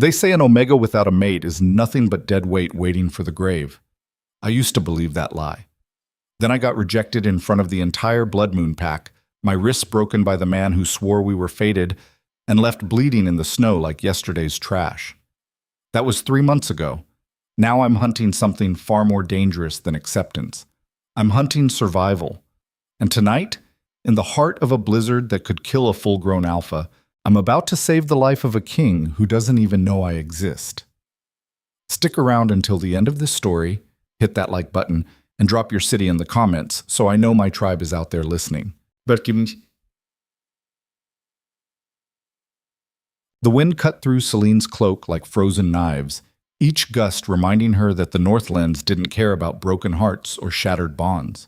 They say an omega without a mate is nothing but dead weight waiting for the grave. I used to believe that lie. Then I got rejected in front of the entire Blood Moon pack, my wrists broken by the man who swore we were fated, and left bleeding in the snow like yesterday's trash. That was 3 months ago. Now I'm hunting something far more dangerous than acceptance. I'm hunting survival. And tonight, in the heart of a blizzard that could kill a full-grown alpha, I'm about to save the life of a king who doesn't even know I exist. Stick around until the end of this story, hit that like button, and drop your city in the comments so I know my tribe is out there listening. The wind cut through Selene's cloak like frozen knives, each gust reminding her that the Northlands didn't care about broken hearts or shattered bonds.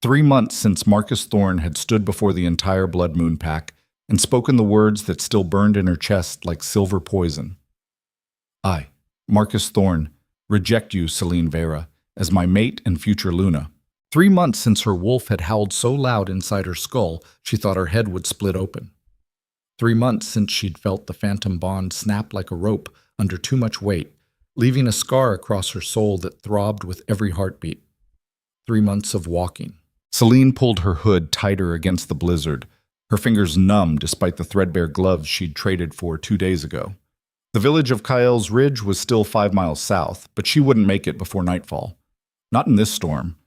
3 months since Marcus Thorne had stood before the entire Blood Moon pack and spoken the words that still burned in her chest like silver poison. I, Marcus Thorne, reject you, Selene Veyra, as my mate and future Luna. 3 months since her wolf had howled so loud inside her skull she thought her head would split open. 3 months since she'd felt the phantom bond snap like a rope under too much weight, leaving a scar across her soul that throbbed with every heartbeat. 3 months of walking. Selene pulled her hood tighter against the blizzard, her fingers numb despite the threadbare gloves she'd traded for 2 days ago. The village of Kael's Ridge was still 5 miles south, but she wouldn't make it before nightfall. Not in this storm.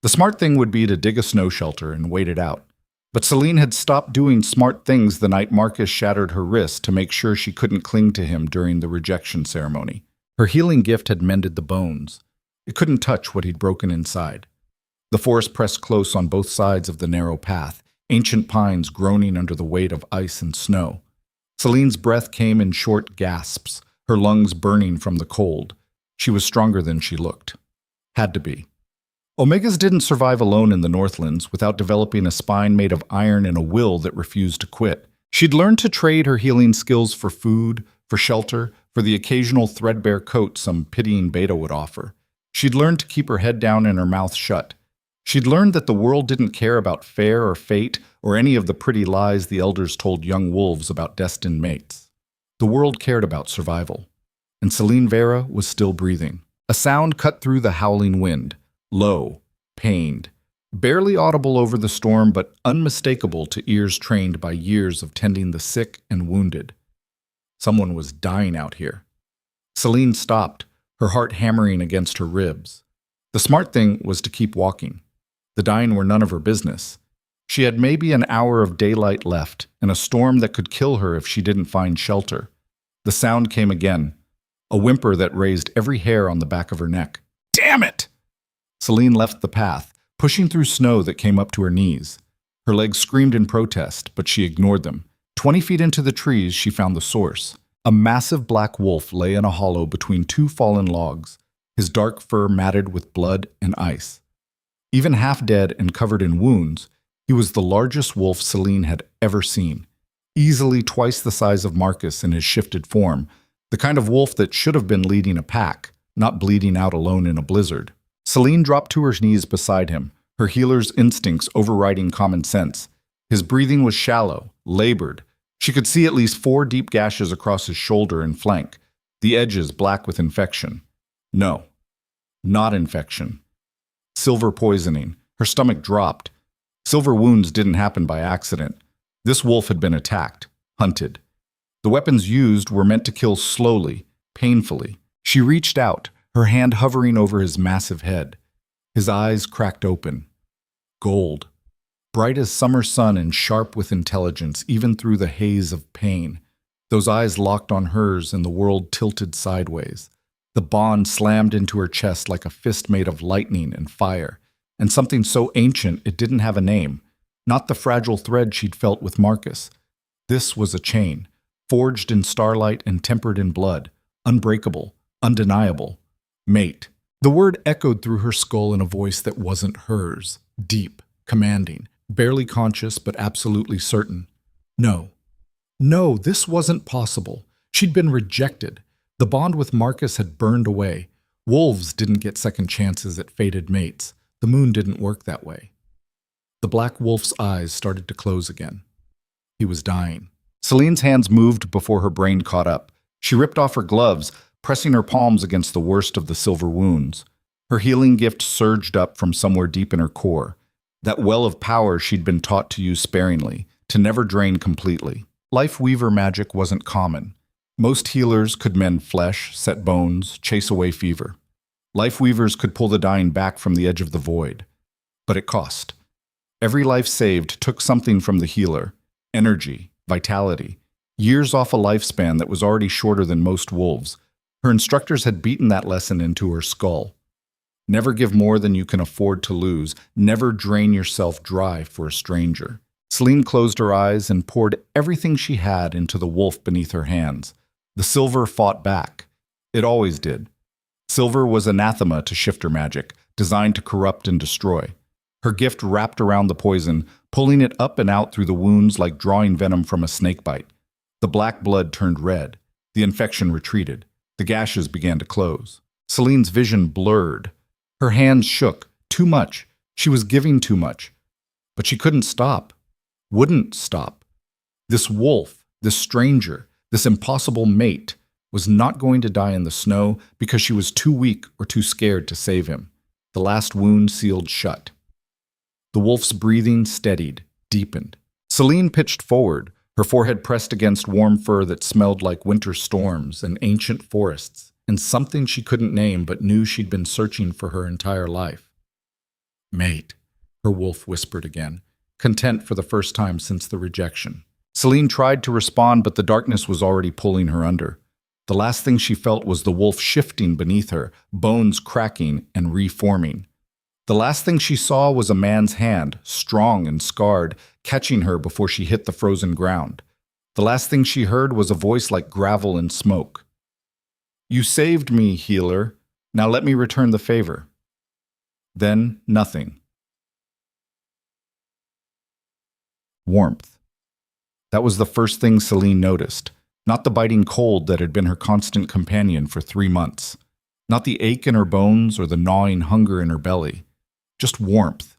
The smart thing would be to dig a snow shelter and wait it out. But Selene had stopped doing smart things the night Marcus shattered her wrist to make sure she couldn't cling to him during the rejection ceremony. Her healing gift had mended the bones. It couldn't touch what he'd broken inside. The forest pressed close on both sides of the narrow path, ancient pines groaning under the weight of ice and snow. Selene's breath came in short gasps, her lungs burning from the cold. She was stronger than she looked. Had to be. Omegas didn't survive alone in the Northlands without developing a spine made of iron and a will that refused to quit. She'd learned to trade her healing skills for food, for shelter, for the occasional threadbare coat some pitying beta would offer. She'd learned to keep her head down and her mouth shut. She'd learned that the world didn't care about fair or fate or any of the pretty lies the elders told young wolves about destined mates. The world cared about survival. And Selene Veyra was still breathing. A sound cut through the howling wind. Low, pained, barely audible over the storm but unmistakable to ears trained by years of tending the sick and wounded. Someone was dying out here. Selene stopped, her heart hammering against her ribs. The smart thing was to keep walking. The dying were none of her business. She had maybe an hour of daylight left and a storm that could kill her if she didn't find shelter. The sound came again, a whimper that raised every hair on the back of her neck. Damn it! Selene left the path, pushing through snow that came up to her knees. Her legs screamed in protest, but she ignored them. 20 feet into the trees, she found the source. A massive black wolf lay in a hollow between 2 fallen logs, his dark fur matted with blood and ice. Even half dead and covered in wounds, he was the largest wolf Selene had ever seen, easily twice the size of Marcus in his shifted form, the kind of wolf that should have been leading a pack, not bleeding out alone in a blizzard. Selene dropped to her knees beside him, her healer's instincts overriding common sense. His breathing was shallow, labored. She could see at least 4 deep gashes across his shoulder and flank, the edges black with infection. No, not infection. Silver poisoning. Her stomach dropped. Silver wounds didn't happen by accident. This wolf had been attacked, hunted. The weapons used were meant to kill slowly, painfully. She reached out, her hand hovering over his massive head. His eyes cracked open. Gold. Bright as summer sun and sharp with intelligence, even through the haze of pain. Those eyes locked on hers and the world tilted sideways. The bond slammed into her chest like a fist made of lightning and fire, and something so ancient it didn't have a name, not the fragile thread she'd felt with Marcus. This was a chain, forged in starlight and tempered in blood, unbreakable, undeniable. Mate. The word echoed through her skull in a voice that wasn't hers, deep, commanding, barely conscious but absolutely certain. No. No, this wasn't possible. She'd been rejected. The bond with Marcus had burned away. Wolves didn't get second chances at fated mates. The moon didn't work that way. The black wolf's eyes started to close again. He was dying. Selene's hands moved before her brain caught up. She ripped off her gloves, pressing her palms against the worst of the silver wounds. Her healing gift surged up from somewhere deep in her core, that well of power she'd been taught to use sparingly, to never drain completely. Life Weaver magic wasn't common. Most healers could mend flesh, set bones, chase away fever. Life Weavers could pull the dying back from the edge of the void. But it cost. Every life saved took something from the healer: energy, vitality, years off a lifespan that was already shorter than most wolves. Her instructors had beaten that lesson into her skull. Never give more than you can afford to lose. Never drain yourself dry for a stranger. Selene closed her eyes and poured everything she had into the wolf beneath her hands. The silver fought back. It always did. Silver was anathema to shifter magic, designed to corrupt and destroy. Her gift wrapped around the poison, pulling it up and out through the wounds like drawing venom from a snakebite. The black blood turned red. The infection retreated. The gashes began to close. Selene's vision blurred. Her hands shook. Too much. She was giving too much. But she couldn't stop. Wouldn't stop. This wolf, this stranger, this impossible mate was not going to die in the snow because she was too weak or too scared to save him. The last wound sealed shut. The wolf's breathing steadied, deepened. Selene pitched forward, her forehead pressed against warm fur that smelled like winter storms and ancient forests, and something she couldn't name but knew she'd been searching for her entire life. "Mate," her wolf whispered again, content for the first time since the rejection. Selene tried to respond, but the darkness was already pulling her under. The last thing she felt was the wolf shifting beneath her, bones cracking and reforming. The last thing she saw was a man's hand, strong and scarred, catching her before she hit the frozen ground. The last thing she heard was a voice like gravel and smoke. "You saved me, healer. Now let me return the favor." Then nothing. Warmth. That was the first thing Selene noticed. Not the biting cold that had been her constant companion for 3 months. Not the ache in her bones or the gnawing hunger in her belly. Just warmth.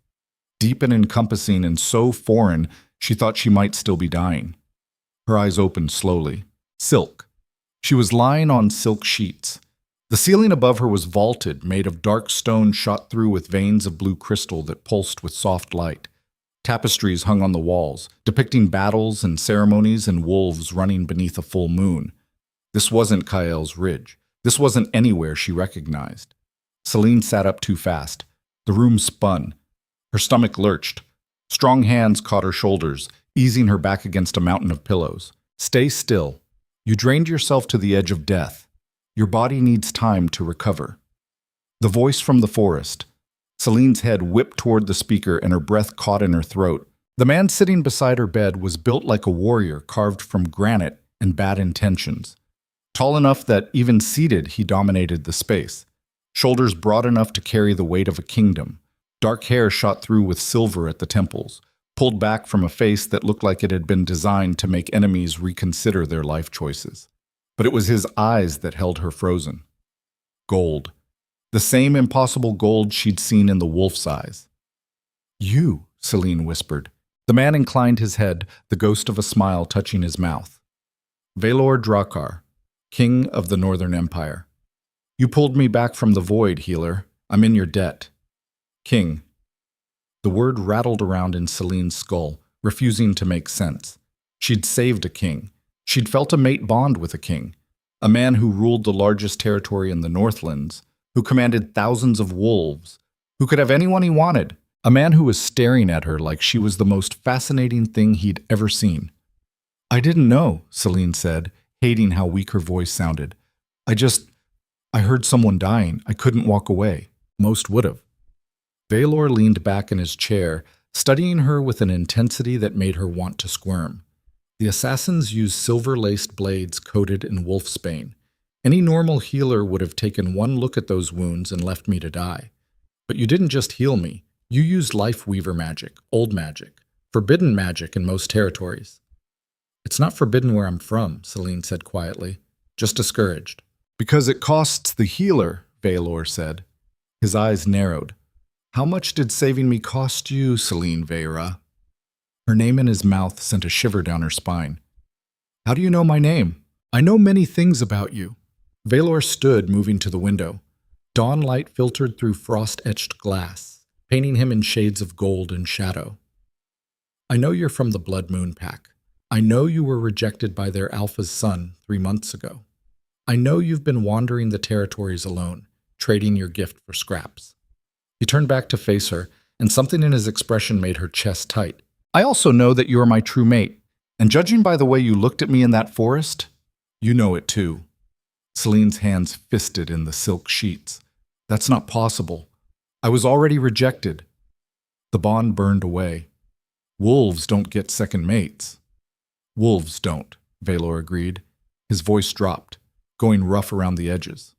Deep and encompassing and so foreign she thought she might still be dying. Her eyes opened slowly. Silk. She was lying on silk sheets. The ceiling above her was vaulted, made of dark stone shot through with veins of blue crystal that pulsed with soft light. Tapestries hung on the walls, depicting battles and ceremonies and wolves running beneath a full moon. This wasn't Kael's Ridge. This wasn't anywhere she recognized. Selene sat up too fast. The room spun. Her stomach lurched. Strong hands caught her shoulders, easing her back against a mountain of pillows. "Stay still. You drained yourself to the edge of death. Your body needs time to recover." The voice from the forest. Selene's head whipped toward the speaker and her breath caught in her throat. The man sitting beside her bed was built like a warrior carved from granite and bad intentions. Tall enough that even seated he dominated the space. Shoulders broad enough to carry the weight of a kingdom. Dark hair shot through with silver at the temples, pulled back from a face that looked like it had been designed to make enemies reconsider their life choices. But it was his eyes that held her frozen. Gold. The same impossible gold she'd seen in the wolf's eyes. "You," Selene whispered. The man inclined his head, the ghost of a smile touching his mouth. "Velor Drakar, king of the Northern Empire. You pulled me back from the void, healer. I'm in your debt." "King." The word rattled around in Selene's skull, refusing to make sense. She'd saved a king. She'd felt a mate bond with a king. A man who ruled the largest territory in the Northlands, who commanded thousands of wolves, who could have anyone he wanted. A man who was staring at her like she was the most fascinating thing he'd ever seen. "I didn't know," Selene said, hating how weak her voice sounded. I heard someone dying. I couldn't walk away. Most would have." Velor leaned back in his chair, studying her with an intensity that made her want to squirm. The assassins used silver-laced blades coated in wolfsbane. Any normal healer would have taken one look at those wounds and left me to die. But you didn't just heal me. You used Life Weaver magic, old magic, forbidden magic in most territories. "It's not forbidden where I'm from," Selene said quietly, just discouraged. "Because it costs the healer," Velor said. His eyes narrowed. "How much did saving me cost you, Selene Veyra?" Her name in his mouth sent a shiver down her spine. "How do you know my name?" I know many things about you. Valor stood, moving to the window. Dawn light filtered through frost-etched glass, painting him in shades of gold and shadow. I know you're from the Blood Moon Pack. I know you were rejected by their alpha's son 3 months ago. I know you've been wandering the territories alone, trading your gift for scraps. He turned back to face her, and something in his expression made her chest tight. I also know that you are my true mate, and judging by the way you looked at me in that forest, you know it too. Selene's hands fisted in the silk sheets. That's not possible. I was already rejected. The bond burned away. Wolves don't get second mates. Wolves don't, Valor agreed. His voice dropped, going rough around the edges.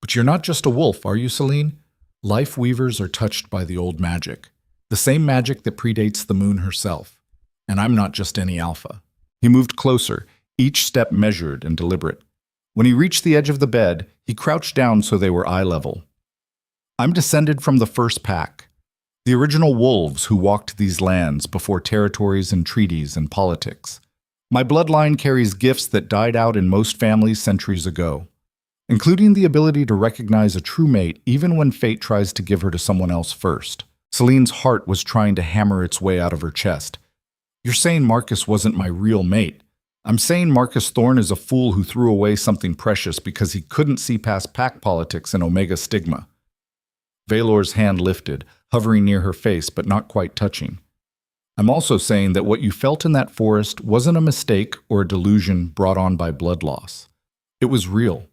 But you're not just a wolf, are you, Selene? Life weavers are touched by the old magic, the same magic that predates the moon herself. And I'm not just any alpha. He moved closer, each step measured and deliberate. When he reached the edge of the bed, he crouched down so they were eye level. I'm descended from the first pack, the original wolves who walked these lands before territories and treaties and politics. My bloodline carries gifts that died out in most families centuries ago, including the ability to recognize a true mate even when fate tries to give her to someone else first. Selene's heart was trying to hammer its way out of her chest. You're saying Marcus wasn't my real mate. I'm saying Marcus Thorne is a fool who threw away something precious because he couldn't see past pack politics and Omega stigma. Valor's hand lifted, hovering near her face but not quite touching. I'm also saying that what you felt in that forest wasn't a mistake or a delusion brought on by blood loss. It was real.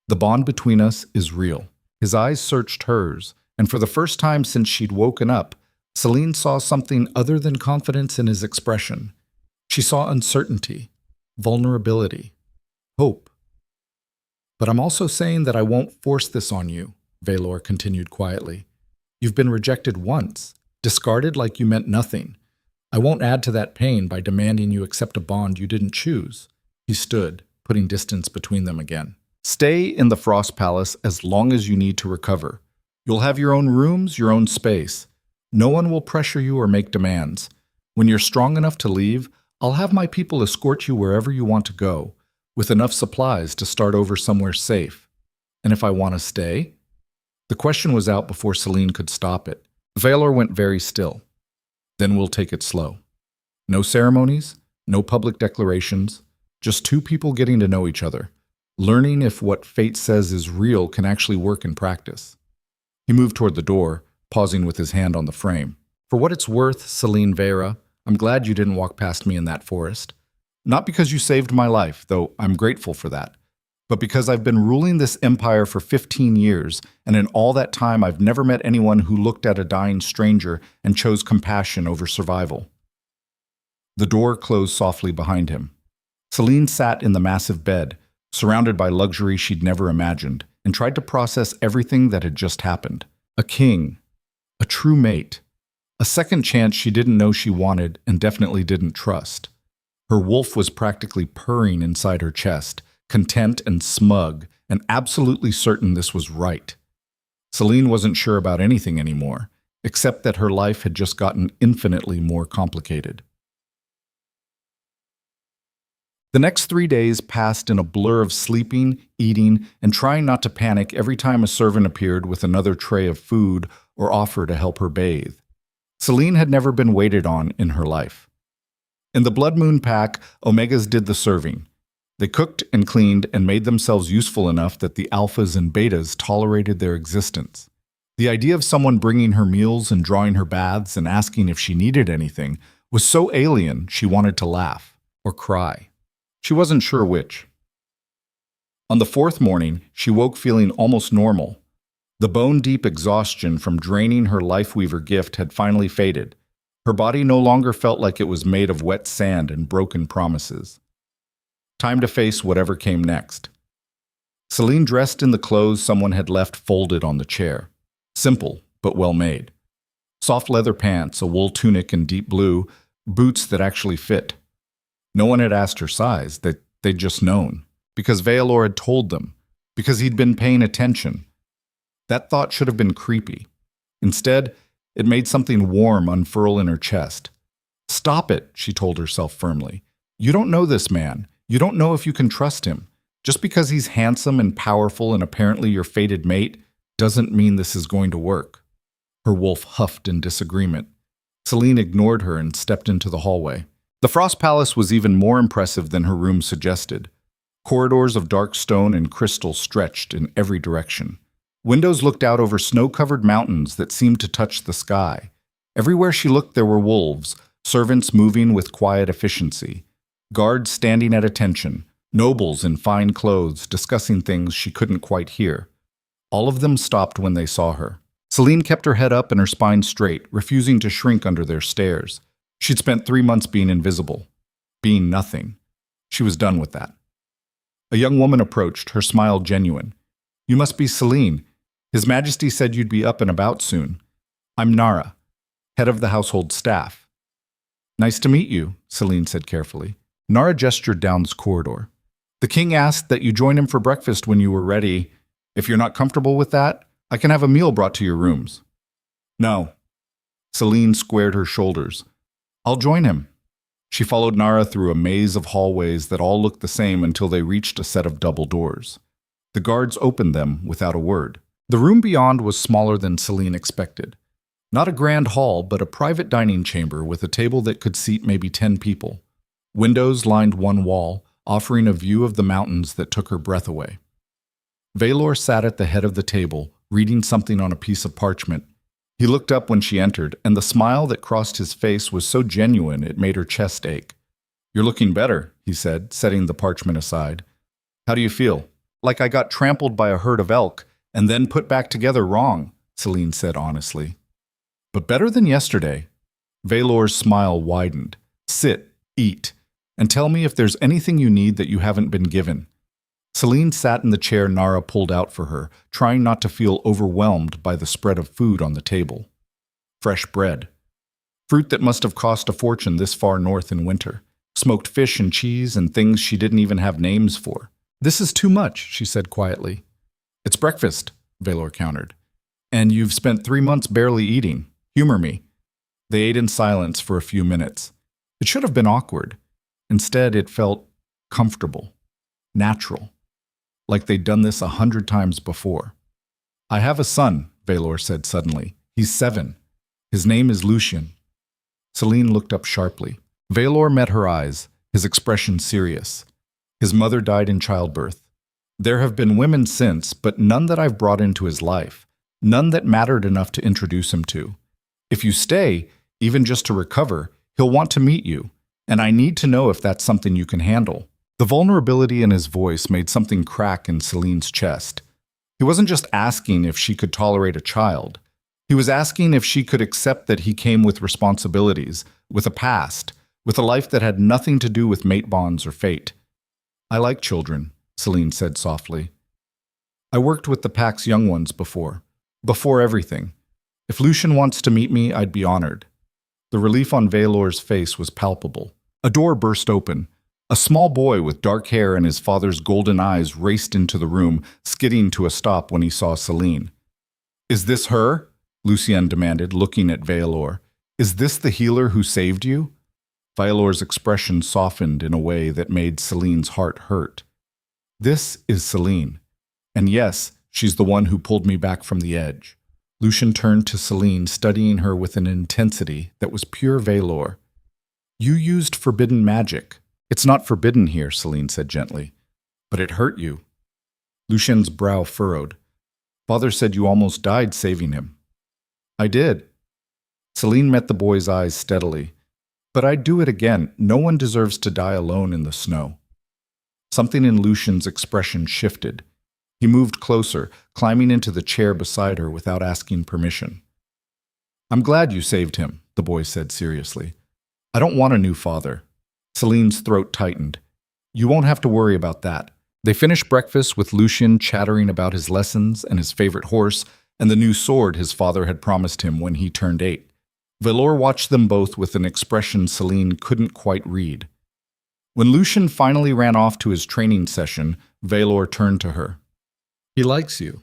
The bond between us is real. His eyes searched hers, and for the first time since she'd woken up, Selene saw something other than confidence in his expression. She saw uncertainty, vulnerability, hope. But I'm also saying that I won't force this on you, Valor continued quietly. You've been rejected once, discarded like you meant nothing. I won't add to that pain by demanding you accept a bond you didn't choose. He stood, putting distance between them again. Stay in the Frost Palace as long as you need to recover. You'll have your own rooms, your own space. No one will pressure you or make demands. When you're strong enough to leave, I'll have my people escort you wherever you want to go, with enough supplies to start over somewhere safe. And if I want to stay? The question was out before Selene could stop it. Valor went very still. Then we'll take it slow. No ceremonies, no public declarations, just two people getting to know each other, learning if what fate says is real can actually work in practice. He moved toward the door, pausing with his hand on the frame. For what it's worth, Selene Veyra, I'm glad you didn't walk past me in that forest. Not because you saved my life, though I'm grateful for that, but because I've been ruling this empire for 15 years, and in all that time I've never met anyone who looked at a dying stranger and chose compassion over survival. The door closed softly behind him. Selene sat in the massive bed, surrounded by luxury she'd never imagined, and tried to process everything that had just happened. A king, a true mate, a second chance she didn't know she wanted and definitely didn't trust. Her wolf was practically purring inside her chest, content and smug, and absolutely certain this was right. Selene wasn't sure about anything anymore, except that her life had just gotten infinitely more complicated. The next 3 days passed in a blur of sleeping, eating, and trying not to panic every time a servant appeared with another tray of food or offer to help her bathe. Selene had never been waited on in her life. In the Blood Moon Pack, Omegas did the serving. They cooked and cleaned and made themselves useful enough that the alphas and betas tolerated their existence. The idea of someone bringing her meals and drawing her baths and asking if she needed anything was so alien she wanted to laugh or cry. She wasn't sure which. On the fourth morning, she woke feeling almost normal. The bone-deep exhaustion from draining her Lifeweaver gift had finally faded. Her body no longer felt like it was made of wet sand and broken promises. Time to face whatever came next. Selene dressed in the clothes someone had left folded on the chair. Simple, but well made. Soft leather pants, a wool tunic in deep blue, boots that actually fit. No one had asked her size, that they'd just known. Because Valor had told them. Because he'd been paying attention. That thought should have been creepy. Instead, it made something warm unfurl in her chest. Stop it, she told herself firmly. You don't know this man. You don't know if you can trust him. Just because he's handsome and powerful and apparently your fated mate doesn't mean this is going to work." Her wolf huffed in disagreement. Selene ignored her and stepped into the hallway. The Frost Palace was even more impressive than her room suggested. Corridors of dark stone and crystal stretched in every direction. Windows looked out over snow-covered mountains that seemed to touch the sky. Everywhere she looked there were wolves, servants moving with quiet efficiency, guards standing at attention, nobles in fine clothes discussing things she couldn't quite hear. All of them stopped when they saw her. Selene kept her head up and her spine straight, refusing to shrink under their stares. She'd spent 3 months being invisible, being nothing. She was done with that. A young woman approached, her smile genuine. "You must be Selene. His Majesty said you'd be up and about soon. I'm Nara, head of the household staff." "Nice to meet you," Selene said carefully. Nara gestured down the corridor. "The king asked that you join him for breakfast when you were ready. If you're not comfortable with that, I can have a meal brought to your rooms." "No." Selene squared her shoulders. "I'll join him." She followed Nara through a maze of hallways that all looked the same until they reached a set of double doors. The guards opened them without a word. The room beyond was smaller than Selene expected. Not a grand hall, but a private dining chamber with a table that could seat maybe 10 people. Windows lined one wall, offering a view of the mountains that took her breath away. Veylor sat at the head of the table, reading something on a piece of parchment. He looked up when she entered, and the smile that crossed his face was so genuine it made her chest ache. "You're looking better," he said, setting the parchment aside. "How do you feel?" "Like I got trampled by a herd of elk, and then put back together wrong," Selene said honestly. "But better than yesterday." Veylor's smile widened. "Sit, eat, and tell me if there's anything you need that you haven't been given." Selene sat in the chair Nara pulled out for her, trying not to feel overwhelmed by the spread of food on the table. Fresh bread. Fruit that must have cost a fortune this far north in winter. Smoked fish and cheese and things she didn't even have names for. "This is too much," she said quietly. "It's breakfast," Veylor countered. "And you've spent 3 months barely eating. Humor me." They ate in silence for a few minutes. It should have been awkward. Instead, it felt comfortable, natural. Like they'd done this 100 times before. "I have a son," Veylor said suddenly. "He's 7. His name is Lucian." Selene looked up sharply. Veylor met her eyes, his expression serious. "His mother died in childbirth. There have been women since, but none that I've brought into his life. None that mattered enough to introduce him to. If you stay, even just to recover, he'll want to meet you, and I need to know if that's something you can handle." The vulnerability in his voice made something crack in Selene's chest. He wasn't just asking if she could tolerate a child. He was asking if she could accept that he came with responsibilities, with a past, with a life that had nothing to do with mate bonds or fate. "I like children," Selene said softly. "I worked with the pack's young ones before everything. If Lucian wants to meet me, I'd be honored." The relief on Veylor's face was palpable. A door burst open. A small boy with dark hair and his father's golden eyes raced into the room, skidding to a stop when he saw Selene. "Is this her?" Lucien demanded, looking at Veylor. "Is this the healer who saved you?" Veylor's expression softened in a way that made Selene's heart hurt. "This is Selene. And yes, she's the one who pulled me back from the edge." Lucian turned to Selene, studying her with an intensity that was pure Veylor. "You used forbidden magic." "It's not forbidden here," Selene said gently. "But it hurt you." Lucian's brow furrowed. "Father said you almost died saving him." "I did." Selene met the boy's eyes steadily. "But I'd do it again. No one deserves to die alone in the snow." Something in Lucian's expression shifted. He moved closer, climbing into the chair beside her without asking permission. "I'm glad you saved him," the boy said seriously. "I don't want a new father." Selene's throat tightened. "You won't have to worry about that." They finished breakfast with Lucian chattering about his lessons and his favorite horse and the new sword his father had promised him when he turned 8. Veylor watched them both with an expression Selene couldn't quite read. When Lucian finally ran off to his training session, Veylor turned to her. "He likes you."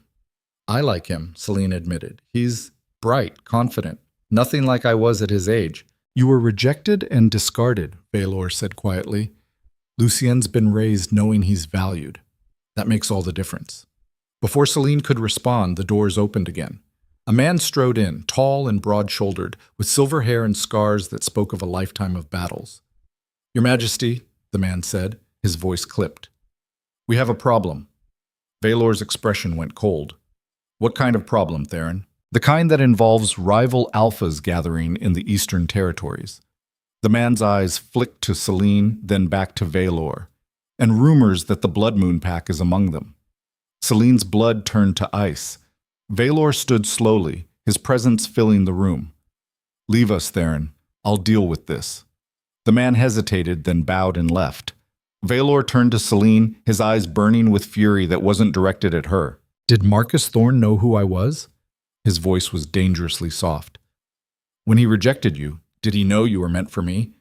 "I like him," Selene admitted. "He's bright, confident, nothing like I was at his age." "You were rejected and discarded," Veylor said quietly. Lucien's been raised knowing he's valued. That makes all the difference. Before Selene could respond, the doors opened again. A man strode in, tall and broad-shouldered, with silver hair and scars that spoke of a lifetime of battles. "Your Majesty," the man said, his voice clipped. "We have a problem." Valor's expression went cold. "What kind of problem, Theron?" "The kind that involves rival alphas gathering in the Eastern Territories." The man's eyes flicked to Selene, then back to Valor, and rumors that the Blood Moon Pack is among them. Selene's blood turned to ice. Valor stood slowly, his presence filling the room. "Leave us, Theron. I'll deal with this." The man hesitated, then bowed and left. Valor turned to Selene, his eyes burning with fury that wasn't directed at her. "Did Marcus Thorne know who I was?" His voice was dangerously soft. "When he rejected you, did he know you were meant for me?"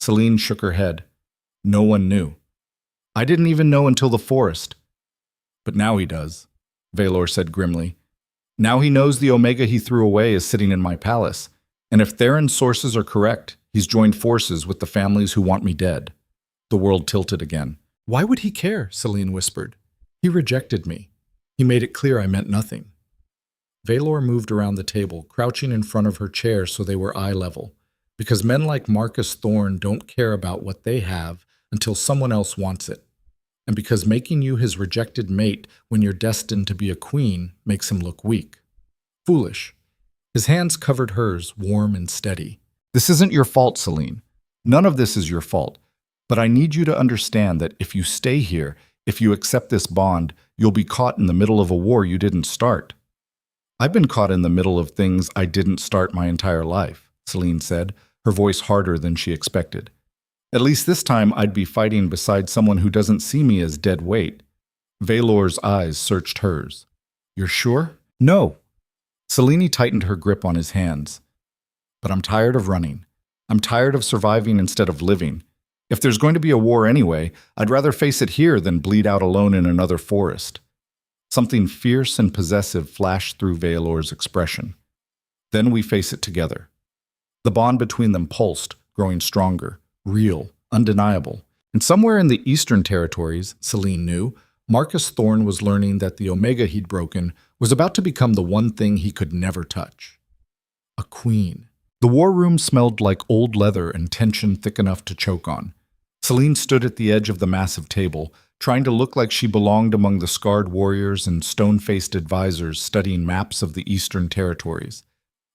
Selene shook her head. "No one knew. I didn't even know until the forest." "But now he does," Valor said grimly. "Now he knows the Omega he threw away is sitting in my palace, and if Theron's sources are correct, he's joined forces with the families who want me dead." The world tilted again. "Why would he care?" Selene whispered. "He rejected me. He made it clear I meant nothing." Valor moved around the table, crouching in front of her chair so they were eye level, because men like Marcus Thorne don't care about what they have until someone else wants it, and because making you his rejected mate when you're destined to be a queen makes him look weak. Foolish. His hands covered hers, warm and steady. "This isn't your fault, Selene. None of this is your fault. But I need you to understand that if you stay here, if you accept this bond, you'll be caught in the middle of a war you didn't start." "I've been caught in the middle of things I didn't start my entire life," Selene said, her voice harder than she expected. "At least this time I'd be fighting beside someone who doesn't see me as dead weight." Valor's eyes searched hers. "You're sure?" "No." Selene tightened her grip on his hands. "But I'm tired of running. I'm tired of surviving instead of living. If there's going to be a war anyway, I'd rather face it here than bleed out alone in another forest." Something fierce and possessive flashed through Valor's expression. "Then we face it together." The bond between them pulsed, growing stronger, real, undeniable. And somewhere in the Eastern Territories, Selene knew, Marcus Thorne was learning that the Omega he'd broken was about to become the one thing he could never touch. A queen. The war room smelled like old leather and tension thick enough to choke on. Selene stood at the edge of the massive table, trying to look like she belonged among the scarred warriors and stone-faced advisors studying maps of the Eastern Territories.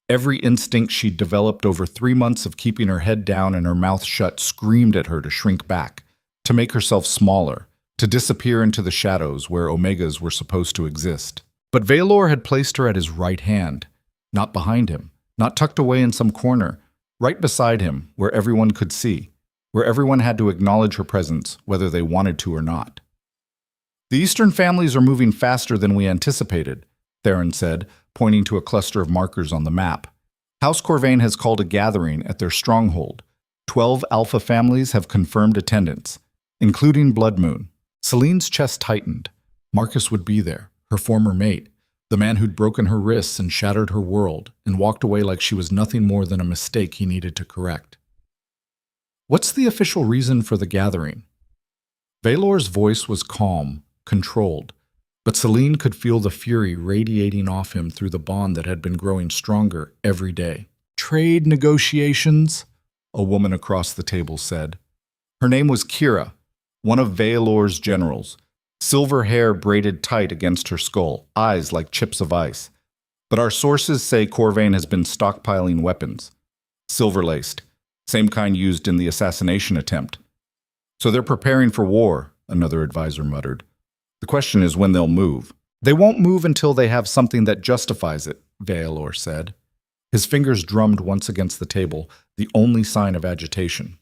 Every instinct she'd developed over 3 months of keeping her head down and her mouth shut screamed at her to shrink back, to make herself smaller, to disappear into the shadows where Omegas were supposed to exist. But Valor had placed her at his right hand, not behind him, not tucked away in some corner, right beside him where everyone could see, where everyone had to acknowledge her presence whether they wanted to or not. "The Eastern families are moving faster than we anticipated," Theron said, pointing to a cluster of markers on the map. "House Corvain has called a gathering at their stronghold. 12 Alpha families have confirmed attendance, including Blood Moon." Selene's chest tightened. Marcus would be there, her former mate, the man who'd broken her wrists and shattered her world, and walked away like she was nothing more than a mistake he needed to correct. "What's the official reason for the gathering?" Valor's voice was calm, controlled, but Selene could feel the fury radiating off him through the bond that had been growing stronger every day. "Trade negotiations," a woman across the table said. Her name was Kira, one of Valor's generals, silver hair braided tight against her skull, eyes like chips of ice. "But our sources say Corvain has been stockpiling weapons. Silver-laced, same kind used in the assassination attempt. So they're preparing for war," another advisor muttered. "The question is when they'll move." "They won't move until they have something that justifies it," Valor said. His fingers drummed once against the table, the only sign of agitation.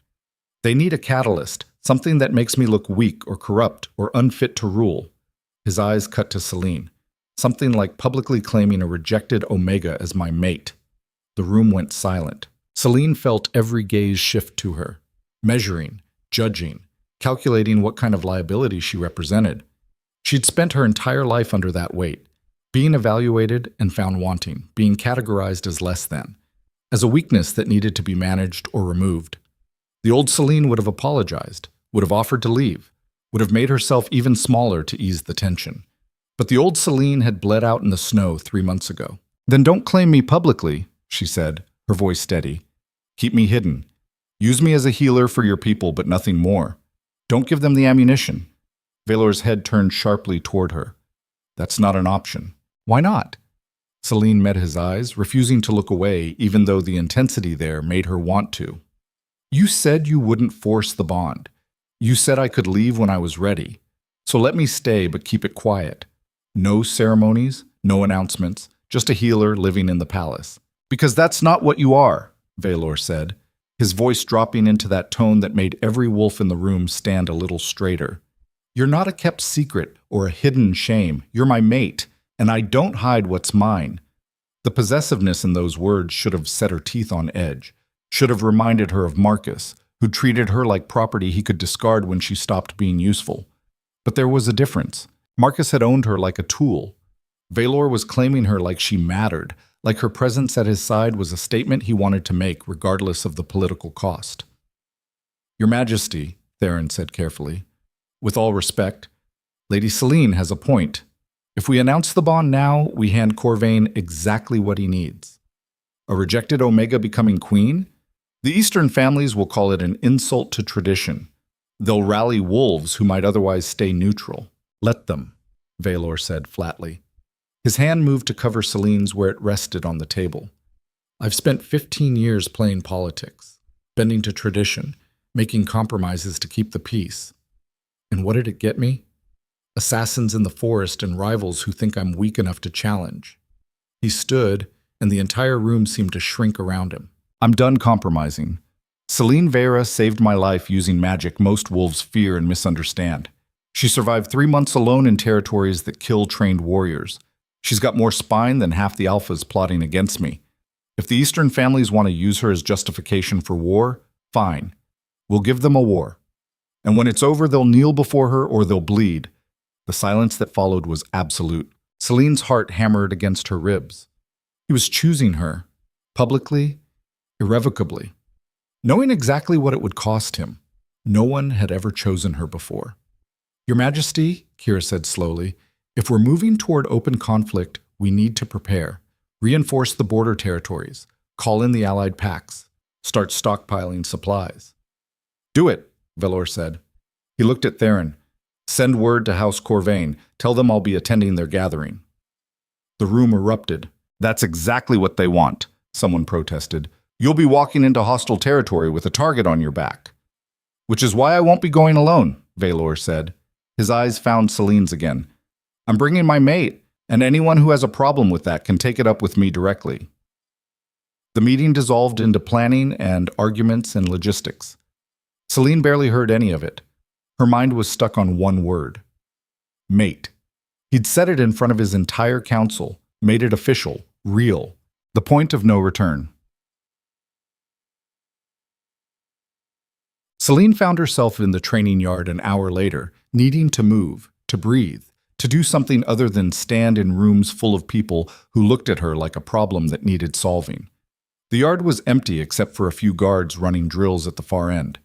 "They need a catalyst, something that makes me look weak or corrupt or unfit to rule." His eyes cut to Selene. "Something like publicly claiming a rejected Omega as my mate." The room went silent. Selene felt every gaze shift to her, measuring, judging, calculating what kind of liability she represented. She'd spent her entire life under that weight, being evaluated and found wanting, being categorized as less than, as a weakness that needed to be managed or removed. The old Selene would have apologized, would have offered to leave, would have made herself even smaller to ease the tension. But the old Selene had bled out in the snow 3 months ago. "Then don't claim me publicly," she said, her voice steady. "Keep me hidden. Use me as a healer for your people, but nothing more. Don't give them the ammunition." Valor's head turned sharply toward her. "That's not an option." "Why not?" Selene met his eyes, refusing to look away, even though the intensity there made her want to. "You said you wouldn't force the bond. You said I could leave when I was ready. So let me stay, but keep it quiet. No ceremonies, no announcements, just a healer living in the palace." "Because that's not what you are," Valor said, his voice dropping into that tone that made every wolf in the room stand a little straighter. "You're not a kept secret or a hidden shame. You're my mate, and I don't hide what's mine." The possessiveness in those words should have set her teeth on edge, should have reminded her of Marcus, who treated her like property he could discard when she stopped being useful. But there was a difference. Marcus had owned her like a tool. Valor was claiming her like she mattered, like her presence at his side was a statement he wanted to make regardless of the political cost. "Your Majesty," Theron said carefully, "with all respect, Lady Selene has a point. If we announce the bond now, we hand Corvain exactly what he needs. A rejected Omega becoming queen? The Eastern families will call it an insult to tradition. They'll rally wolves who might otherwise stay neutral. Let them," Valor said flatly. His hand moved to cover Selene's where it rested on the table. "I've spent 15 years playing politics, bending to tradition, making compromises to keep the peace. And what did it get me? Assassins in the forest and rivals who think I'm weak enough to challenge." He stood, and the entire room seemed to shrink around him. "I'm done compromising. Selene Veyra saved my life using magic most wolves fear and misunderstand. She survived 3 months alone in territories that kill trained warriors. She's got more spine than half the alphas plotting against me. If the Eastern families want to use her as justification for war, fine. We'll give them a war. And when it's over, they'll kneel before her or they'll bleed." The silence that followed was absolute. Selene's heart hammered against her ribs. He was choosing her, publicly, irrevocably, knowing exactly what it would cost him. No one had ever chosen her before. "Your Majesty," Kira said slowly, "if we're moving toward open conflict, we need to prepare. Reinforce the border territories. Call in the allied packs. Start stockpiling supplies." "Do it," Valor said. He looked at Theron. "Send word to House Corvain. Tell them I'll be attending their gathering." The room erupted. "That's exactly what they want," someone protested. "You'll be walking into hostile territory with a target on your back." "Which is why I won't be going alone," Valor said. His eyes found Selene's again. "I'm bringing my mate, and anyone who has a problem with that can take it up with me directly." The meeting dissolved into planning and arguments and logistics. Selene barely heard any of it. Her mind was stuck on one word: mate. He'd said it in front of his entire council, made it official, real, the point of no return. Selene found herself in the training yard an hour later, needing to move, to breathe, to do something other than stand in rooms full of people who looked at her like a problem that needed solving. The yard was empty except for a few guards running drills at the far end.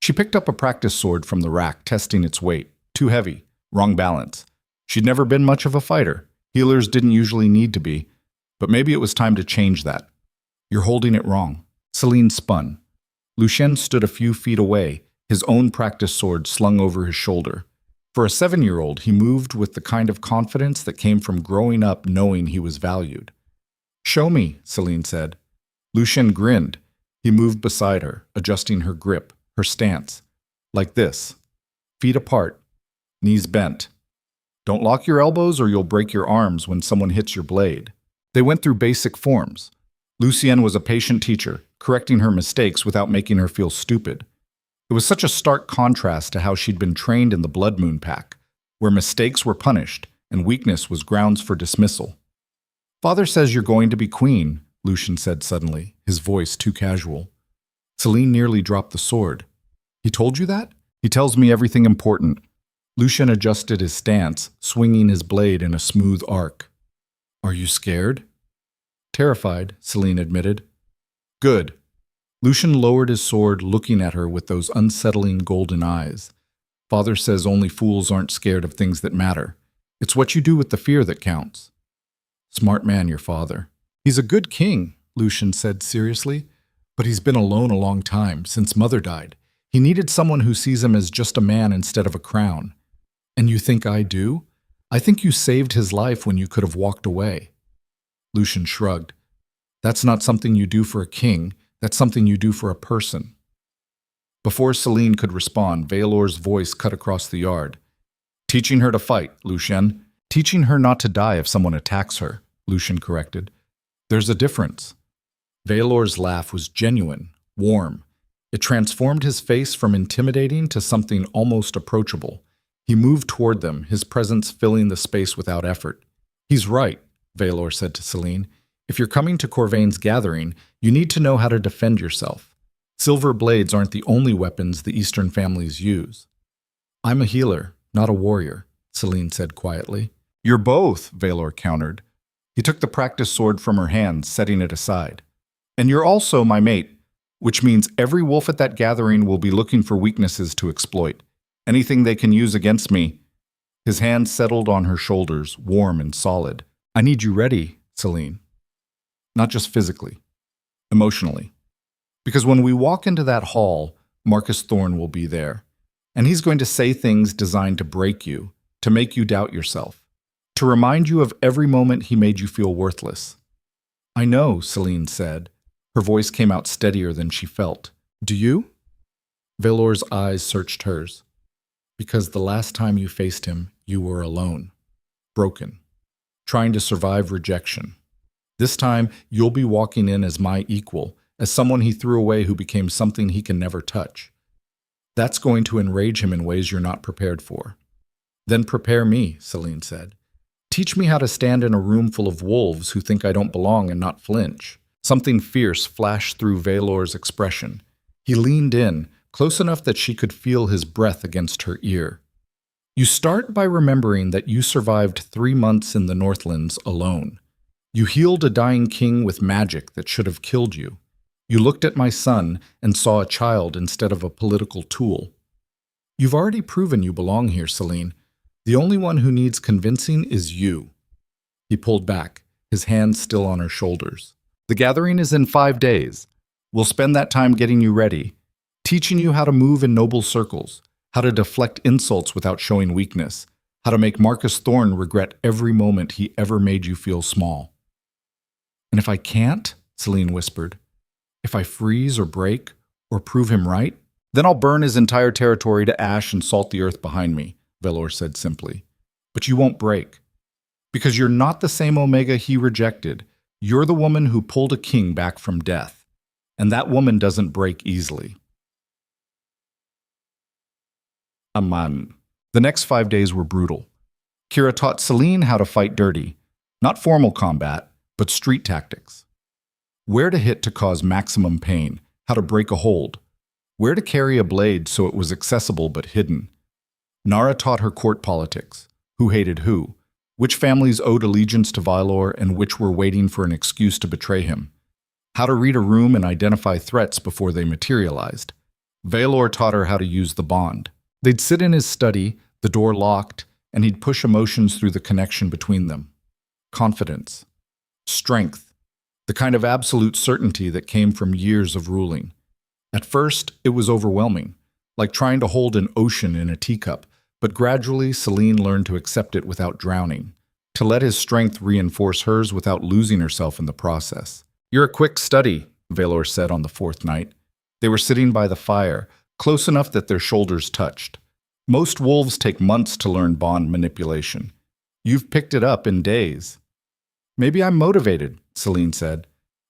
She picked up a practice sword from the rack, testing its weight. Too heavy, wrong balance. She'd never been much of a fighter. Healers didn't usually need to be. But maybe it was time to change that. "You're holding it wrong." Selene spun. Lucien stood a few feet away, his own practice sword slung over his shoulder. For a 7-year-old, he moved with the kind of confidence that came from growing up knowing he was valued. "Show me," Selene said. Lucien grinned. He moved beside her, adjusting her grip, her stance. Like this. Feet apart, knees bent. Don't lock your elbows or you'll break your arms when someone hits your blade. They went through basic forms. Lucien was a patient teacher, correcting her mistakes without making her feel stupid. It was such a stark contrast to how she'd been trained in the Blood Moon Pack, where mistakes were punished and weakness was grounds for dismissal. "Father says you're going to be queen," Lucien said suddenly, his voice too casual. Selene nearly dropped the sword. "He told you that?" "He tells me everything important." Lucien adjusted his stance, swinging his blade in a smooth arc. "Are you scared?" "Terrified," Selene admitted. "Good." Lucian lowered his sword, looking at her with those unsettling golden eyes. Father says only fools aren't scared of things that matter. It's what you do with the fear that counts. Smart man, your father. He's a good king, Lucian said seriously, but he's been alone a long time, since Mother died. He needed someone who sees him as just a man instead of a crown. And you think I do? I think you saved his life when you could have walked away. Lucian shrugged. That's not something you do for a king. That's something you do for a person. Before Selene could respond, Valor's voice cut across the yard. Teaching her to fight, Lucian. Teaching her not to die if someone attacks her, Lucian corrected. There's a difference. Valor's laugh was genuine, warm. It transformed his face from intimidating to something almost approachable. He moved toward them, his presence filling the space without effort. He's right, Valor said to Selene. If you're coming to Corvain's gathering, you need to know how to defend yourself. Silver blades aren't the only weapons the Eastern families use. I'm a healer, not a warrior, Selene said quietly. You're both, Valor countered. He took the practice sword from her hand, setting it aside. And you're also my mate, which means every wolf at that gathering will be looking for weaknesses to exploit. Anything they can use against me. His hand settled on her shoulders, warm and solid. I need you ready, Selene. Not just physically, emotionally. Because when we walk into that hall, Marcus Thorne will be there. And he's going to say things designed to break you, to make you doubt yourself, to remind you of every moment he made you feel worthless. I know, Selene said. Her voice came out steadier than she felt. Do you? Valor's eyes searched hers. Because the last time you faced him, you were alone, broken, trying to survive rejection. This time, you'll be walking in as my equal, as someone he threw away who became something he can never touch. That's going to enrage him in ways you're not prepared for. Then prepare me, Selene said. Teach me how to stand in a room full of wolves who think I don't belong and not flinch. Something fierce flashed through Valor's expression. He leaned in, close enough that she could feel his breath against her ear. You start by remembering that you survived 3 months in the Northlands alone. You healed a dying king with magic that should have killed you. You looked at my son and saw a child instead of a political tool. You've already proven you belong here, Selene. The only one who needs convincing is you. He pulled back, his hands still on her shoulders. The gathering is in 5 days. We'll spend that time getting you ready, teaching you how to move in noble circles, how to deflect insults without showing weakness, how to make Marcus Thorne regret every moment he ever made you feel small. And if I can't, Selene whispered, if I freeze or break or prove him right, then I'll burn his entire territory to ash and salt the earth behind me, Valor said simply. But you won't break. Because you're not the same Omega he rejected. You're the woman who pulled a king back from death. And that woman doesn't break easily. Aman. The next 5 days were brutal. Kira taught Selene how to fight dirty. Not formal combat, but street tactics. Where to hit to cause maximum pain, how to break a hold, where to carry a blade so it was accessible but hidden. Nara taught her court politics, who hated who, which families owed allegiance to Valor and which were waiting for an excuse to betray him, how to read a room and identify threats before they materialized. Valor taught her how to use the bond. They'd sit in his study, the door locked, and he'd push emotions through the connection between them. Confidence, strength, the kind of absolute certainty that came from years of ruling. At first, it was overwhelming, like trying to hold an ocean in a teacup, but gradually Selene learned to accept it without drowning, to let his strength reinforce hers without losing herself in the process. You're a quick study, Valor said on the 4th night. They were sitting by the fire, close enough that their shoulders touched. Most wolves take months to learn bond manipulation. You've picked it up in days. Maybe I'm motivated, Selene said,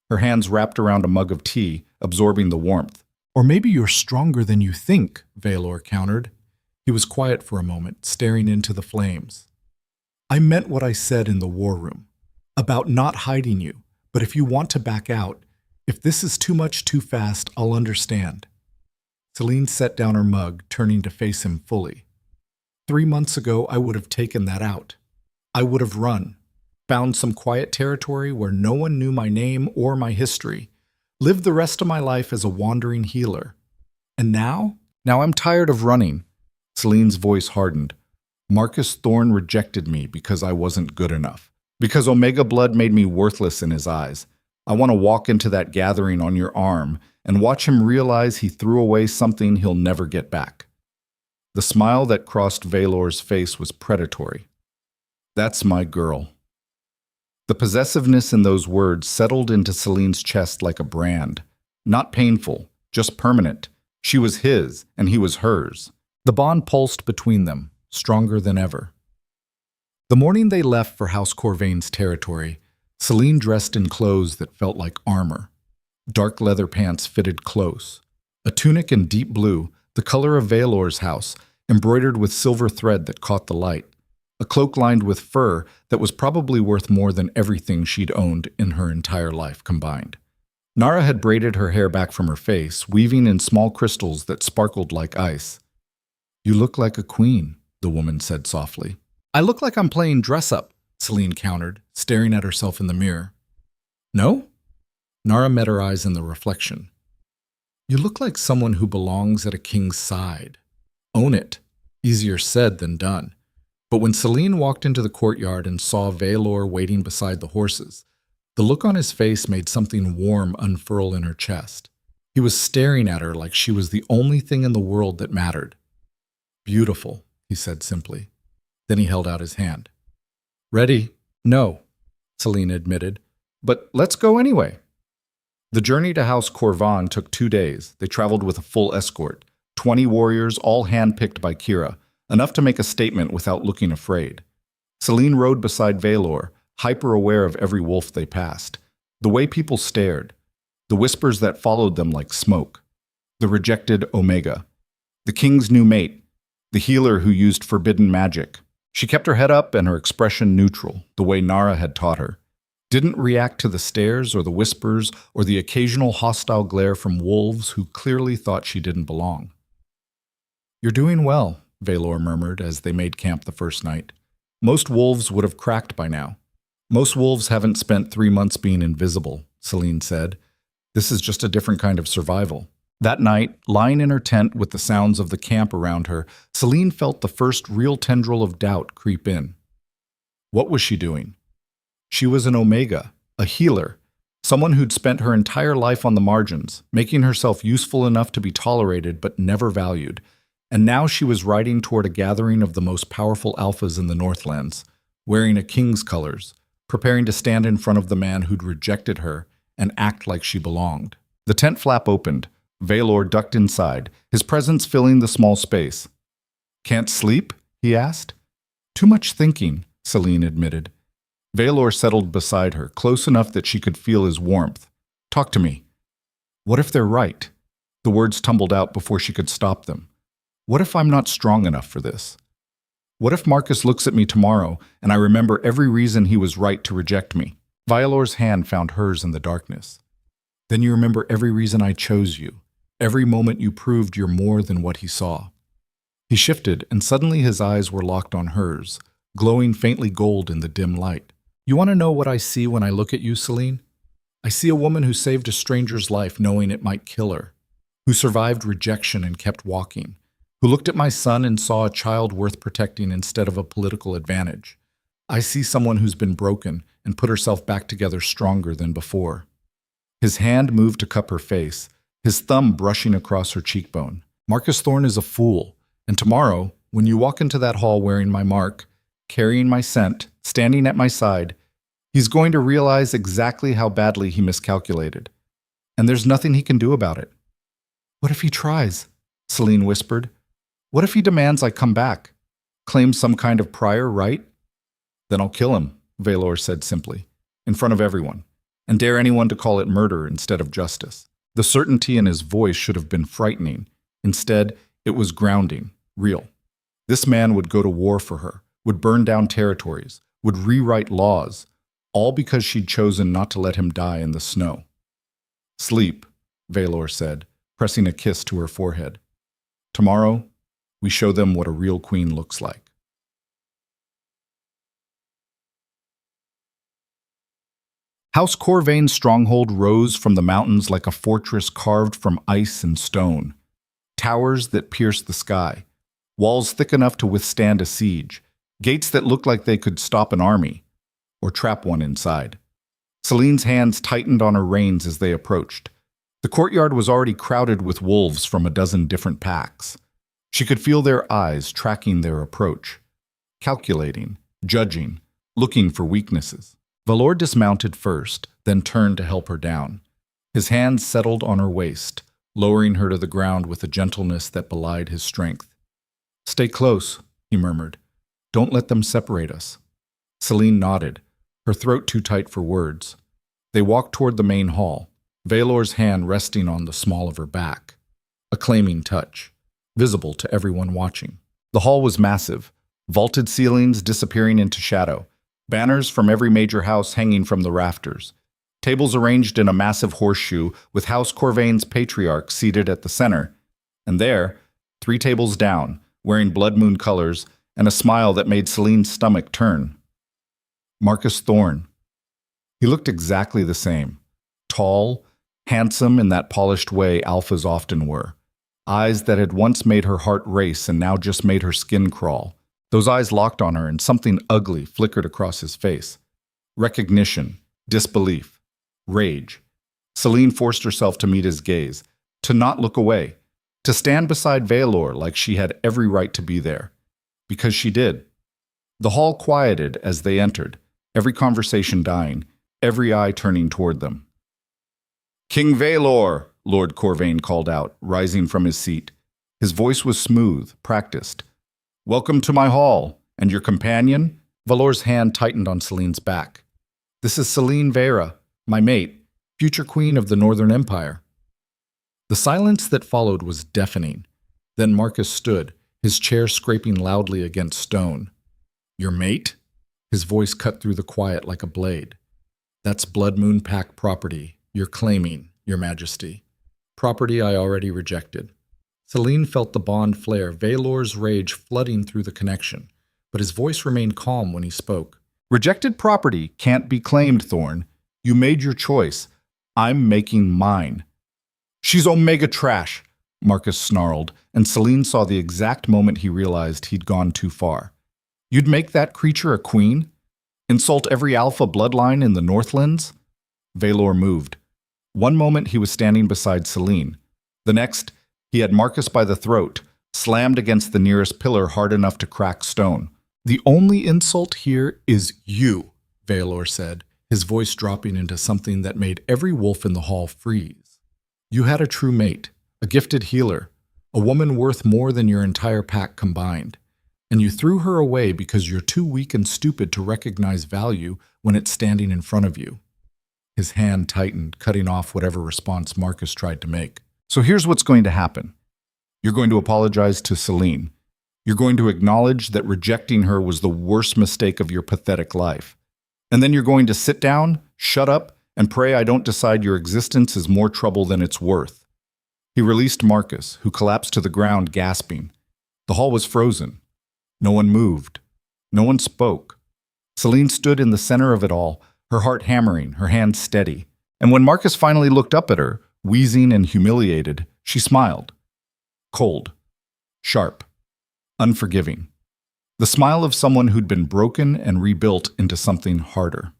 her hands wrapped around a mug of tea, absorbing the warmth. Or maybe you're stronger than you think, Valor countered. He was quiet for a moment, staring into the flames. I meant what I said in the war room, about not hiding you, but if you want to back out, if this is too much too fast, I'll understand. Selene set down her mug, turning to face him fully. 3 months ago, I would have taken that out. I would have run, found some quiet territory where no one knew my name or my history. Live the rest of my life as a wandering healer. And now? Now I'm tired of running. Selene's voice hardened. Marcus Thorne rejected me because I wasn't good enough. Because Omega blood made me worthless in his eyes. I want to walk into that gathering on your arm and watch him realize he threw away something he'll never get back. The smile that crossed Valor's face was predatory. That's my girl. The possessiveness in those words settled into Selene's chest like a brand. Not painful, just permanent. She was his, and he was hers. The bond pulsed between them, stronger than ever. The morning they left for House Corvain's territory, Selene dressed in clothes that felt like armor. Dark leather pants fitted close. A tunic in deep blue, the color of Valor's house, embroidered with silver thread that caught the light. A cloak lined with fur that was probably worth more than everything she'd owned in her entire life combined. Nara had braided her hair back from her face, weaving in small crystals that sparkled like ice. You look like a queen, the woman said softly. I look like I'm playing dress-up, Selene countered, staring at herself in the mirror. No? Nara met her eyes in the reflection. You look like someone who belongs at a king's side. Own it. Easier said than done. But when Selene walked into the courtyard and saw Valor waiting beside the horses, the look on his face made something warm unfurl in her chest. He was staring at her like she was the only thing in the world that mattered. Beautiful, he said simply. Then he held out his hand. Ready? No, Selene admitted. But let's go anyway. The journey to House Corvain took 2 days. They traveled with a full escort, 20 warriors, all handpicked by Kira, enough to make a statement without looking afraid. Selene rode beside Valor, hyper-aware of every wolf they passed, the way people stared, the whispers that followed them like smoke, the rejected Omega, the king's new mate, the healer who used forbidden magic. She kept her head up and her expression neutral, the way Nara had taught her. Didn't react to the stares or the whispers or the occasional hostile glare from wolves who clearly thought she didn't belong. You're doing well, Valor murmured as they made camp the first night. Most wolves would have cracked by now. Most wolves haven't spent 3 months being invisible, Selene said. This is just a different kind of survival. That night, lying in her tent with the sounds of the camp around her, Selene felt the first real tendril of doubt creep in. What was she doing? She was an Omega, a healer, someone who'd spent her entire life on the margins, making herself useful enough to be tolerated but never valued. And now she was riding toward a gathering of the most powerful alphas in the Northlands, wearing a king's colors, preparing to stand in front of the man who'd rejected her and act like she belonged. The tent flap opened. Valor ducked inside, his presence filling the small space. Can't sleep? He asked. Too much thinking, Selene admitted. Valor settled beside her, close enough that she could feel his warmth. Talk to me. What if they're right? The words tumbled out before she could stop them. What if I'm not strong enough for this? What if Marcus looks at me tomorrow and I remember every reason he was right to reject me? Valor's hand found hers in the darkness. Then you remember every reason I chose you, every moment you proved you're more than what he saw. He shifted, and suddenly his eyes were locked on hers, glowing faintly gold in the dim light. You want to know what I see when I look at you, Selene? I see a woman who saved a stranger's life knowing it might kill her, who survived rejection and kept walking, who looked at my son and saw a child worth protecting instead of a political advantage. I see someone who's been broken and put herself back together stronger than before. His hand moved to cup her face, his thumb brushing across her cheekbone. Marcus Thorne is a fool, and tomorrow, when you walk into that hall wearing my mark, carrying my scent, standing at my side, he's going to realize exactly how badly he miscalculated. And there's nothing he can do about it. What if he tries? Selene whispered. What if he demands I come back? Claims some kind of prior right? Then I'll kill him, Valor said simply, in front of everyone, and dare anyone to call it murder instead of justice. The certainty in his voice should have been frightening. Instead, it was grounding, real. This man would go to war for her, would burn down territories, would rewrite laws, all because she'd chosen not to let him die in the snow. Sleep, Valor said, pressing a kiss to her forehead. Tomorrow, we show them what a real queen looks like. House Corvain's stronghold rose from the mountains like a fortress carved from ice and stone. Towers that pierced the sky, walls thick enough to withstand a siege, gates that looked like they could stop an army, or trap one inside. Selene's hands tightened on her reins as they approached. The courtyard was already crowded with wolves from a dozen different packs. She could feel their eyes tracking their approach, calculating, judging, looking for weaknesses. Valor dismounted first, then turned to help her down. His hands settled on her waist, lowering her to the ground with a gentleness that belied his strength. "Stay close," he murmured. "Don't let them separate us." Selene nodded, her throat too tight for words. They walked toward the main hall, Valor's hand resting on the small of her back. A claiming touch, visible to everyone watching. The hall was massive, vaulted ceilings disappearing into shadow, banners from every major house hanging from the rafters, tables arranged in a massive horseshoe with House Corvain's patriarch seated at the center, and there, 3 tables down, wearing blood moon colors and a smile that made Selene's stomach turn. Marcus Thorne. He looked exactly the same. Tall, handsome in that polished way alphas often were. Eyes that had once made her heart race and now just made her skin crawl. Those eyes locked on her and something ugly flickered across his face. Recognition, disbelief, rage. Selene forced herself to meet his gaze, to not look away, to stand beside Valor like she had every right to be there. Because she did. The hall quieted as they entered, every conversation dying, every eye turning toward them. "King Valor," Lord Corvain called out, rising from his seat. His voice was smooth, practiced. "Welcome to my hall, and your companion?" Valor's hand tightened on Selene's back. "This is Selene Veyra, my mate, future queen of the Northern Empire." The silence that followed was deafening. Then Marcus stood, his chair scraping loudly against stone. "Your mate?" His voice cut through the quiet like a blade. "That's Blood Moon Pact property you're claiming, Your Majesty. Property I already rejected." Selene felt the bond flare, Valor's rage flooding through the connection, but his voice remained calm when he spoke. "Rejected property can't be claimed, Thorne. You made your choice. I'm making mine." "She's Omega trash," Marcus snarled, and Selene saw the exact moment he realized he'd gone too far. "You'd make that creature a queen? Insult every alpha bloodline in the Northlands?" Valor moved. One moment he was standing beside Selene. The next, he had Marcus by the throat, slammed against the nearest pillar hard enough to crack stone. "The only insult here is you," Valor said, his voice dropping into something that made every wolf in the hall freeze. "You had a true mate, a gifted healer, a woman worth more than your entire pack combined. And you threw her away because you're too weak and stupid to recognize value when it's standing in front of you." His hand tightened, cutting off whatever response Marcus tried to make. "So here's what's going to happen. You're going to apologize to Selene. You're going to acknowledge that rejecting her was the worst mistake of your pathetic life. And then you're going to sit down, shut up, and pray I don't decide your existence is more trouble than it's worth." He released Marcus, who collapsed to the ground, gasping. The hall was frozen. No one moved. No one spoke. Selene stood in the center of it all, her heart hammering, her hands steady. And when Marcus finally looked up at her, wheezing and humiliated, she smiled. Cold, sharp, unforgiving. The smile of someone who'd been broken and rebuilt into something harder.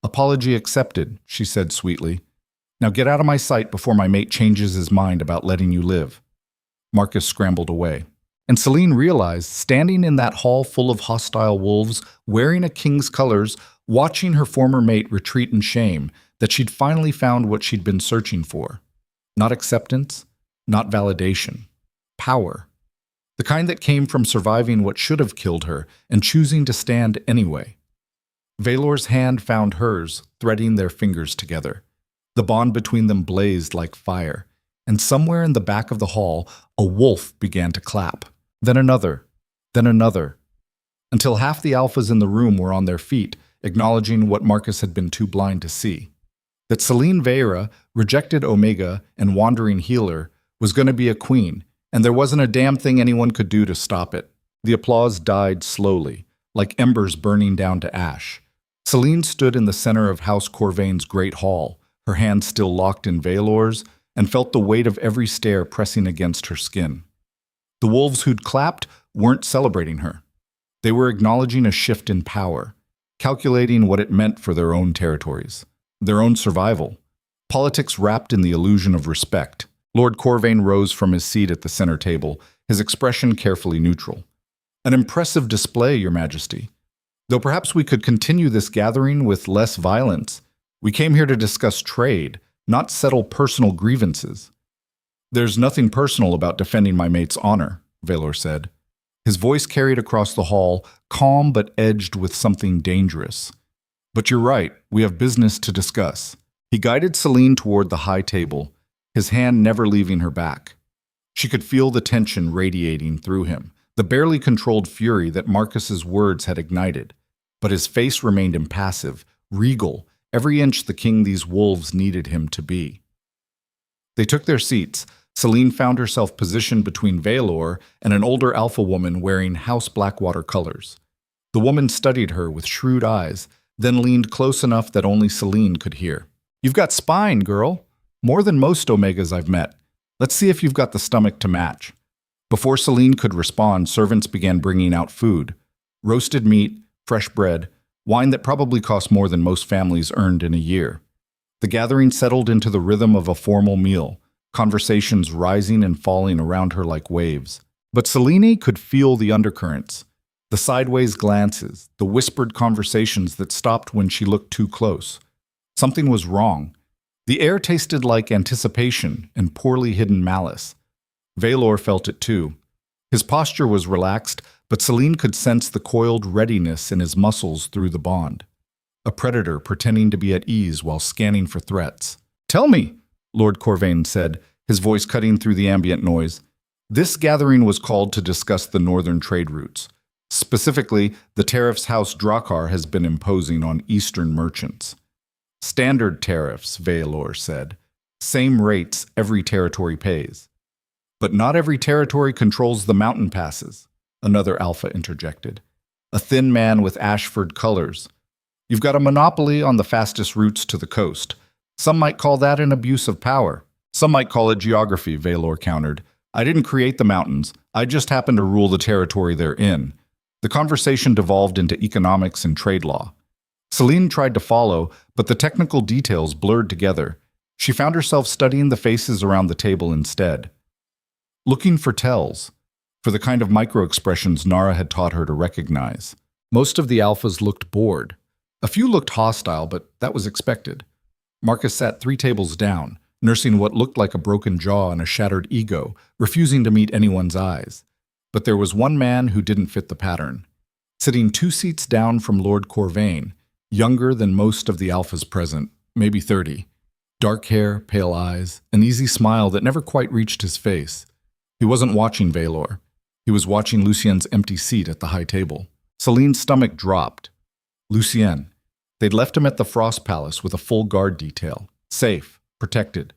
"Apology accepted," she said sweetly. "Now get out of my sight before my mate changes his mind about letting you live." Marcus scrambled away. And Selene realized, standing in that hall full of hostile wolves, wearing a king's colors, watching her former mate retreat in shame, that she'd finally found what she'd been searching for. Not acceptance, not validation. Power. The kind that came from surviving what should have killed her and choosing to stand anyway. Valor's hand found hers, threading their fingers together. The bond between them blazed like fire, and somewhere in the back of the hall, a wolf began to clap. Then another, until half the alphas in the room were on their feet, acknowledging what Marcus had been too blind to see. That Selene Veyra, rejected Omega and wandering healer, was going to be a queen, and there wasn't a damn thing anyone could do to stop it. The applause died slowly, like embers burning down to ash. Selene stood in the center of House Corvain's great hall, her hands still locked in Vaylor's, and felt the weight of every stare pressing against her skin. The wolves who'd clapped weren't celebrating her. They were acknowledging a shift in power, calculating what it meant for their own territories, their own survival. Politics wrapped in the illusion of respect. Lord Corvain rose from his seat at the center table, his expression carefully neutral. An impressive display, Your Majesty. Though perhaps we could continue this gathering with less violence. We came here to discuss trade, not settle personal grievances. There's nothing personal about defending my mate's honor, Vaylor said. His voice carried across the hall, calm but edged with something dangerous. But you're right, we have business to discuss. He guided Selene toward the high table, his hand never leaving her back. She could feel the tension radiating through him, the barely controlled fury that Marcus's words had ignited. But his face remained impassive, regal, every inch the king these wolves needed him to be. They took their seats. Selene found herself positioned between Vaylor and an older alpha woman wearing House Blackwater colors. The woman studied her with shrewd eyes, then leaned close enough that only Selene could hear. You've got spine, girl. More than most Omegas I've met. Let's see if you've got the stomach to match. Before Selene could respond, servants began bringing out food. Roasted meat, fresh bread, wine that probably cost more than most families earned in a year. The gathering settled into the rhythm of a formal meal, conversations rising and falling around her like waves. But Selene could feel the undercurrents, the sideways glances, the whispered conversations that stopped when she looked too close. Something was wrong. The air tasted like anticipation and poorly hidden malice. Vaylor felt it too. His posture was relaxed, but Selene could sense the coiled readiness in his muscles through the bond. A predator pretending to be at ease while scanning for threats. Tell me, Lord Corvain said, his voice cutting through the ambient noise. This gathering was called to discuss the northern trade routes. Specifically, the tariffs House Drakkar has been imposing on eastern merchants. Standard tariffs, Vaylor said. Same rates every territory pays. But not every territory controls the mountain passes, another alpha interjected. A thin man with Ashford colors. You've got a monopoly on the fastest routes to the coast. Some might call that an abuse of power. Some might call it geography, Vaylor countered. I didn't create the mountains. I just happen to rule the territory they're in. The conversation devolved into economics and trade law. Selene tried to follow, but the technical details blurred together. She found herself studying the faces around the table instead. Looking for tells, for the kind of micro-expressions Nara had taught her to recognize. Most of the alphas looked bored. A few looked hostile, but that was expected. Marcus sat 3 tables down, nursing what looked like a broken jaw and a shattered ego, refusing to meet anyone's eyes. But there was one man who didn't fit the pattern. Sitting 2 seats down from Lord Corvain, younger than most of the alphas present, maybe 30. Dark hair, pale eyes, an easy smile that never quite reached his face. He wasn't watching Vaylor. He was watching Lucien's empty seat at the high table. Selene's stomach dropped. Lucien. They'd left him at the Frost Palace with a full guard detail. Safe, protected.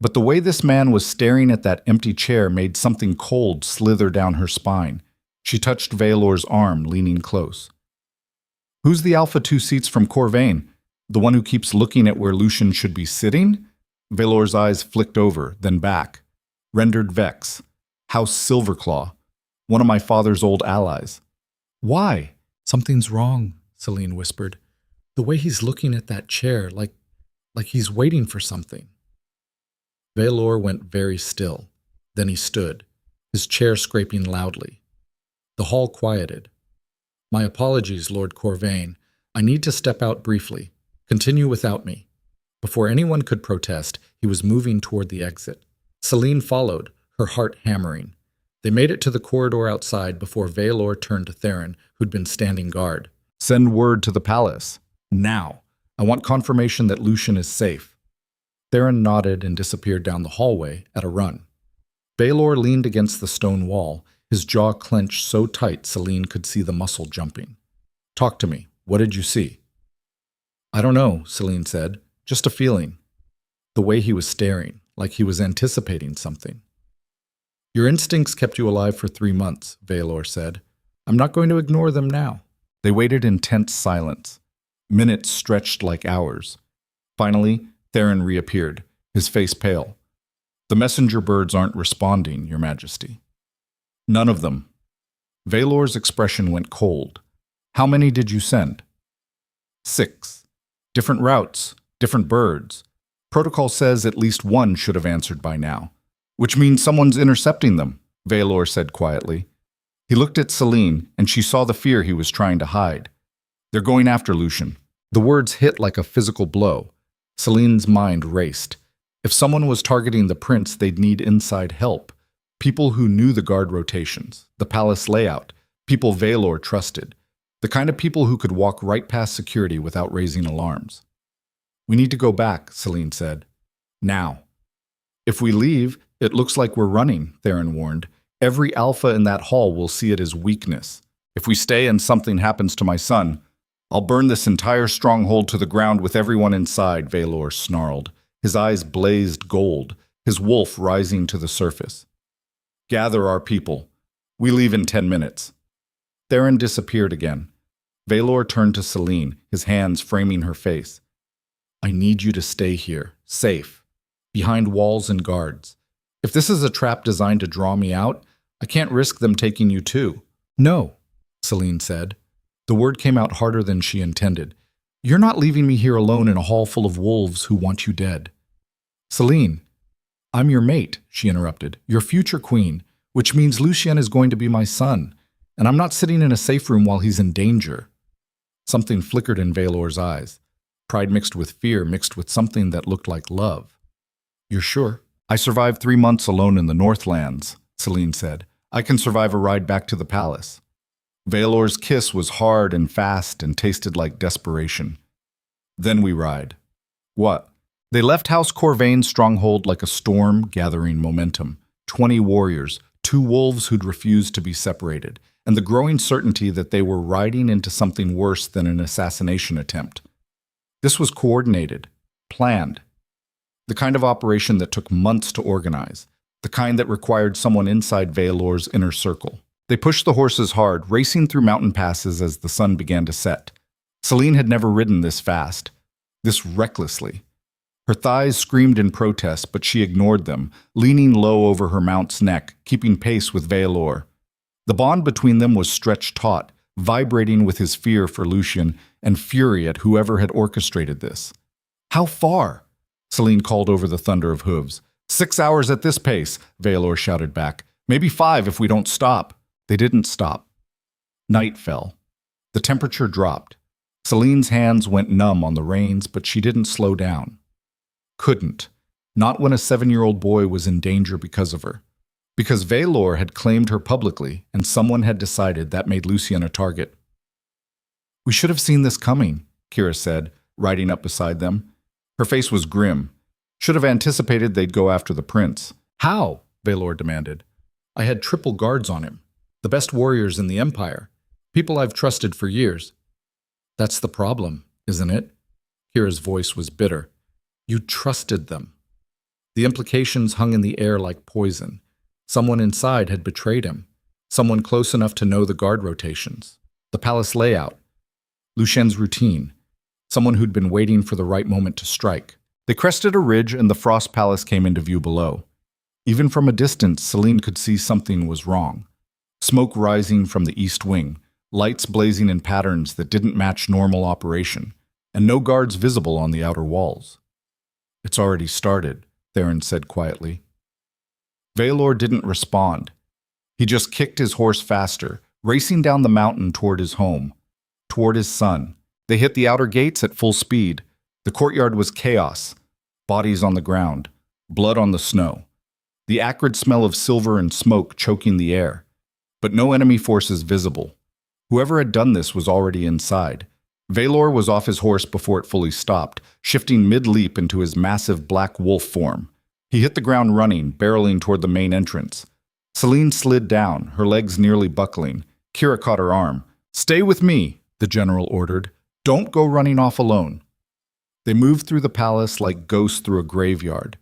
But the way this man was staring at that empty chair made something cold slither down her spine. She touched Vaylor's arm, leaning close. Who's the Alpha 2 seats from Corvain? The one who keeps looking at where Lucien should be sitting? Vaylor's eyes flicked over, then back. Rendered Vex. House Silverclaw. One of my father's old allies. Why? Something's wrong, Selene whispered. The way he's looking at that chair, like he's waiting for something. Vaylor went very still. Then he stood, his chair scraping loudly. The hall quieted. My apologies, Lord Corvain. I need to step out briefly. Continue without me. Before anyone could protest, he was moving toward the exit. Selene followed, her heart hammering. They made it to the corridor outside before Vaylor turned to Theron, who'd been standing guard. Send word to the palace. Now. I want confirmation that Lucien is safe. Theron nodded and disappeared down the hallway at a run. Vaylor leaned against the stone wall, his jaw clenched so tight Selene could see the muscle jumping. Talk to me. What did you see? I don't know, Selene said. Just a feeling. The way he was staring, like he was anticipating something. Your instincts kept you alive for 3 months, Vaylor said. I'm not going to ignore them now. They waited in tense silence. Minutes stretched like hours. Finally, Theron reappeared, his face pale. The messenger birds aren't responding, Your Majesty. None of them. Valor's expression went cold. How many did you send? 6. Different routes, different birds. Protocol says at least one should have answered by now. Which means someone's intercepting them, Valor said quietly. He looked at Selene, and she saw the fear he was trying to hide. They're going after Lucian. The words hit like a physical blow. Selene's mind raced. If someone was targeting the prince, they'd need inside help. People who knew the guard rotations, the palace layout, people Valor trusted. The kind of people who could walk right past security without raising alarms. We need to go back, Selene said. Now. If we leave, it looks like we're running, Theron warned. Every alpha in that hall will see it as weakness. If we stay and something happens to my son, I'll burn this entire stronghold to the ground with everyone inside, Valor snarled. His eyes blazed gold, his wolf rising to the surface. Gather our people. We leave in 10 minutes. Theron disappeared again. Valor turned to Selene, his hands framing her face. I need you to stay here, safe, behind walls and guards. If this is a trap designed to draw me out, I can't risk them taking you too. No, Selene said. The word came out harder than she intended. You're not leaving me here alone in a hall full of wolves who want you dead. Selene, I'm your mate, she interrupted, your future queen, which means Lucian is going to be my son, and I'm not sitting in a safe room while he's in danger. Something flickered in Valor's eyes. Pride mixed with fear, mixed with something that looked like love. You're sure? I survived 3 months alone in the Northlands, Selene said. I can survive a ride back to the palace. Valor's kiss was hard and fast and tasted like desperation. Then we ride. What? They left House Corvain's stronghold like a storm gathering momentum. 20 warriors, 2 wolves who'd refused to be separated, and the growing certainty that they were riding into something worse than an assassination attempt. This was coordinated, planned. The kind of operation that took months to organize, the kind that required someone inside Valor's inner circle. They pushed the horses hard, racing through mountain passes as the sun began to set. Selene had never ridden this fast, this recklessly. Her thighs screamed in protest, but she ignored them, leaning low over her mount's neck, keeping pace with Valor. The bond between them was stretched taut, vibrating with his fear for Lucian and fury at whoever had orchestrated this. How far? Selene called over the thunder of hooves. 6 hours at this pace, Valor shouted back. Maybe 5 if we don't stop. They didn't stop. Night fell. The temperature dropped. Selene's hands went numb on the reins, but she didn't slow down. Couldn't. Not when a 7-year-old boy was in danger because of her. Because Valor had claimed her publicly, and someone had decided that made Lucian a target. We should have seen this coming, Kira said, riding up beside them. Her face was grim. Should have anticipated they'd go after the prince. How? Valor demanded. I had triple guards on him. The best warriors in the Empire. People I've trusted for years. That's the problem, isn't it? Kira's voice was bitter. You trusted them. The implications hung in the air like poison. Someone inside had betrayed him. Someone close enough to know the guard rotations. The palace layout. Lucian's routine. Someone who'd been waiting for the right moment to strike. They crested a ridge and the Frost Palace came into view below. Even from a distance, Selene could see something was wrong. Smoke rising from the east wing, lights blazing in patterns that didn't match normal operation, and no guards visible on the outer walls. It's already started, Theron said quietly. Valor didn't respond. He just kicked his horse faster, racing down the mountain toward his home, toward his son. They hit the outer gates at full speed. The courtyard was chaos, bodies on the ground, blood on the snow, the acrid smell of silver and smoke choking the air, but no enemy forces visible. Whoever had done this was already inside. Valor was off his horse before it fully stopped, shifting mid-leap into his massive black wolf form. He hit the ground running, barreling toward the main entrance. Selene slid down, her legs nearly buckling. Kira caught her arm. "Stay with me," the general ordered. "Don't go running off alone." They moved through the palace like ghosts through a graveyard.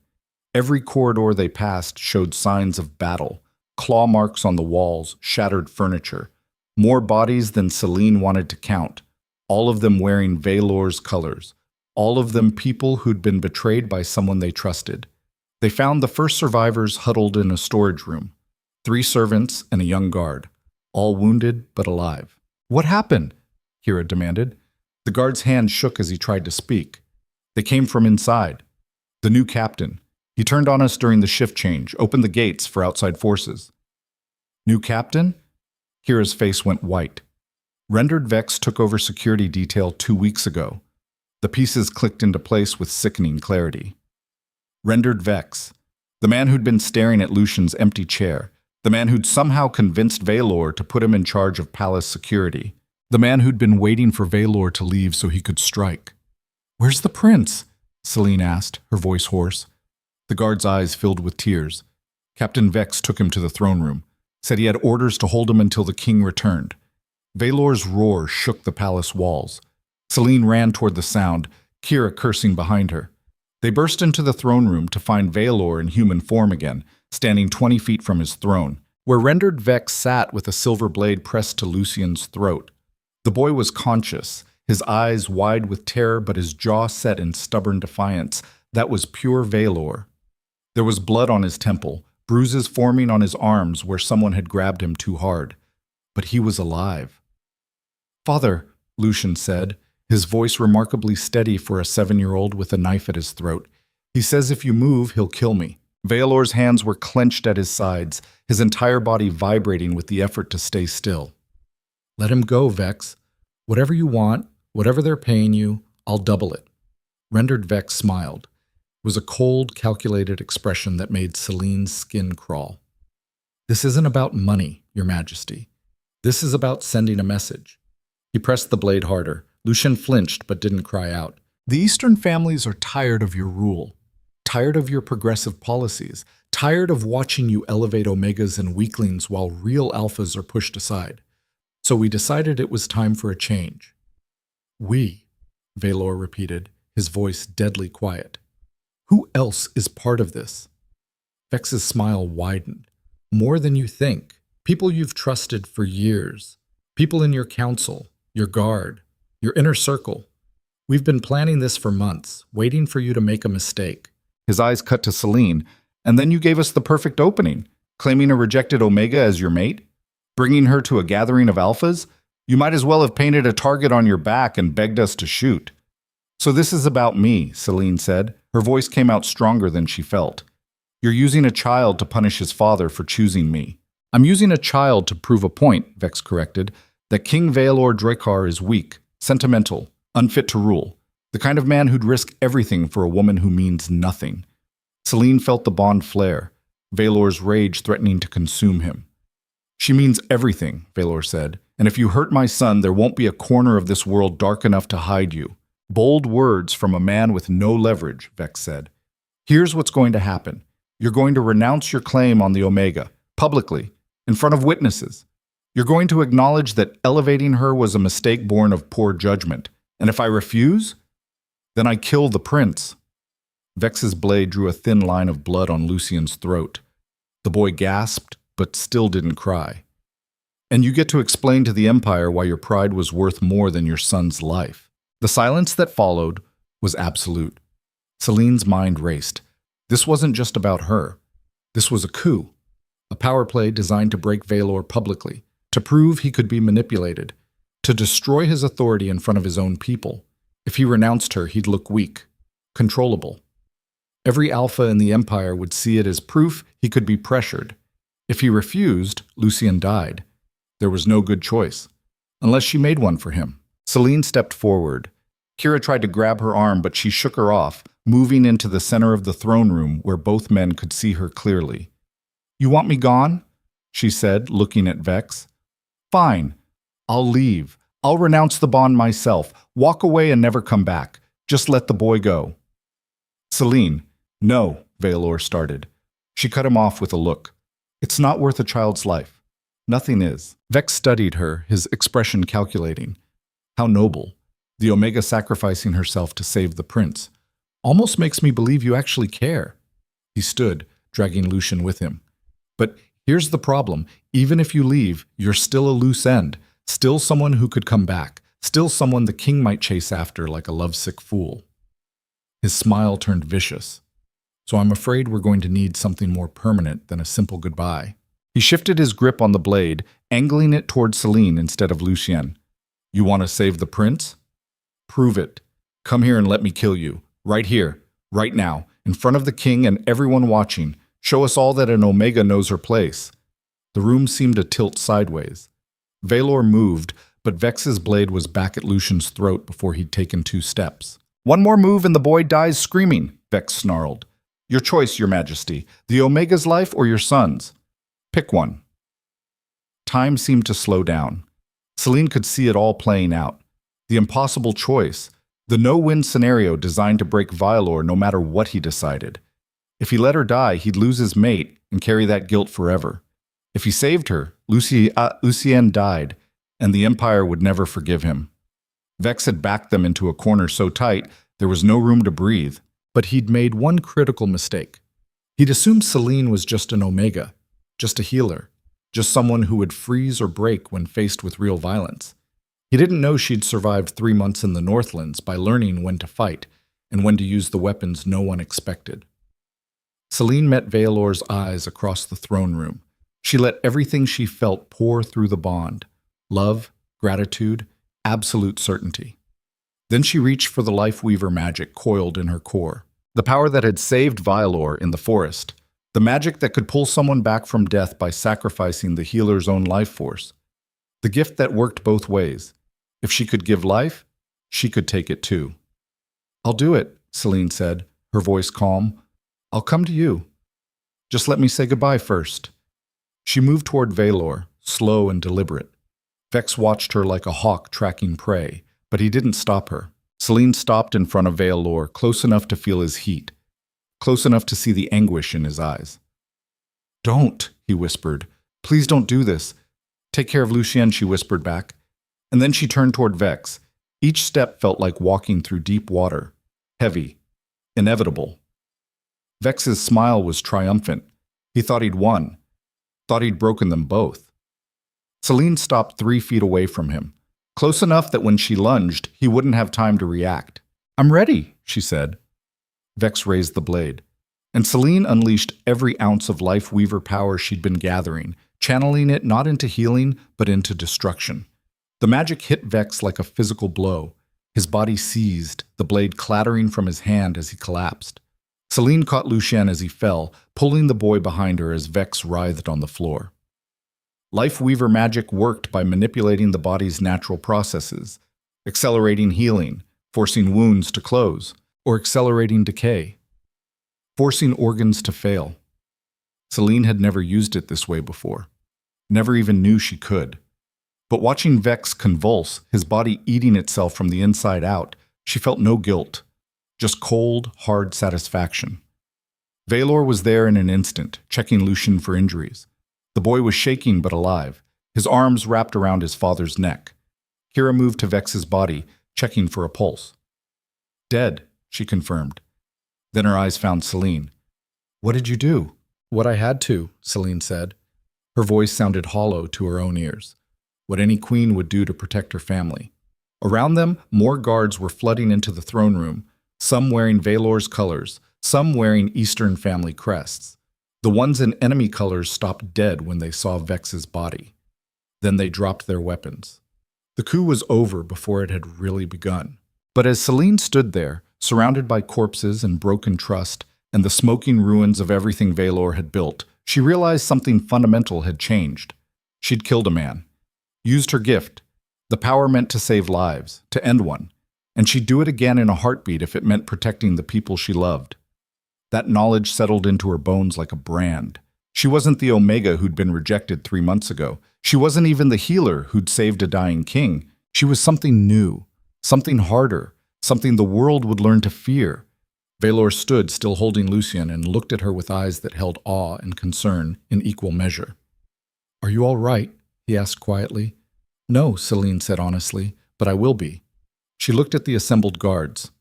Every corridor they passed showed signs of battle, claw marks on the walls, shattered furniture. More bodies than Selene wanted to count. all of them wearing Valor's colors, all of them people who'd been betrayed by someone they trusted. They found the first survivors huddled in a storage room, 3 servants and a young guard, all wounded but alive. "What happened?" Kira demanded. The guard's hand shook as he tried to speak. "They came from inside. The new captain. He turned on us during the shift change, opened the gates for outside forces." "New captain?" Kira's face went white. Rendered Vex took over security detail 2 weeks ago. The pieces clicked into place with sickening clarity. Rendered Vex, the man who'd been staring at Lucian's empty chair, the man who'd somehow convinced Valor to put him in charge of palace security, the man who'd been waiting for Valor to leave so he could strike. "Where's the prince?" Selene asked, her voice hoarse. The guard's eyes filled with tears. Captain Vex took him to the throne room, said he had orders to hold him until the king returned. Valor's roar shook the palace walls. Selene ran toward the sound, Kira cursing behind her. They burst into the throne room to find Valor in human form again, standing 20 feet from his throne, where Rendered Vex sat with a silver blade pressed to Lucian's throat. The boy was conscious, his eyes wide with terror but his jaw set in stubborn defiance. That was pure Valor. There was blood on his temple, bruises forming on his arms where someone had grabbed him too hard. But he was alive. "Father," Lucian said, his voice remarkably steady for a 7-year-old with a knife at his throat. "He says if you move, he'll kill me." Valor's hands were clenched at his sides, his entire body vibrating with the effort to stay still. "Let him go, Vex. Whatever you want, whatever they're paying you, I'll double it." Rendered Vex smiled. It was a cold, calculated expression that made Selene's skin crawl. "This isn't about money, Your Majesty. This is about sending a message." He pressed the blade harder. Lucian flinched but didn't cry out. "The Eastern families are tired of your rule, tired of your progressive policies, tired of watching you elevate omegas and weaklings while real alphas are pushed aside. So we decided it was time for a change." "We," Valor repeated, his voice deadly quiet. "Who else is part of this?" Vex's smile widened. "More than you think. People you've trusted for years. People in your council, your guard, your inner circle. We've been planning this for months, waiting for you to make a mistake." His eyes cut to Selene. "And then you gave us the perfect opening, claiming a rejected Omega as your mate? Bringing her to a gathering of alphas? You might as well have painted a target on your back and begged us to shoot." "So this is about me," Selene said. Her voice came out stronger than she felt. "You're using a child to punish his father for choosing me." "I'm using a child to prove a point," Vex corrected, "that King Valor Dracar is weak, sentimental, unfit to rule, the kind of man who'd risk everything for a woman who means nothing." Selene felt the bond flare, Valor's rage threatening to consume him. "She means everything," Valor said, "and if you hurt my son, there won't be a corner of this world dark enough to hide you." "Bold words from a man with no leverage," Vex said. "Here's what's going to happen. You're going to renounce your claim on the Omega, publicly, in front of witnesses. You're going to acknowledge that elevating her was a mistake born of poor judgment. And if I refuse, then I kill the prince." Vex's blade drew a thin line of blood on Lucian's throat. The boy gasped, but still didn't cry. "And you get to explain to the Empire why your pride was worth more than your son's life." The silence that followed was absolute. Selene's mind raced. This wasn't just about her. This was a coup, a power play designed to break Valor publicly, to prove he could be manipulated, to destroy his authority in front of his own people. If he renounced her, he'd look weak, controllable. Every alpha in the Empire would see it as proof he could be pressured. If he refused, Lucian died. There was no good choice, unless she made one for him. Selene stepped forward. Kira tried to grab her arm, but she shook her off, moving into the center of the throne room where both men could see her clearly. "You want me gone?" she said, looking at Vex. "Fine. I'll leave. I'll renounce the bond myself, walk away and never come back. Just let the boy go." "Selene, no," Valor started. She cut him off with a look. "It's not worth a child's life. Nothing is." Vex studied her, his expression calculating. "How noble. The Omega sacrificing herself to save the prince. Almost makes me believe you actually care." He stood, dragging Lucian with him. "But here's the problem. Even if you leave, you're still a loose end, still someone who could come back, Still someone the king might chase after like a lovesick fool. His smile turned vicious. So I'm afraid we're going to need something more permanent than a simple goodbye. He shifted his grip on the blade, angling it toward Selene instead of Lucien. You want to save the prince? Prove it. Come here and let me kill you. Right here, right now, in front of the king and everyone watching. Show us all that an Omega knows her place. The room seemed to tilt sideways. Veylor moved, but Vex's blade was back at Lucien's throat before he'd taken 2 steps. One more move and the boy dies screaming, Vex snarled. Your choice, your majesty. The Omega's life or your son's? Pick one. Time seemed to slow down. Selene could see it all playing out. The impossible choice. The no-win scenario designed to break Veylor no matter what he decided. If he let her die, he'd lose his mate and carry that guilt forever. If he saved her, Lucien died, and the Empire would never forgive him. Vex had backed them into a corner so tight there was no room to breathe. But he'd made one critical mistake. He'd assumed Selene was just an Omega, just a healer, just someone who would freeze or break when faced with real violence. He didn't know she'd survived 3 months in the Northlands by learning when to fight and when to use the weapons no one expected. Selene met Veylor's eyes across the throne room. She let everything she felt pour through the bond. Love, gratitude, absolute certainty. Then she reached for the Life Weaver magic coiled in her core. The power that had saved Veylor in the forest. The magic that could pull someone back from death by sacrificing the healer's own life force. The gift that worked both ways. If she could give life, she could take it too. I'll do it, Selene said, her voice calm. I'll come to you. Just let me say goodbye first. She moved toward Veylor, slow and deliberate. Vex watched her like a hawk tracking prey, but he didn't stop her. Selene stopped in front of Veylor, close enough to feel his heat, close enough to see the anguish in his eyes. Don't, he whispered. Please don't do this. Take care of Lucien, she whispered back. And then she turned toward Vex. Each step felt like walking through deep water, heavy, inevitable. Vex's smile was triumphant. He thought he'd won, thought he'd broken them both. Selene stopped 3 feet away from him, close enough that when she lunged, he wouldn't have time to react. I'm ready, she said. Vex raised the blade, and Selene unleashed every ounce of Life Weaver power she'd been gathering, channeling it not into healing, but into destruction. The magic hit Vex like a physical blow. His body seized, the blade clattering from his hand as he collapsed. Selene caught Lucien as he fell, pulling the boy behind her as Vex writhed on the floor. Life Weaver magic worked by manipulating the body's natural processes, accelerating healing, forcing wounds to close, or accelerating decay, forcing organs to fail. Selene had never used it this way before, never even knew she could. But watching Vex convulse, his body eating itself from the inside out, she felt no guilt, just cold, hard satisfaction. Veylor was there in an instant, checking Lucien for injuries. The boy was shaking but alive, his arms wrapped around his father's neck. Kira moved to Vex's body, checking for a pulse. Dead, she confirmed. Then her eyes found Selene. What did you do? What I had to, Selene said. Her voice sounded hollow to her own ears. What any queen would do to protect her family. Around them, more guards were flooding into the throne room, some wearing Veylor's colors, some wearing Eastern family crests. The ones in enemy colors stopped dead when they saw Vex's body. Then they dropped their weapons. The coup was over before it had really begun. But as Selene stood there, surrounded by corpses and broken trust, and the smoking ruins of everything Veylor had built, she realized something fundamental had changed. She'd killed a man. Used her gift, the power meant to save lives, to end one, and she'd do it again in a heartbeat if it meant protecting the people she loved. That knowledge settled into her bones like a brand. She wasn't the Omega who'd been rejected 3 months ago. She wasn't even the healer who'd saved a dying king. She was something new, something harder, something the world would learn to fear. Veylor stood, still holding Lucien, and looked at her with eyes that held awe and concern in equal measure. Are you all right? He asked quietly. No, Selene said honestly, but I will be. She looked at the assembled guards,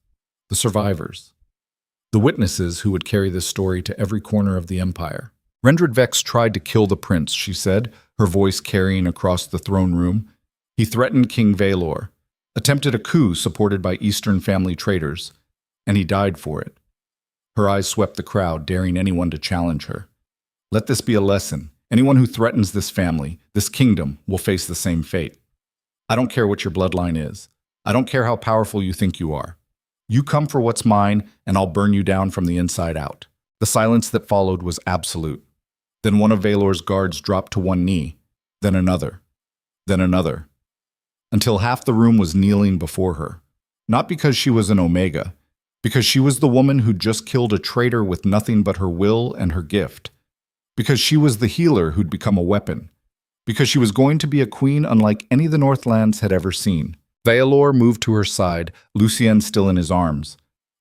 the survivors, the witnesses who would carry this story to every corner of the Empire. Rendred Vex tried to kill the prince, she said, her voice carrying across the throne room. He threatened King Veylor, attempted a coup supported by Eastern family traitors, and he died for it. Her eyes swept the crowd, daring anyone to challenge her. Let this be a lesson. Anyone who threatens this family, this kingdom, will face the same fate. I don't care what your bloodline is. I don't care how powerful you think you are. You come for what's mine, and I'll burn you down from the inside out. The silence that followed was absolute. Then one of Valor's guards dropped to one knee, then another, until half the room was kneeling before her. Not because she was an Omega, because she was the woman who just killed a traitor with nothing but her will and her gift. Because she was the healer who'd become a weapon. Because she was going to be a queen unlike any the Northlands had ever seen. Valor moved to her side, Lucien still in his arms.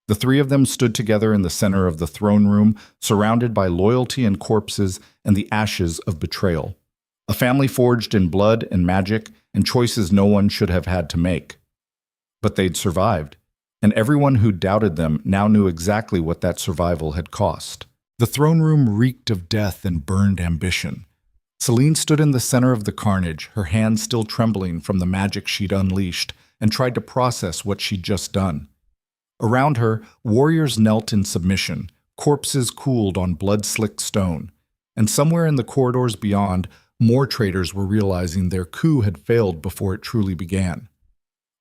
The three of them stood together in the center of the throne room, surrounded by loyalty and corpses and the ashes of betrayal. A family forged in blood and magic and choices no one should have had to make. But they'd survived, and everyone who doubted them now knew exactly what that survival had cost. The throne room reeked of death and burned ambition. Selene stood in the center of the carnage, her hands still trembling from the magic she'd unleashed, and tried to process what she'd just done. Around her, warriors knelt in submission, corpses cooled on blood-slicked stone, and somewhere in the corridors beyond, more traitors were realizing their coup had failed before it truly began.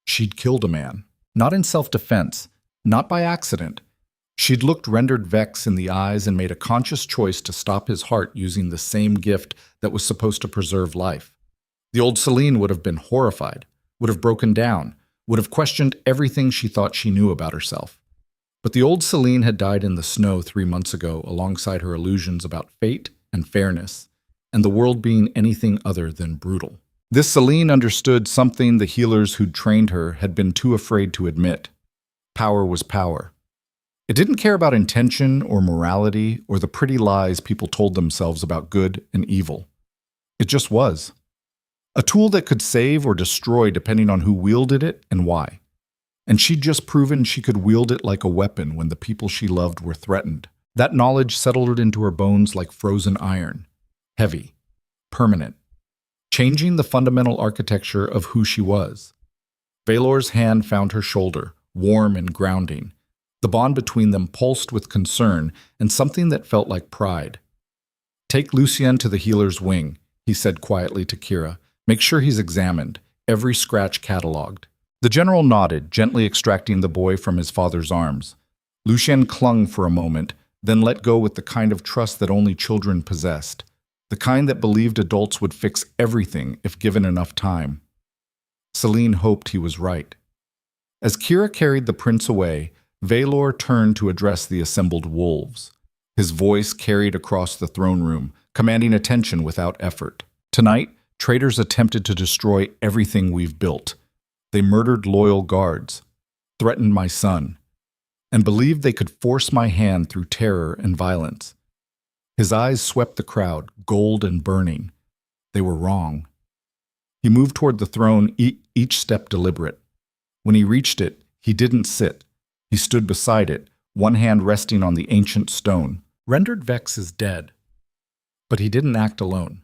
She'd killed a man, not in self-defense, not by accident. She'd looked rendered Vex in the eyes and made a conscious choice to stop his heart using the same gift that was supposed to preserve life. The old Selene would have been horrified, would have broken down, would have questioned everything she thought she knew about herself. But the old Selene had died in the snow 3 months ago alongside her illusions about fate and fairness, and the world being anything other than brutal. This Selene understood something the healers who'd trained her had been too afraid to admit. Power was power. It didn't care about intention or morality or the pretty lies people told themselves about good and evil. It just was. A tool that could save or destroy depending on who wielded it and why. And she'd just proven she could wield it like a weapon when the people she loved were threatened. That knowledge settled into her bones like frozen iron. Heavy. Permanent. Changing the fundamental architecture of who she was. Valor's hand found her shoulder, warm and grounding. The bond between them pulsed with concern and something that felt like pride. Take Lucien to the healer's wing, he said quietly to Kira. Make sure he's examined, every scratch catalogued. The general nodded, gently extracting the boy from his father's arms. Lucien clung for a moment, then let go with the kind of trust that only children possessed, the kind that believed adults would fix everything if given enough time. Selene hoped he was right. As Kira carried the prince away, Valor turned to address the assembled wolves. His voice carried across the throne room, commanding attention without effort. Tonight, traitors attempted to destroy everything we've built. They murdered loyal guards, threatened my son, and believed they could force my hand through terror and violence. His eyes swept the crowd, gold and burning. They were wrong. He moved toward the throne, each step deliberate. When he reached it, he didn't sit. He stood beside it, one hand resting on the ancient stone. Rendered Vex is dead. But he didn't act alone.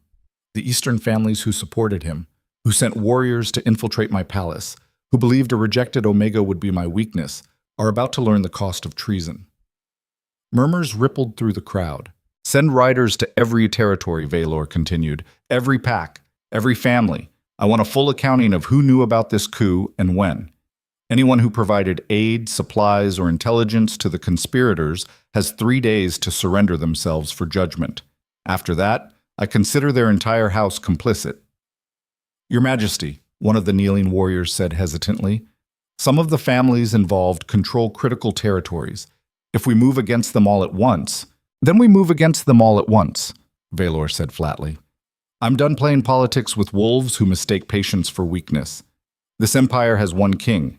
The Eastern families who supported him, who sent warriors to infiltrate my palace, who believed a rejected Omega would be my weakness, are about to learn the cost of treason. Murmurs rippled through the crowd. Send riders to every territory, Valor continued. Every pack, every family. I want a full accounting of who knew about this coup and when. Anyone who provided aid, supplies, or intelligence to the conspirators has 3 days to surrender themselves for judgment. After that, I consider their entire house complicit. Your Majesty, one of the kneeling warriors said hesitantly, some of the families involved control critical territories. If we move against them all at once, then we move against them all at once, Valor said flatly. I'm done playing politics with wolves who mistake patience for weakness. This empire has one king.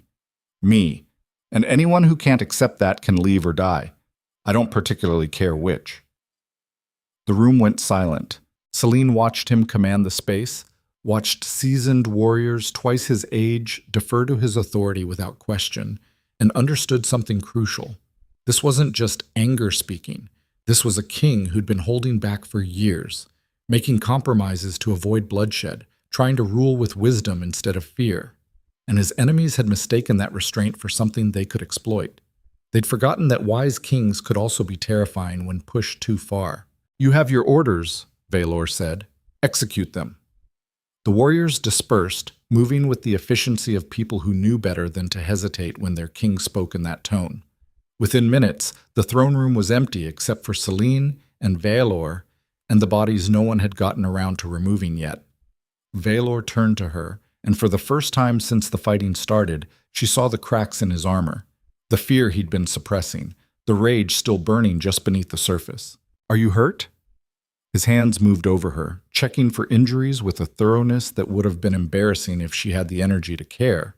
Me, and anyone who can't accept that can leave or die. I don't particularly care which. The room went silent. Selene watched him command the space, watched seasoned warriors twice his age defer to his authority without question, and understood something crucial. This wasn't just anger speaking. This was a king who'd been holding back for years, making compromises to avoid bloodshed, trying to rule with wisdom instead of fear. and his enemies had mistaken that restraint for something they could exploit. They'd forgotten that wise kings could also be terrifying when pushed too far. "You have your orders," Veyra said. "Execute them." The warriors dispersed, moving with the efficiency of people who knew better than to hesitate when their king spoke in that tone. Within minutes, the throne room was empty except for Selene and Veyra and the bodies no one had gotten around to removing yet. Veyra turned to her, and for the first time since the fighting started, she saw the cracks in his armor, the fear he'd been suppressing, the rage still burning just beneath the surface. "Are you hurt?" His hands moved over her, checking for injuries with a thoroughness that would have been embarrassing if she had the energy to care.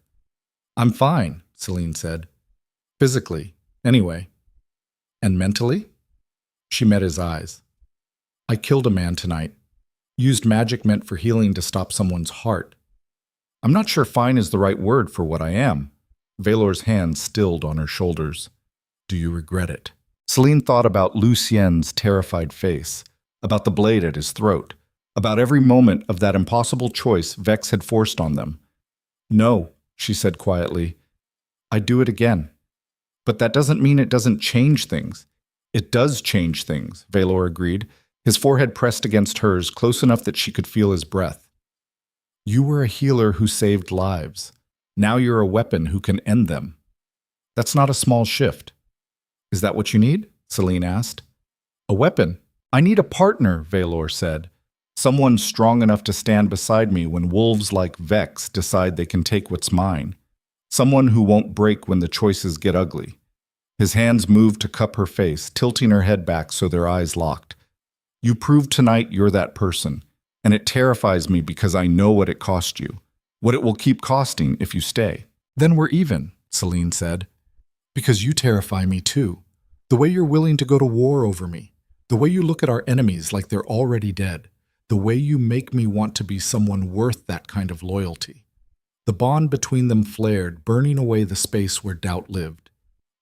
"I'm fine," Selene said. "Physically, anyway." "And mentally?" She met his eyes. "I killed a man tonight. Used magic meant for healing to stop someone's heart. I'm not sure fine is the right word for what I am." Veyra's hand stilled on her shoulders. "Do you regret it?" Selene thought about Lucien's terrified face, about the blade at his throat, about every moment of that impossible choice Vex had forced on them. "No," she said quietly. "I'd do it again. But that doesn't mean it doesn't change things." "It does change things," Veyra agreed, his forehead pressed against hers close enough that she could feel his breath. "You were a healer who saved lives. Now you're a weapon who can end them. That's not a small shift." "Is that what you need?" Selene asked. "A weapon. I need a partner," Veyra said. "Someone strong enough to stand beside me when wolves like Vex decide they can take what's mine. Someone who won't break when the choices get ugly." His hands moved to cup her face, tilting her head back so their eyes locked. "You proved tonight you're that person, and it terrifies me because I know what it cost you, what it will keep costing if you stay." "Then we're even," Selene said. "Because you terrify me too. The way you're willing to go to war over me. The way you look at our enemies like they're already dead. The way you make me want to be someone worth that kind of loyalty." The bond between them flared, burning away the space where doubt lived.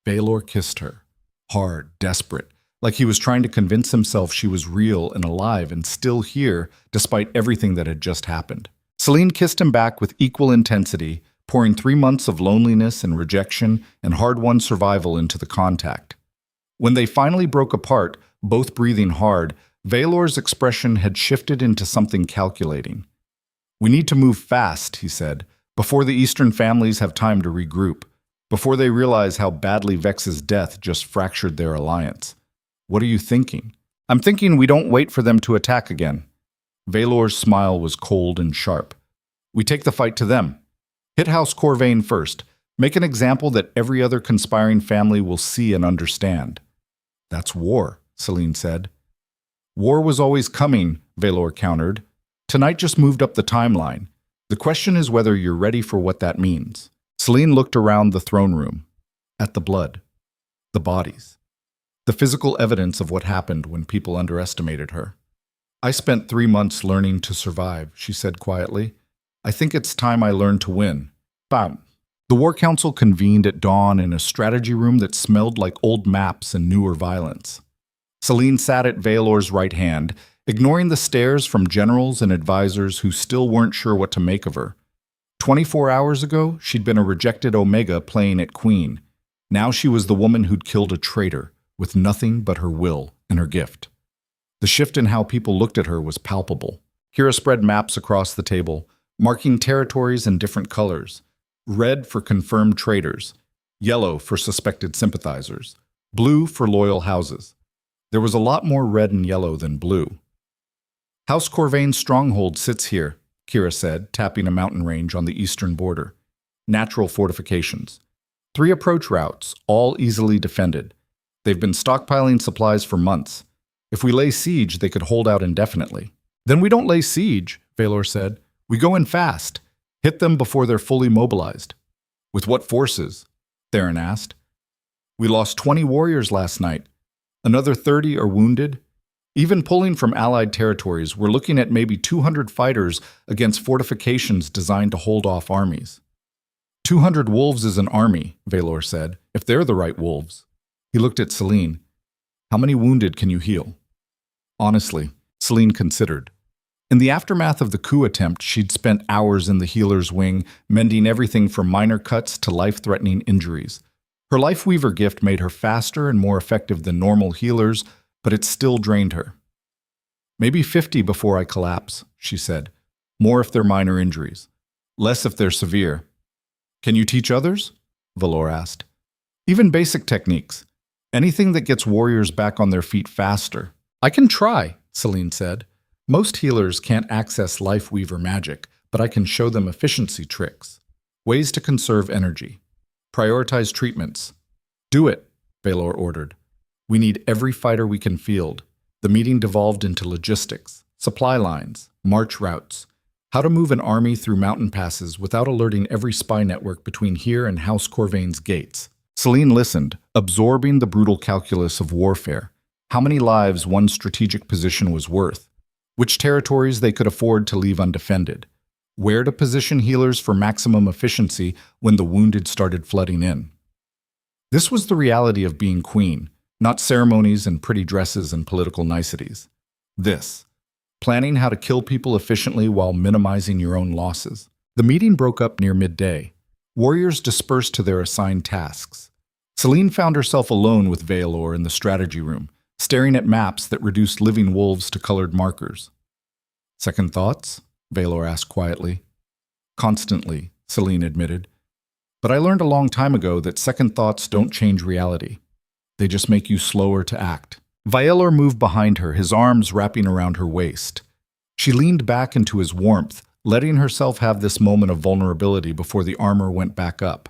Veyra kissed her, hard, desperate, like he was trying to convince himself she was real and alive and still here, despite everything that had just happened. Selene kissed him back with equal intensity, pouring 3 months of loneliness and rejection and hard-won survival into the contact. When they finally broke apart, both breathing hard, Veyra's expression had shifted into something calculating. "We need to move fast," he said, "before the Eastern families have time to regroup, before they realize how badly Vex's death just fractured their alliance." "What are you thinking?" "I'm thinking we don't wait for them to attack again." Veyra's smile was cold and sharp. "We take the fight to them. Hit House Corvain first. Make an example that every other conspiring family will see and understand." "That's war," Selene said. "War was always coming," Veyra countered. "Tonight just moved up the timeline. The question is whether you're ready for what that means." Selene looked around the throne room, at the blood, the bodies, the physical evidence of what happened when people underestimated her. "I spent 3 months learning to survive," she said quietly. "I think it's time I learned to win." Bam. The War Council convened at dawn in a strategy room that smelled like old maps and newer violence. Selene sat at Veyra's right hand, ignoring the stares from generals and advisors who still weren't sure what to make of her. 24 hours ago, she'd been a rejected Omega playing at Queen. Now she was the woman who'd killed a traitor, with nothing but her will and her gift. The shift in how people looked at her was palpable. Kira spread maps across the table, marking territories in different colors. Red for confirmed traitors, yellow for suspected sympathizers, blue for loyal houses. There was a lot more red and yellow than blue. "House Corvain's stronghold sits here," Kira said, tapping a mountain range on the eastern border. "Natural fortifications. 3 approach routes, all easily defended. They've been stockpiling supplies for months. If we lay siege, they could hold out indefinitely." "Then we don't lay siege," Veyra said. "We go in fast. Hit them before they're fully mobilized." "With what forces?" Theron asked. "We lost 20 warriors last night. Another 30 are wounded. Even pulling from allied territories, we're looking at maybe 200 fighters against fortifications designed to hold off armies." 200 wolves is an army," Veyra said, "if they're the right wolves." He looked at Selene. "How many wounded can you heal?" Honestly, Selene considered. In the aftermath of the coup attempt, she'd spent hours in the healer's wing, mending everything from minor cuts to life-threatening injuries. Her Lifeweaver gift made her faster and more effective than normal healers, but it still drained her. "Maybe 50 before I collapse," she said. "More if they're minor injuries. Less if they're severe." "Can you teach others?" Valor asked. "Even basic techniques. Anything that gets warriors back on their feet faster." "I can try," Selene said. "Most healers can't access Lifeweaver magic, but I can show them efficiency tricks. Ways to conserve energy. Prioritize treatments." "Do it," Valor ordered. "We need every fighter we can field." The meeting devolved into logistics, supply lines, march routes, how to move an army through mountain passes without alerting every spy network between here and House Corvain's gates. Selene listened, absorbing the brutal calculus of warfare. How many lives one strategic position was worth, which territories they could afford to leave undefended, where to position healers for maximum efficiency when the wounded started flooding in. This was the reality of being queen, not ceremonies and pretty dresses and political niceties. This, planning how to kill people efficiently while minimizing your own losses. The meeting broke up near midday. Warriors dispersed to their assigned tasks. Selene found herself alone with Valor in the strategy room, staring at maps that reduced living wolves to colored markers. "Second thoughts?" Valor asked quietly. "Constantly," Selene admitted. "But I learned a long time ago that second thoughts don't change reality. They just make you slower to act." Valor moved behind her, his arms wrapping around her waist. She leaned back into his warmth, letting herself have this moment of vulnerability before the armor went back up.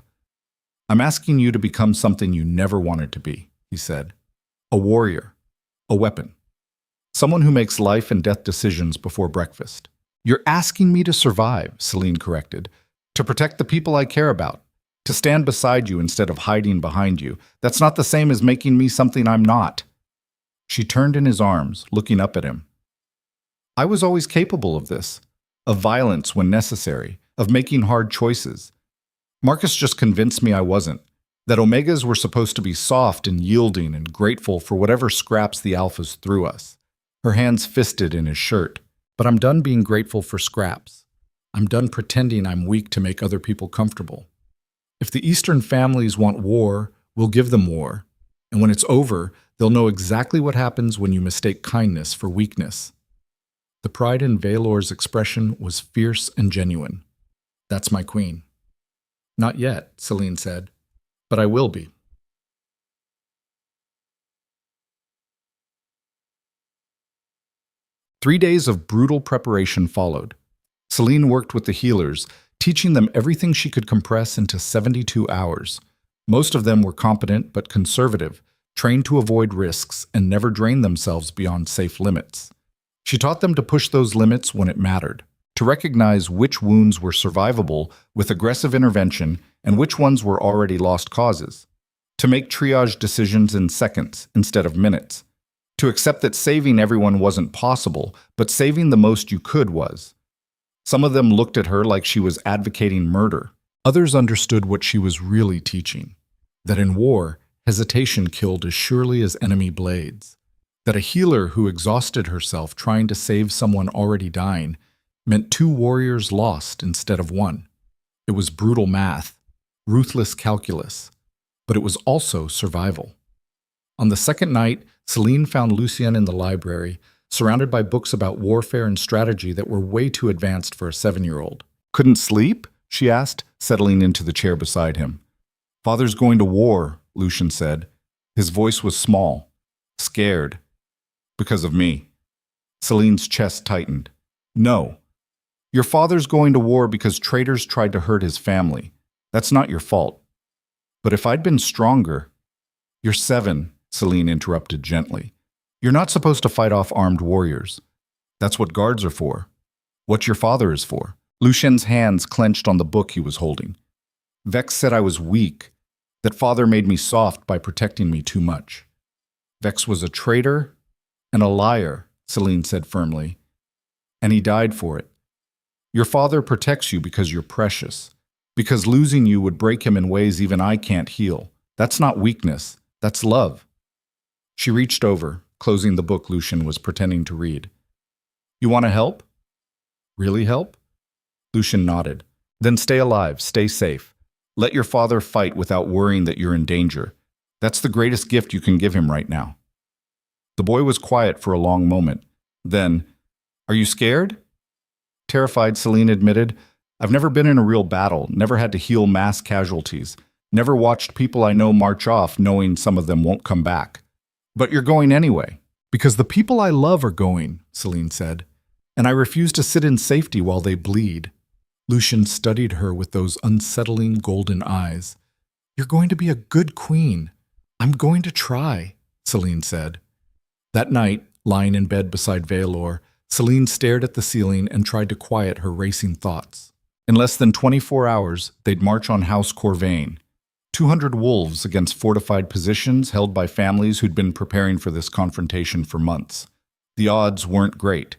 "I'm asking you to become something you never wanted to be," he said. "A warrior. A weapon. Someone who makes life and death decisions before breakfast." "You're asking me to survive," Selene corrected. "To protect the people I care about. To stand beside you instead of hiding behind you. That's not the same as making me something I'm not." She turned in his arms, looking up at him. "I was always capable of this. Of violence when necessary. Of making hard choices. Marcus just convinced me I wasn't. That Omegas were supposed to be soft and yielding and grateful for whatever scraps the Alphas threw us." Her hands fisted in his shirt. "But I'm done being grateful for scraps. I'm done pretending I'm weak to make other people comfortable. If the Eastern families want war, we'll give them war. And when it's over, they'll know exactly what happens when you mistake kindness for weakness." The pride in Valor's expression was fierce and genuine. "That's my queen." "Not yet," Selene said, "but I will be." Three days of brutal preparation followed. Selene worked with the healers, teaching them everything she could compress into 72 hours. Most of them were competent but conservative, trained to avoid risks and never drain themselves beyond safe limits. She taught them to push those limits when it mattered, to recognize which wounds were survivable with aggressive intervention and which ones were already lost causes, to make triage decisions in seconds instead of minutes, to accept that saving everyone wasn't possible, but saving the most you could was. Some of them looked at her like she was advocating murder. Others understood what she was really teaching, that in war, hesitation killed as surely as enemy blades, that a healer who exhausted herself trying to save someone already dying meant 2 warriors lost instead of 1. It was brutal math, ruthless calculus, but it was also survival. On the second night, Selene found Lucien in the library, surrounded by books about warfare and strategy that were way too advanced for a 7-year-old. "Couldn't sleep?" she asked, settling into the chair beside him. "Father's going to war," Lucien said. His voice was small, scared. "Because of me." Selene's chest tightened. "No. Your father's going to war because traitors tried to hurt his family. That's not your fault. But if I'd been stronger—" "You're 7, Selene interrupted gently. "You're not supposed to fight off armed warriors. That's what guards are for. What your father is for." Lucien's hands clenched on the book he was holding. "Vex said I was weak, that father made me soft by protecting me too much." "Vex was a traitor and a liar," Selene said firmly. "And he died for it. Your father protects you because you're precious, because losing you would break him in ways even I can't heal. That's not weakness, that's love." She reached over, closing the book Lucien was pretending to read. "You want to help?" Really help? Lucian nodded. Then stay alive, stay safe. Let your father fight without worrying that you're in danger. That's the greatest gift you can give him right now. The boy was quiet for a long moment. Then, are you scared? Terrified, Selene admitted. I've never been in a real battle, never had to heal mass casualties, never watched people I know march off knowing some of them won't come back. But you're going anyway. Because the people I love are going, Selene said, and I refuse to sit in safety while they bleed. Lucian studied her with those unsettling golden eyes. You're going to be a good queen. I'm going to try, Selene said. That night, lying in bed beside Veilor, Selene stared at the ceiling and tried to quiet her racing thoughts. In less than 24 hours, they'd march on House Corvain. 200 wolves against fortified positions held by families who'd been preparing for this confrontation for months. The odds weren't great,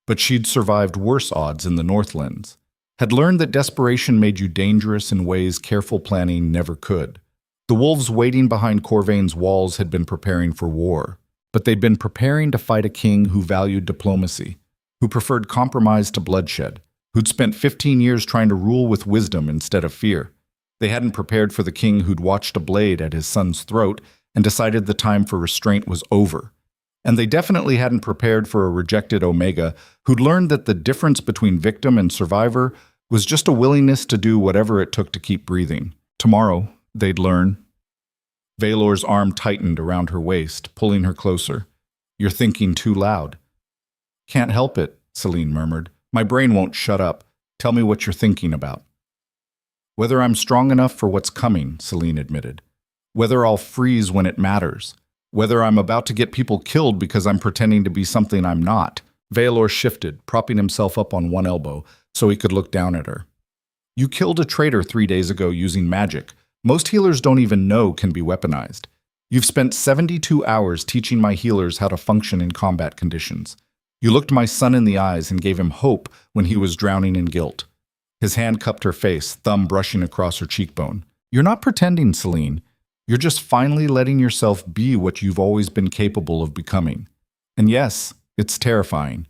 but she'd survived worse odds in the Northlands. Had learned that desperation made you dangerous in ways careful planning never could. The wolves waiting behind Corvain's walls had been preparing for war, but they'd been preparing to fight a king who valued diplomacy, who preferred compromise to bloodshed, who'd spent 15 years trying to rule with wisdom instead of fear. They hadn't prepared for the king who'd watched a blade at his son's throat and decided the time for restraint was over. And they definitely hadn't prepared for a rejected Omega who'd learned that the difference between victim and survivor was just a willingness to do whatever it took to keep breathing. Tomorrow, they'd learn. Veilor's arm tightened around her waist, pulling her closer. You're thinking too loud. Can't help it, Selene murmured. My brain won't shut up. Tell me what you're thinking about. Whether I'm strong enough for what's coming, Selene admitted. Whether I'll freeze when it matters. Whether I'm about to get people killed because I'm pretending to be something I'm not. Veilor shifted, propping himself up on one elbow so he could look down at her. You killed a traitor 3 days ago using magic. Most healers don't even know can be weaponized. You've spent 72 hours teaching my healers how to function in combat conditions. You looked my son in the eyes and gave him hope when he was drowning in guilt. His hand cupped her face, thumb brushing across her cheekbone. You're not pretending, Selene. You're just finally letting yourself be what you've always been capable of becoming. And yes, it's terrifying.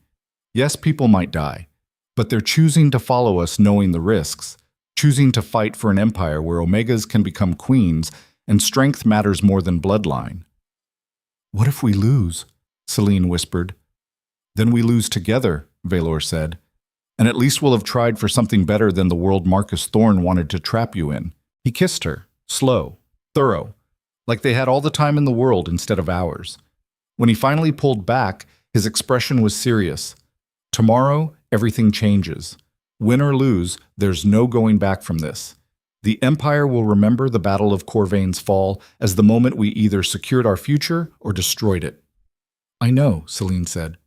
Yes, people might die, but they're choosing to follow us knowing the risks, choosing to fight for an empire where Omegas can become queens and strength matters more than bloodline. What if we lose? Selene whispered. Then we lose together, Veilor said. And at least we'll have tried for something better than the world Marcus Thorne wanted to trap you in. He kissed her, slow, thorough, like they had all the time in the world instead of hours. When he finally pulled back, his expression was serious. Tomorrow, everything changes. Win or lose, there's no going back from this. The Empire will remember the Battle of Corvain's fall as the moment we either secured our future or destroyed it. I know, Selene said.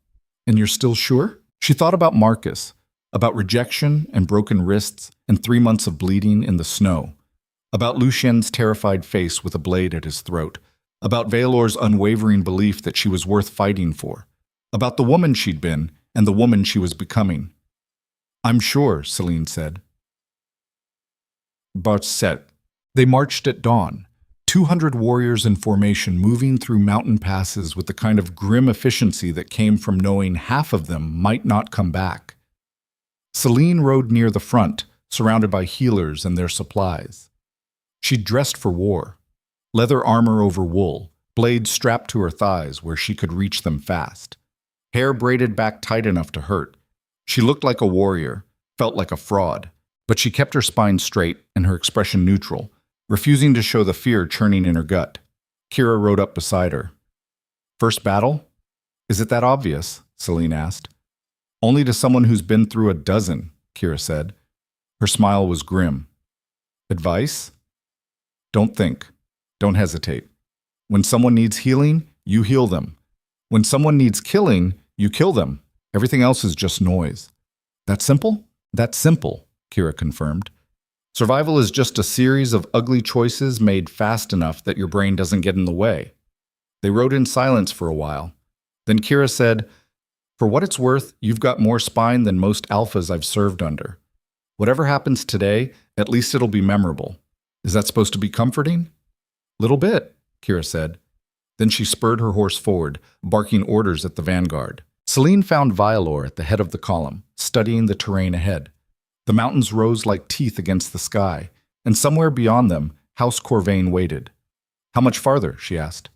And you're still sure? She thought about Marcus, about rejection and broken wrists and 3 months of bleeding in the snow, about Lucien's terrified face with a blade at his throat, about Veilor's unwavering belief that she was worth fighting for, about the woman she'd been and the woman she was becoming. I'm sure, Selene said. Barset. They marched at dawn, 200 warriors in formation moving through mountain passes with the kind of grim efficiency that came from knowing half of them might not come back. Selene rode near the front, surrounded by healers and their supplies. She'd dressed for war. Leather armor over wool, blades strapped to her thighs where she could reach them fast. Hair braided back tight enough to hurt. She looked like a warrior, felt like a fraud, but she kept her spine straight and her expression neutral, refusing to show the fear churning in her gut. Kira rode up beside her. First battle? Is it that obvious? Selene asked. Only to someone who's been through a dozen, Kira said. Her smile was grim. Advice? Don't think. Don't hesitate. When someone needs healing, you heal them. When someone needs killing, you kill them. Everything else is just noise. That simple? That's simple, Kira confirmed. Survival is just a series of ugly choices made fast enough that your brain doesn't get in the way. They rode in silence for a while. Then Kira said, For what it's worth, you've got more spine than most alphas I've served under. Whatever happens today, at least it'll be memorable. Is that supposed to be comforting? Little bit, Kira said. Then she spurred her horse forward, barking orders at the vanguard. Selene found Vialor at the head of the column, studying the terrain ahead. The mountains rose like teeth against the sky, and somewhere beyond them, House Corvain waited. "How much farther?" she asked.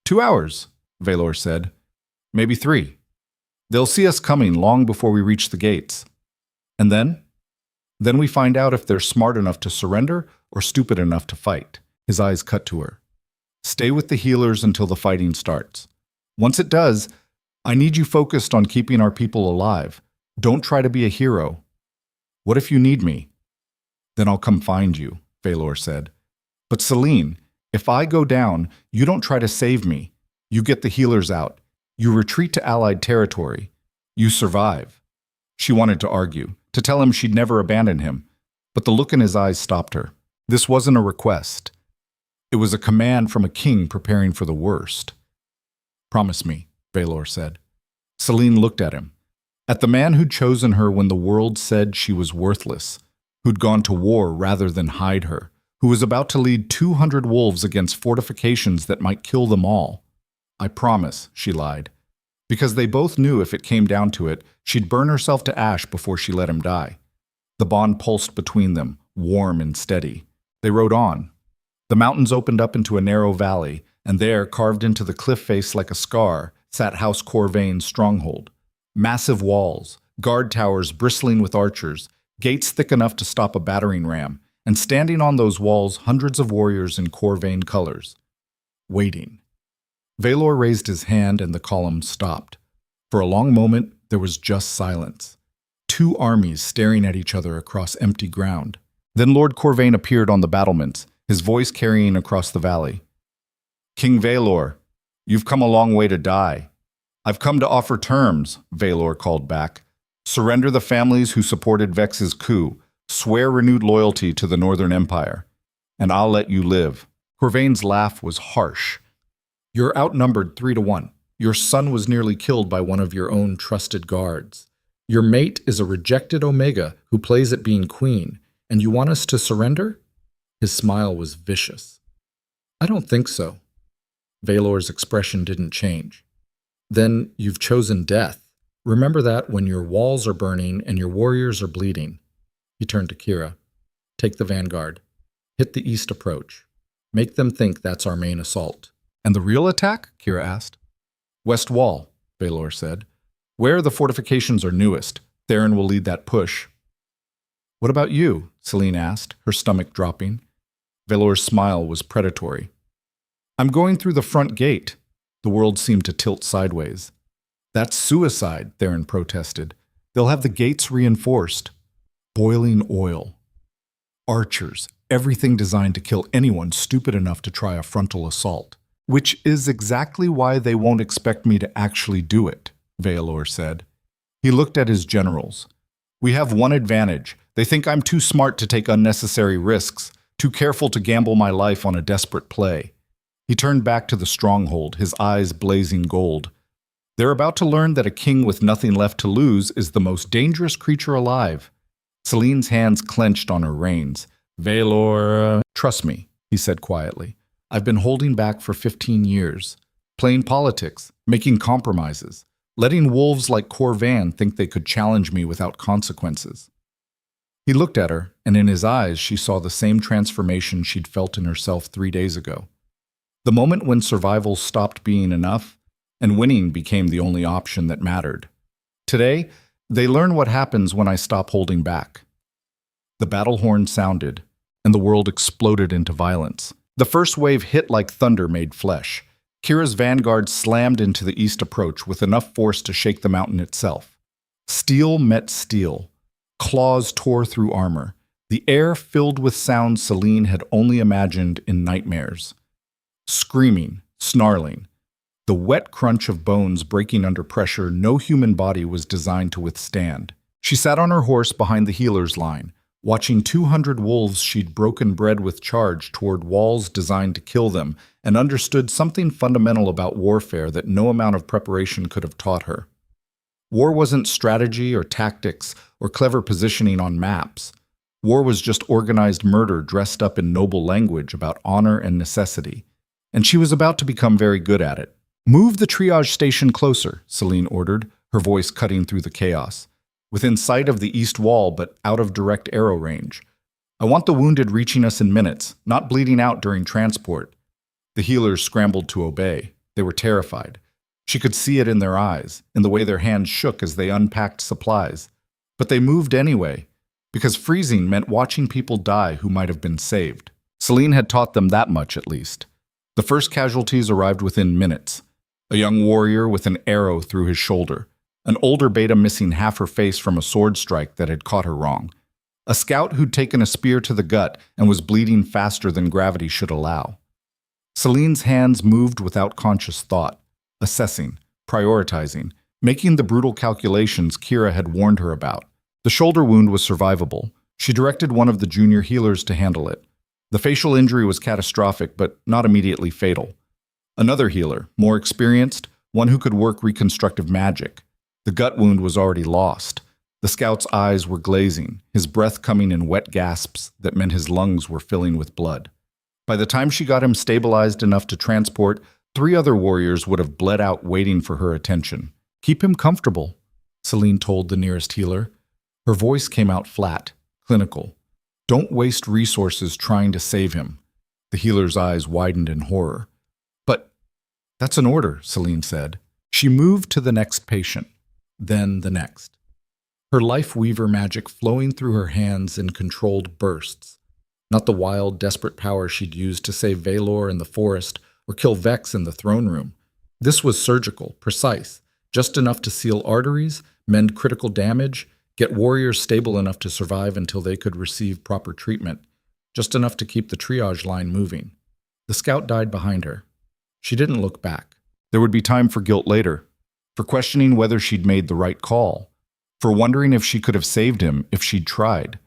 2 hours, Valor said. "Maybe 3. They'll see us coming long before we reach the gates. And then? Then we find out if they're smart enough to surrender or stupid enough to fight." His eyes cut to her. "Stay with the healers until the fighting starts. Once it does, I need you focused on keeping our people alive. Don't try to be a hero. What if you need me?" "Then I'll come find you," Valor said. "But Selene, if I go down, you don't try to save me. You get the healers out. You retreat to Allied territory. You survive." She wanted to argue, to tell him she'd never abandon him, but the look in his eyes stopped her. This wasn't a request. It was a command from a king preparing for the worst. "Promise me," Valor said. Selene looked at him. At the man who'd chosen her when the world said she was worthless, who'd gone to war rather than hide her, who was about to lead 200 wolves against fortifications that might kill them all. "I promise," she lied, because they both knew if it came down to it, she'd burn herself to ash before she let him die. The bond pulsed between them, warm and steady. They rode on. The mountains opened up into a narrow valley, and there, carved into the cliff face like a scar, sat House Corvain's stronghold. Massive walls, guard towers bristling with archers, gates thick enough to stop a battering ram, and standing on those walls hundreds of warriors in Corvain colors. Waiting. Valor raised his hand and the column stopped. For a long moment, there was just silence. 2 armies staring at each other across empty ground. Then Lord Corvain appeared on the battlements, his voice carrying across the valley. "King Valor, you've come a long way to die." "I've come to offer terms," Valor called back. "Surrender the families who supported Vex's coup, swear renewed loyalty to the Northern Empire, and I'll let you live." Corvain's laugh was harsh. "You're outnumbered 3 to 1. Your son was nearly killed by one of your own trusted guards. Your mate is a rejected Omega who plays at being queen, and you want us to surrender?" His smile was vicious. "I don't think so." Valor's expression didn't change. "Then you've chosen death. Remember that when your walls are burning and your warriors are bleeding." He turned to Kira. "Take the vanguard. Hit the east approach. Make them think that's our main assault." "And the real attack?" Kira asked. "West Wall," Valor said. "Where the fortifications are newest. Theron will lead that push." "What about you?" Selene asked, her stomach dropping. Valor's smile was predatory. "I'm going through the front gate." The world seemed to tilt sideways. "That's suicide," Theron protested. "They'll have the gates reinforced." Boiling oil. Archers, everything designed to kill anyone stupid enough to try a frontal assault. "Which is exactly why they won't expect me to actually do it," Valor said. He looked at his generals. "We have one advantage. They think I'm too smart to take unnecessary risks, too careful to gamble my life on a desperate play." He turned back to the stronghold, his eyes blazing gold. "They're about to learn that a king with nothing left to lose is the most dangerous creature alive." Selene's hands clenched on her reins. "Valor, trust me," he said quietly. "I've been holding back for 15 years, playing politics, making compromises, letting wolves like Corvain think they could challenge me without consequences." He looked at her, and in his eyes she saw the same transformation she'd felt in herself 3 days ago. The moment when survival stopped being enough, and winning became the only option that mattered. Today, they learn what happens when I stop holding back. The battle horn sounded, and the world exploded into violence. The first wave hit like thunder made flesh. Kira's vanguard slammed into the east approach with enough force to shake the mountain itself. Steel met steel. Claws tore through armor. The air filled with sounds Selene had only imagined in nightmares. Screaming, snarling. The wet crunch of bones breaking under pressure no human body was designed to withstand. She sat on her horse behind the healer's line, watching 200 wolves she'd broken bread with charge toward walls designed to kill them, and understood something fundamental about warfare that no amount of preparation could have taught her. War wasn't strategy or tactics or clever positioning on maps. War was just organized murder dressed up in noble language about honor and necessity. And she was about to become very good at it. "Move the triage station closer," Selene ordered, her voice cutting through the chaos. "Within sight of the east wall, but out of direct arrow range. I want the wounded reaching us in minutes, not bleeding out during transport." The healers scrambled to obey. They were terrified. She could see it in their eyes, in the way their hands shook as they unpacked supplies. But they moved anyway, because freezing meant watching people die who might have been saved. Selene had taught them that much, at least. The first casualties arrived within minutes. A young warrior with an arrow through his shoulder. An older beta missing half her face from a sword strike that had caught her wrong. A scout who'd taken a spear to the gut and was bleeding faster than gravity should allow. Selene's hands moved without conscious thought, assessing, prioritizing, making the brutal calculations Kira had warned her about. The shoulder wound was survivable. She directed one of the junior healers to handle it. The facial injury was catastrophic, but not immediately fatal. Another healer, more experienced, one who could work reconstructive magic. The gut wound was already lost. The scout's eyes were glazing, his breath coming in wet gasps that meant his lungs were filling with blood. By the time she got him stabilized enough to transport, 3 other warriors would have bled out waiting for her attention. "Keep him comfortable," Selene told the nearest healer. Her voice came out flat, clinical. "Don't waste resources trying to save him." The healer's eyes widened in horror. "But that's an order," Selene said. She moved to the next patient, then the next. Her life weaver magic flowing through her hands in controlled bursts. Not the wild, desperate power she'd used to save Veylor in the forest or kill Vex in the throne room. This was surgical, precise, just enough to seal arteries, mend critical damage, get warriors stable enough to survive until they could receive proper treatment, just enough to keep the triage line moving. The scout died behind her. She didn't look back. There would be time for guilt later, for questioning whether she'd made the right call, for wondering if she could have saved him if she'd tried.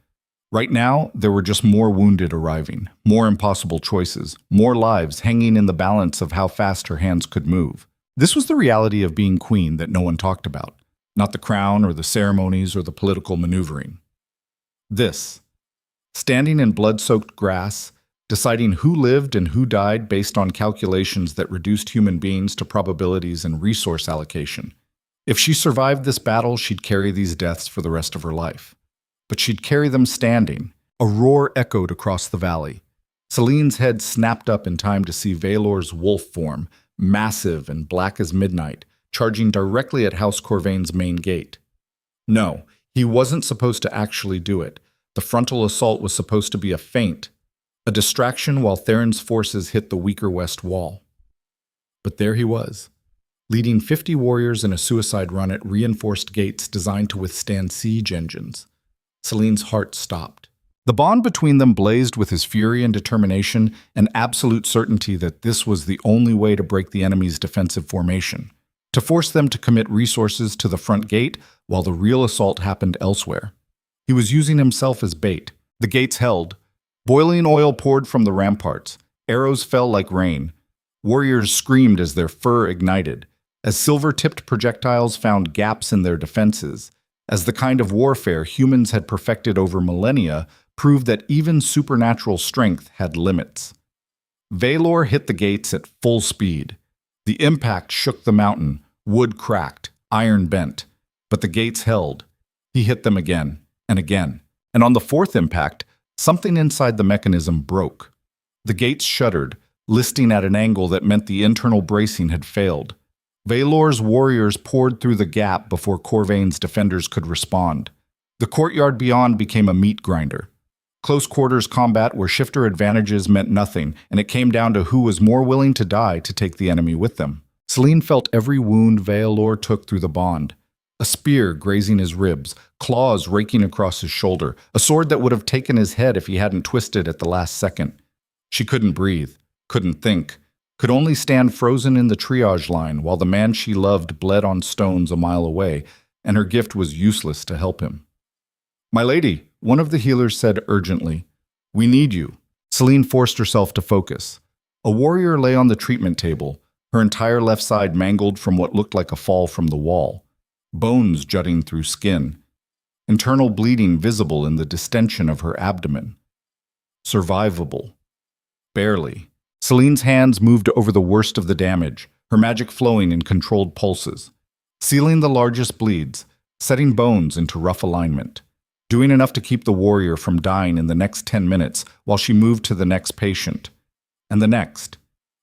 Right now, there were just more wounded arriving, more impossible choices, more lives hanging in the balance of how fast her hands could move. This was the reality of being queen that no one talked about, not the crown or the ceremonies or the political maneuvering. This, standing in blood-soaked grass, deciding who lived and who died based on calculations that reduced human beings to probabilities and resource allocation. If she survived this battle, she'd carry these deaths for the rest of her life. But she'd carry them standing. A roar echoed across the valley. Selene's head snapped up in time to see Veylor's wolf form, massive and black as midnight, charging directly at House Corvain's main gate. No, he wasn't supposed to actually do it. The frontal assault was supposed to be a feint, a distraction while Theron's forces hit the weaker west wall. But there he was, leading 50 warriors in a suicide run at reinforced gates designed to withstand siege engines. Selene's heart stopped. The bond between them blazed with his fury and determination, and absolute certainty that this was the only way to break the enemy's defensive formation, to force them to commit resources to the front gate while the real assault happened elsewhere. He was using himself as bait. The gates held. Boiling oil poured from the ramparts. Arrows fell like rain. Warriors screamed as their fur ignited, as silver-tipped projectiles found gaps in their defenses, as the kind of warfare humans had perfected over millennia proved that even supernatural strength had limits. Veylor hit the gates at full speed. The impact shook the mountain, wood cracked, iron bent, but the gates held. He hit them again, and again, and on the 4th impact, something inside the mechanism broke. The gates shuddered, listing at an angle that meant the internal bracing had failed. Veylor's warriors poured through the gap before Corvain's defenders could respond. The courtyard beyond became a meat grinder. Close quarters combat where shifter advantages meant nothing, and it came down to who was more willing to die to take the enemy with them. Selene felt every wound Veylor took through the bond. A spear grazing his ribs, claws raking across his shoulder, a sword that would have taken his head if he hadn't twisted at the last second. She couldn't breathe, couldn't think, could only stand frozen in the triage line while the man she loved bled on stones a mile away, and her gift was useless to help him. "My lady," one of the healers said urgently, "we need you." Selene forced herself to focus. A warrior lay on the treatment table, her entire left side mangled from what looked like a fall from the wall, bones jutting through skin, internal bleeding visible in the distension of her abdomen. Survivable. Barely. Selene's hands moved over the worst of the damage, her magic flowing in controlled pulses. sealing the largest bleeds, setting bones into rough alignment, doing enough to keep the warrior from dying in the next 10 minutes while she moved to the next patient, and the next,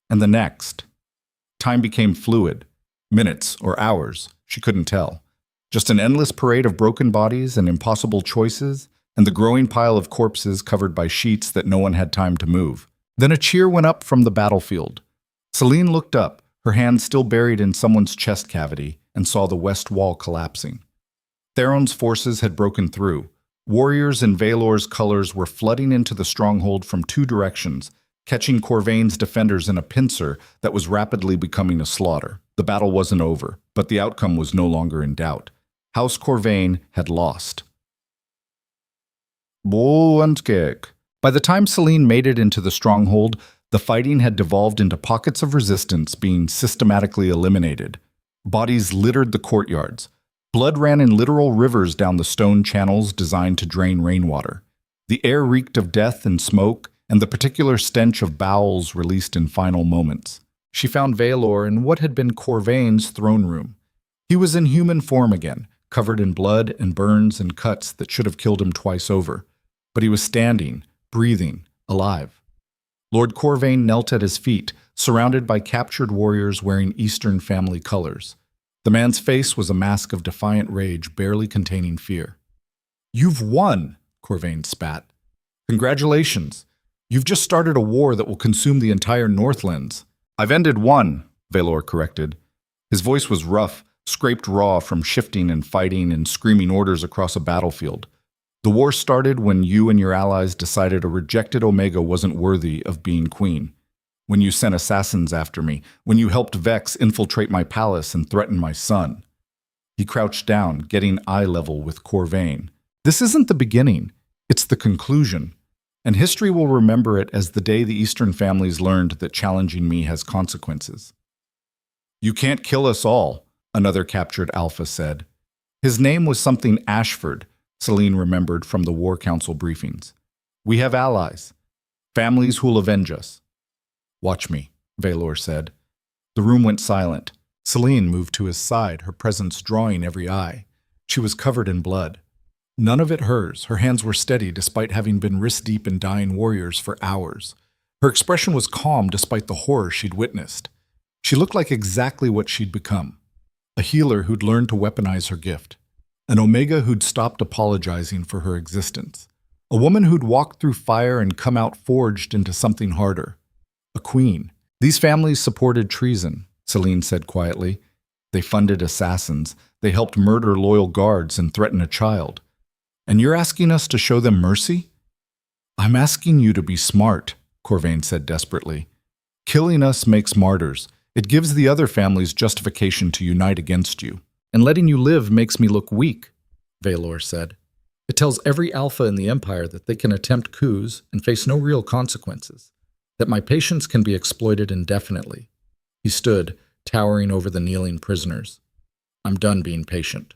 and the next. Time became fluid, minutes or hours, she couldn't tell. Just an endless parade of broken bodies and impossible choices, and the growing pile of corpses covered by sheets that no one had time to move. Then a cheer went up from the battlefield. Selene looked up, her hand still buried in someone's chest cavity, and saw the west wall collapsing. Theron's forces had broken through. Warriors in Vaylor's colors were flooding into the stronghold from two directions, catching Corvain's defenders in a pincer that was rapidly becoming a slaughter. The battle wasn't over, but the outcome was no longer in doubt. House Corvain had lost. By the time Selene made it into the stronghold, the fighting had devolved into pockets of resistance being systematically eliminated. Bodies littered the courtyards. Blood ran in literal rivers down the stone channels designed to drain rainwater. The air reeked of death and smoke, and the particular stench of bowels released in final moments. She found Vaylor in what had been Corvain's throne room. He was in human form again, covered in blood and burns and cuts that should have killed him twice over. But he was standing, breathing, alive. Lord Corvain knelt at his feet, surrounded by captured warriors wearing Eastern family colors. The man's face was a mask of defiant rage, barely containing fear. "You've won," Corvain spat. "Congratulations. You've just started a war that will consume the entire Northlands." "I've ended one," Vaylor corrected. His voice was rough, scraped raw from shifting and fighting and screaming orders across a battlefield. "The war started when you and your allies decided a rejected Omega wasn't worthy of being queen. When you sent assassins after me, when you helped Vex infiltrate my palace and threaten my son." He crouched down, getting eye level with Corvain. "This isn't the beginning, it's the conclusion. And history will remember it as the day the Eastern families learned that challenging me has consequences." "You can't kill us all," another captured Alpha said. His name was something Ashford, Selene remembered from the War Council briefings. "We have allies, families who'll avenge us." "Watch me," Vaylor said. The room went silent. Selene moved to his side, her presence drawing every eye. She was covered in blood. None of it hers. Her hands were steady despite having been wrist-deep in dying warriors for hours. Her expression was calm despite the horror she'd witnessed. She looked like exactly what she'd become. A healer who'd learned to weaponize her gift. An Omega who'd stopped apologizing for her existence. A woman who'd walked through fire and come out forged into something harder. A queen. "These families supported treason," Selene said quietly. "They funded assassins. They helped murder loyal guards and threaten a child. And you're asking us to show them mercy?" "I'm asking you to be smart," Corvain said desperately. "Killing us makes martyrs. It gives the other families justification to unite against you. And letting you live makes me look weak," Vaylor said. "It tells every Alpha in the Empire that they can attempt coups and face no real consequences, that my patience can be exploited indefinitely." He stood, towering over the kneeling prisoners. "I'm done being patient."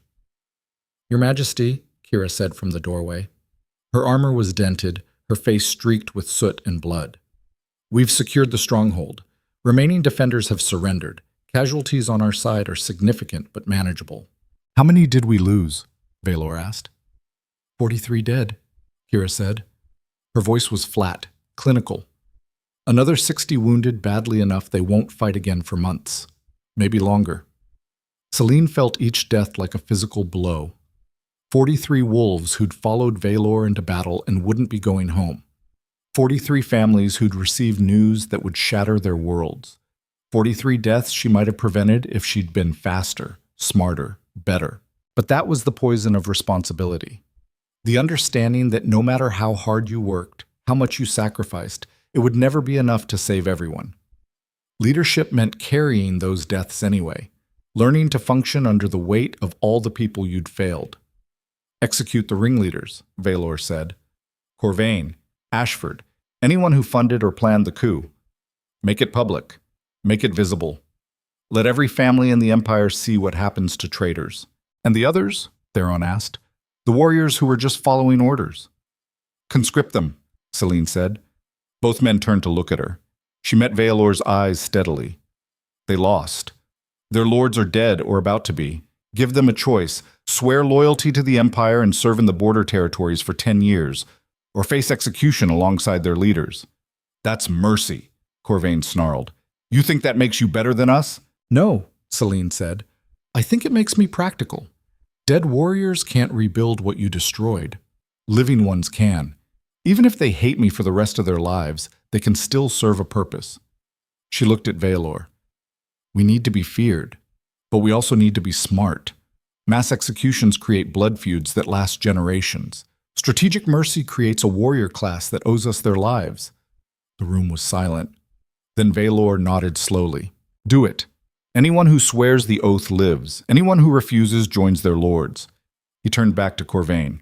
"Your Majesty," Kira said from the doorway. Her armor was dented, her face streaked with soot and blood. "We've secured the stronghold. Remaining defenders have surrendered. Casualties on our side are significant but manageable." "How many did we lose?" Vaylor asked. 43 dead, Kira said. Her voice was flat, clinical. "Another 60 wounded badly enough they won't fight again for months. Maybe longer." Selene felt each death like a physical blow. 43 wolves who'd followed Vaylor into battle and wouldn't be going home. 43 families who'd received news that would shatter their worlds. 43 deaths she might have prevented if she'd been faster, smarter, better. But that was the poison of responsibility. The understanding that no matter how hard you worked, how much you sacrificed, it would never be enough to save everyone. Leadership meant carrying those deaths anyway, learning to function under the weight of all the people you'd failed. "Execute the ringleaders," Vaylor said. "Corvain, Ashford, anyone who funded or planned the coup. Make it public. Make it visible. Let every family in the Empire see what happens to traitors." "And the others?" Theron asked. "The warriors who were just following orders." "Conscript them," Selene said. Both men turned to look at her. She met Vaylor's eyes steadily. "They lost. Their lords are dead or about to be. Give them a choice: swear loyalty to the Empire and serve in the border territories for 10 years, or face execution alongside their leaders. That's mercy, Corvain snarled. You think that makes you better than us? No, Selene said. I think it makes me practical. Dead warriors can't rebuild what you destroyed. Living ones can. Even if they hate me for the rest of their lives, they can still serve a purpose. She looked at Vaelor. We need to be feared, but we also need to be smart. Mass executions create blood feuds that last generations. Strategic mercy creates a warrior class that owes us their lives. The room was silent. Then Vaelor nodded slowly. Do it. Anyone who swears the oath lives. Anyone who refuses joins their lords. He turned back to Corvain.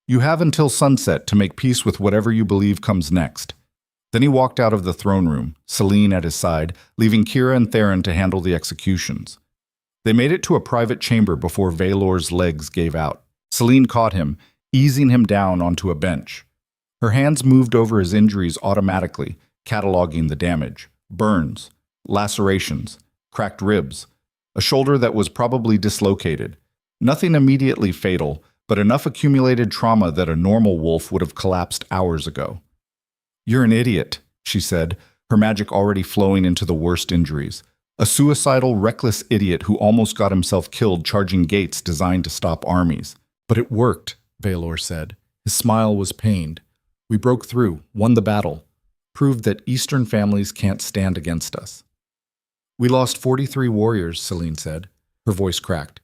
You have until sunset to make peace with whatever you believe comes next. Then he walked out of the throne room, Selene at his side, leaving Kira and Theron to handle the executions. They made it to a private chamber before Vaelor's legs gave out. Selene caught him, easing him down onto a bench. Her hands moved over his injuries automatically, cataloging the damage. Burns, lacerations, cracked ribs, a shoulder that was probably dislocated. Nothing immediately fatal, but enough accumulated trauma that a normal wolf would have collapsed hours ago. You're an idiot, she said, her magic already flowing into the worst injuries. A suicidal, reckless idiot who almost got himself killed charging gates designed to stop armies. But it worked, Vaelor said. His smile was pained. We broke through, won the battle, proved that Eastern families can't stand against us. We lost 43 warriors, Selene said. Her voice cracked.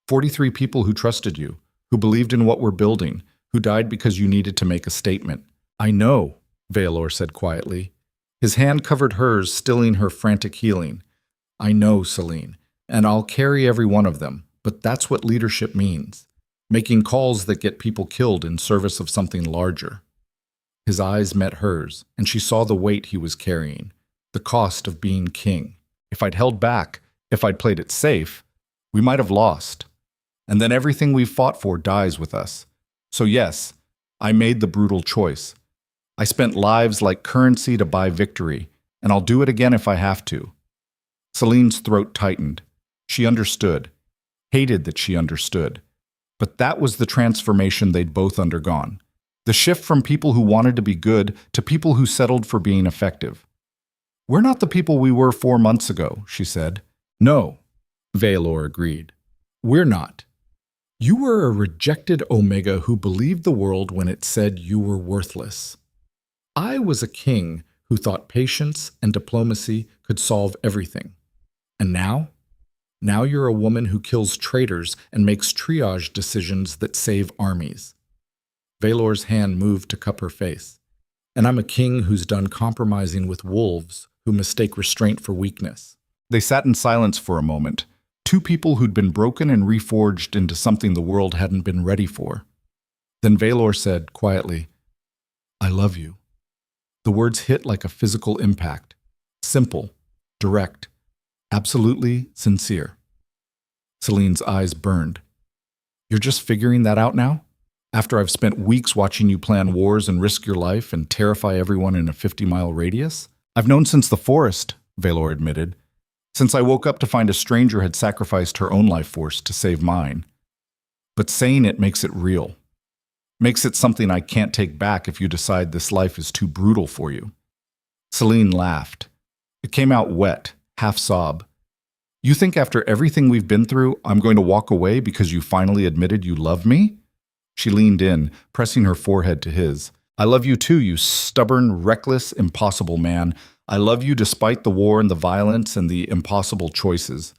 43 people who trusted you, who believed in what we're building, who died because you needed to make a statement. I know, Vaelor said quietly. His hand covered hers, stilling her frantic healing. I know, Selene, and I'll carry every one of them, but that's what leadership means. Making calls that get people killed in service of something larger. His eyes met hers, and she saw the weight he was carrying, the cost of being king. If I'd held back, if I'd played it safe, we might have lost. And then everything we've fought for dies with us. So yes, I made the brutal choice. I spent lives like currency to buy victory, and I'll do it again if I have to. Selene's throat tightened. She understood, hated that she understood. But that was the transformation they'd both undergone. The shift from people who wanted to be good to people who settled for being effective. We're not the people we were 4 months ago, she said. No, Vaelor agreed. We're not. You were a rejected Omega who believed the world when it said you were worthless. I was a king who thought patience and diplomacy could solve everything. And now? Now you're a woman who kills traitors and makes triage decisions that save armies. Vaelor's hand moved to cup her face. And I'm a king who's done compromising with wolves who mistake restraint for weakness. They sat in silence for a moment, two people who'd been broken and reforged into something the world hadn't been ready for. Then Vaelor said quietly, I love you. The words hit like a physical impact. Simple, direct, absolutely sincere. Selene's eyes burned. You're just figuring that out now? After I've spent weeks watching you plan wars and risk your life and terrify everyone in a 50-mile radius? I've known since the forest, Vaelor admitted. Since I woke up to find a stranger had sacrificed her own life force to save mine. But saying it makes it real. Makes it something I can't take back if you decide this life is too brutal for you. Selene laughed. It came out wet, half sob. You think after everything we've been through, I'm going to walk away because you finally admitted you love me? She leaned in, pressing her forehead to his. I love you too, you stubborn, reckless, impossible man. I love you despite the war and the violence and the impossible choices.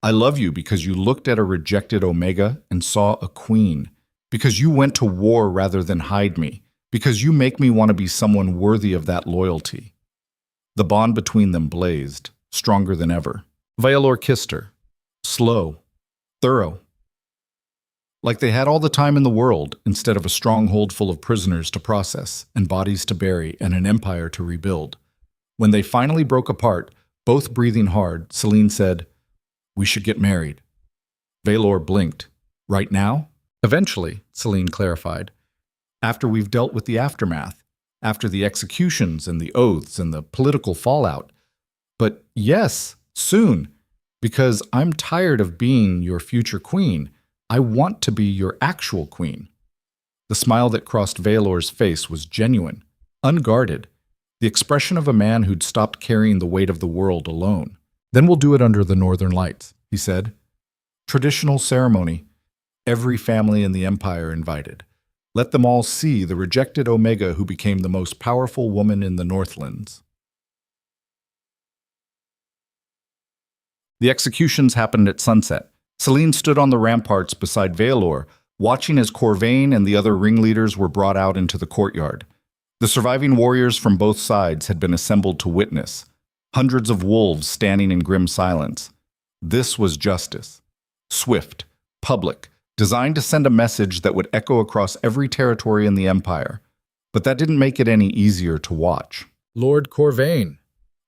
I love you because you looked at a rejected Omega and saw a queen. Because you went to war rather than hide me. Because you make me want to be someone worthy of that loyalty. The bond between them blazed, stronger than ever. Vaelor kissed her. Slow. Thorough. Like they had all the time in the world, instead of a stronghold full of prisoners to process, and bodies to bury, and an empire to rebuild. When they finally broke apart, both breathing hard, Selene said, We should get married. Vaelor blinked. Right now? Eventually, Selene clarified. After we've dealt with the aftermath. After the executions and the oaths and the political fallout. But yes, soon. Because I'm tired of being your future queen. I want to be your actual queen. The smile that crossed Valor's face was genuine, unguarded, the expression of a man who'd stopped carrying the weight of the world alone. Then we'll do it under the northern lights, he said. Traditional ceremony. Every family in the empire invited. Let them all see the rejected Omega who became the most powerful woman in the Northlands. The executions happened at sunset. Selene stood on the ramparts beside Valor, watching as Corvain and the other ringleaders were brought out into the courtyard. The surviving warriors from both sides had been assembled to witness, hundreds of wolves standing in grim silence. This was justice. Swift, public, designed to send a message that would echo across every territory in the Empire. But that didn't make it any easier to watch. Lord Corvain,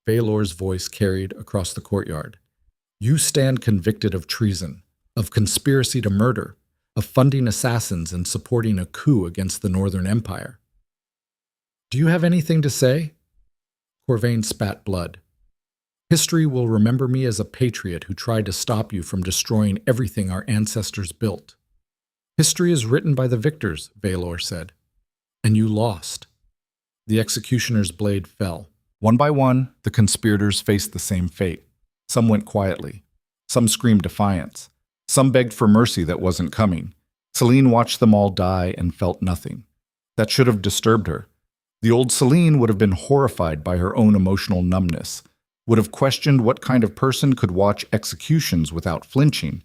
Valor's voice carried across the courtyard. You stand convicted of treason, of conspiracy to murder, of funding assassins and supporting a coup against the Northern Empire. Do you have anything to say? Corvain spat blood. History will remember me as a patriot who tried to stop you from destroying everything our ancestors built. History is written by the victors, Valor said. And you lost. The executioner's blade fell. One by one, the conspirators faced the same fate. Some went quietly. Some screamed defiance. Some begged for mercy that wasn't coming. Selene watched them all die and felt nothing. That should have disturbed her. The old Selene would have been horrified by her own emotional numbness, would have questioned what kind of person could watch executions without flinching.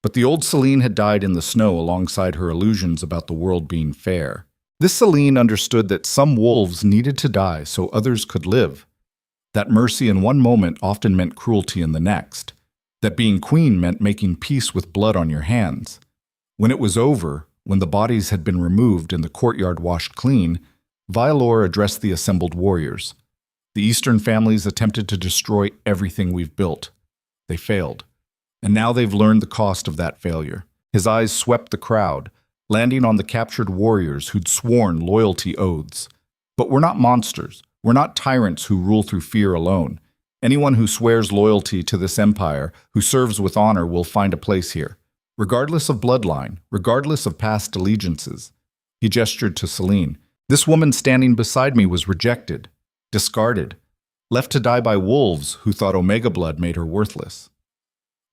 But the old Selene had died in the snow alongside her illusions about the world being fair. This Selene understood that some wolves needed to die so others could live. That mercy in one moment often meant cruelty in the next. That being queen meant making peace with blood on your hands. When it was over, when the bodies had been removed and the courtyard washed clean, Valor addressed the assembled warriors. The Eastern families attempted to destroy everything we've built. They failed. And now they've learned the cost of that failure. His eyes swept the crowd, landing on the captured warriors who'd sworn loyalty oaths. But we're not monsters. We're not tyrants who rule through fear alone. Anyone who swears loyalty to this empire, who serves with honor, will find a place here. Regardless of bloodline, regardless of past allegiances. He gestured to Selene. This woman standing beside me was rejected, discarded, left to die by wolves who thought Omega blood made her worthless.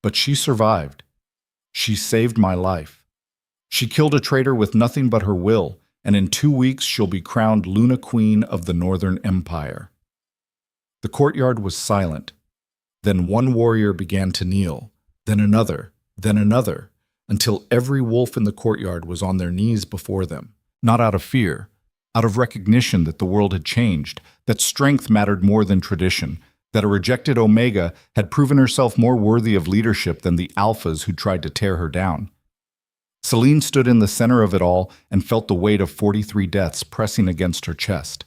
But she survived. She saved my life. She killed a traitor with nothing but her will, and in 2 weeks she'll be crowned Luna Queen of the Northern Empire. The courtyard was silent. Then one warrior began to kneel, then another, until every wolf in the courtyard was on their knees before them, not out of fear, out of recognition that the world had changed, that strength mattered more than tradition, that a rejected Omega had proven herself more worthy of leadership than the alphas who tried to tear her down. Selene stood in the center of it all and felt the weight of 43 deaths pressing against her chest.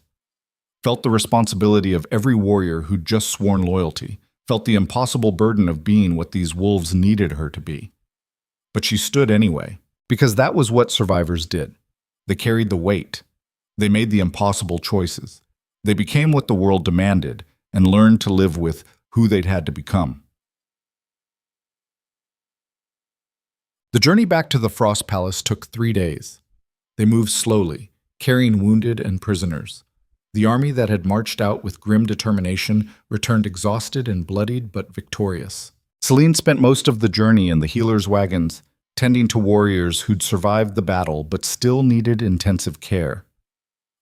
Felt the responsibility of every warrior who'd just sworn loyalty, felt the impossible burden of being what these wolves needed her to be. But she stood anyway, because that was what survivors did. They carried the weight. They made the impossible choices. They became what the world demanded and learned to live with who they'd had to become. The journey back to the Frost Palace took 3 days. They moved slowly, carrying wounded and prisoners. The army that had marched out with grim determination returned exhausted and bloodied but victorious. Selene spent most of the journey in the healers' wagons, tending to warriors who'd survived the battle but still needed intensive care.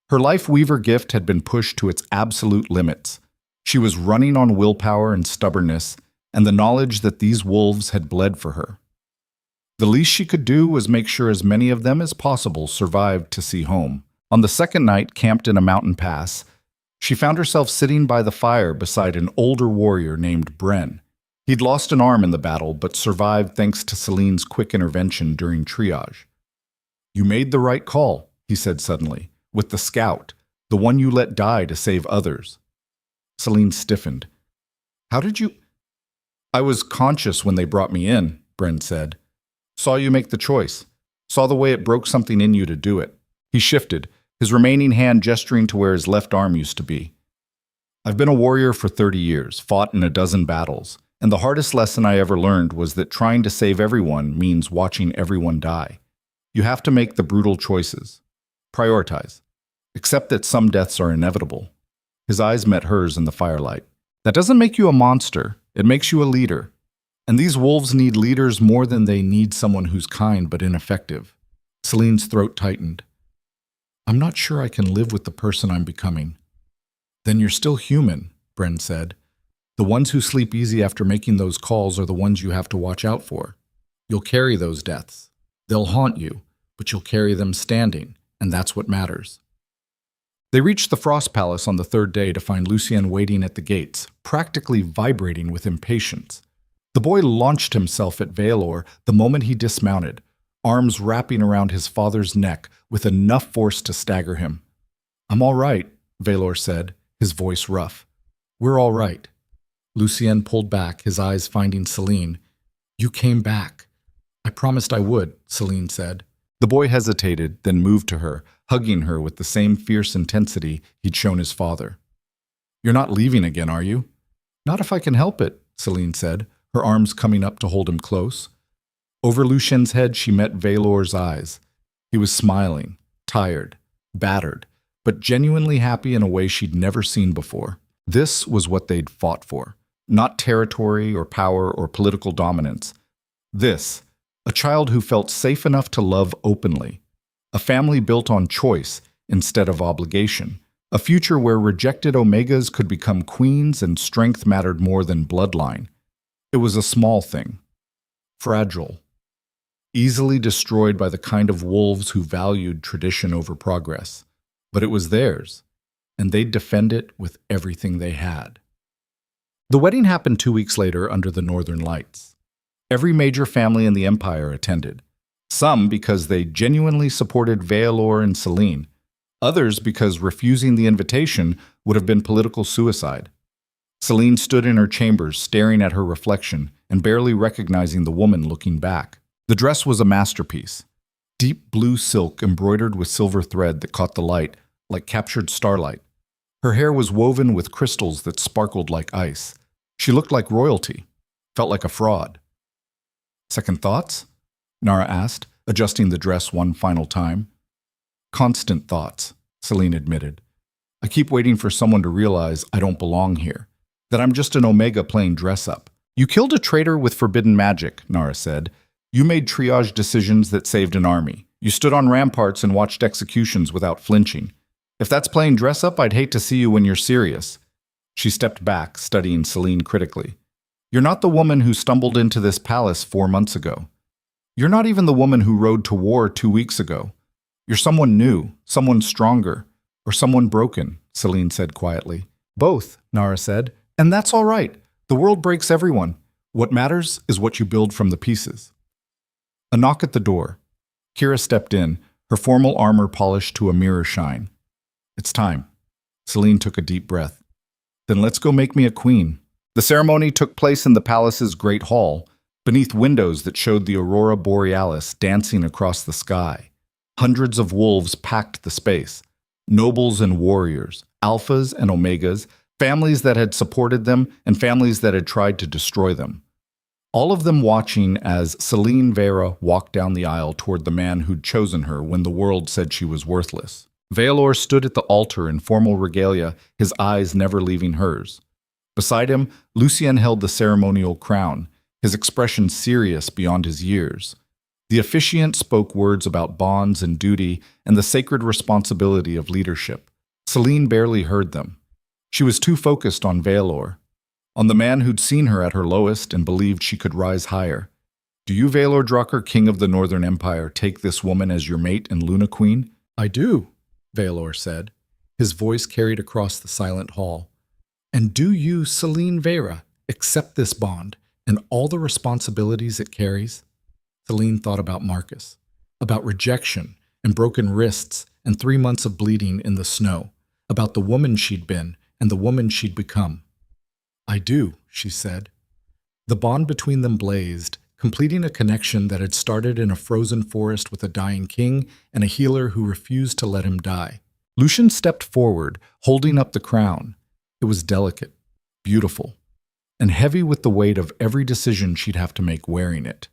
Her Life Weaver gift had been pushed to its absolute limits. She was running on willpower and stubbornness, and the knowledge that these wolves had bled for her. The least she could do was make sure as many of them as possible survived to see home. On the second night, camped in a mountain pass, she found herself sitting by the fire beside an older warrior named Bren. He'd lost an arm in the battle, but survived thanks to Selene's quick intervention during triage. "You made the right call," he said suddenly. "With the scout, the one you let die to save others." Selene stiffened. "How did you—" "I was conscious when they brought me in," Bren said. "Saw you make the choice. Saw the way it broke something in you to do it." He shifted, his remaining hand gesturing to where his left arm used to be. "I've been a warrior for 30 years, fought in a dozen battles, And the hardest lesson I ever learned was that trying to save everyone means watching everyone die. You have to make the brutal choices. Prioritize. Accept that some deaths are inevitable. His eyes met hers in the firelight. That doesn't make you a monster. It makes you a leader. And these wolves need leaders more than they need someone who's kind but ineffective. Selene's throat tightened. I'm not sure I can live with the person I'm becoming. Then you're still human, Bren said. The ones who sleep easy after making those calls are the ones you have to watch out for. You'll carry those deaths. They'll haunt you, but you'll carry them standing, and that's what matters. They reached the Frost Palace on the third day to find Lucien waiting at the gates, practically vibrating with impatience. The boy launched himself at Veilor the moment he dismounted, arms wrapping around his father's neck with enough force to stagger him. I'm all right, Veilor said, his voice rough. We're all right. Lucien pulled back, his eyes finding Selene. You came back. I promised I would, Selene said. The boy hesitated, then moved to her, hugging her with the same fierce intensity he'd shown his father. You're not leaving again, are you? Not if I can help it, Selene said, her arms coming up to hold him close. Over Lucien's head she met Veilor's eyes. He was smiling, tired, battered, but genuinely happy in a way she'd never seen before. This was what they'd fought for. Not territory or power or political dominance. This, a child who felt safe enough to love openly. A family built on choice instead of obligation. A future where rejected Omegas could become queens and strength mattered more than bloodline. It was a small thing. Fragile. Easily destroyed by the kind of wolves who valued tradition over progress. But it was theirs, and they'd defend it with everything they had. The wedding happened 2 weeks later under the Northern Lights. Every major family in the Empire attended. Some because they genuinely supported Veilor and Selene. Others because refusing the invitation would have been political suicide. Selene stood in her chambers, staring at her reflection and barely recognizing the woman looking back. The dress was a masterpiece. Deep blue silk embroidered with silver thread that caught the light, like captured starlight. Her hair was woven with crystals that sparkled like ice. She looked like royalty, felt like a fraud. Second thoughts? Nara asked, adjusting the dress one final time. Constant thoughts, Selene admitted. I keep waiting for someone to realize I don't belong here, that I'm just an Omega playing dress-up. You killed a traitor with forbidden magic, Nara said. You made triage decisions that saved an army. You stood on ramparts and watched executions without flinching. If that's playing dress-up, I'd hate to see you when you're serious. She stepped back, studying Selene critically. You're not the woman who stumbled into this palace 4 months ago. You're not even the woman who rode to war 2 weeks ago. You're someone new, someone stronger, or someone broken, Selene said quietly. Both, Nara said, and that's all right. The world breaks everyone. What matters is what you build from the pieces. A knock at the door. Kira stepped in, her formal armor polished to a mirror shine. It's time. Selene took a deep breath. Then let's go make me a queen. The ceremony took place in the palace's great hall, beneath windows that showed the aurora borealis dancing across the sky. Hundreds of wolves packed the space. Nobles and warriors, alphas and omegas, families that had supported them and families that had tried to destroy them. All of them watching as Selene Veyra walked down the aisle toward the man who'd chosen her when the world said she was worthless. Veilor stood at the altar in formal regalia, his eyes never leaving hers. Beside him, Lucien held the ceremonial crown, his expression serious beyond his years. The officiant spoke words about bonds and duty and the sacred responsibility of leadership. Selene barely heard them. She was too focused on Veilor, on the man who'd seen her at her lowest and believed she could rise higher. Do you, Veilor Drucker, King of the Northern Empire, take this woman as your mate and Luna Queen? I do, Veilor said. His voice carried across the silent hall. And do you, Selene Veyra, accept this bond and all the responsibilities it carries? Selene thought about Marcus, about rejection and broken wrists and 3 months of bleeding in the snow, about the woman she'd been and the woman she'd become. I do, she said. The bond between them blazed, completing a connection that had started in a frozen forest with a dying king and a healer who refused to let him die. Lucien stepped forward, holding up the crown. It was delicate, beautiful, and heavy with the weight of every decision she'd have to make wearing it.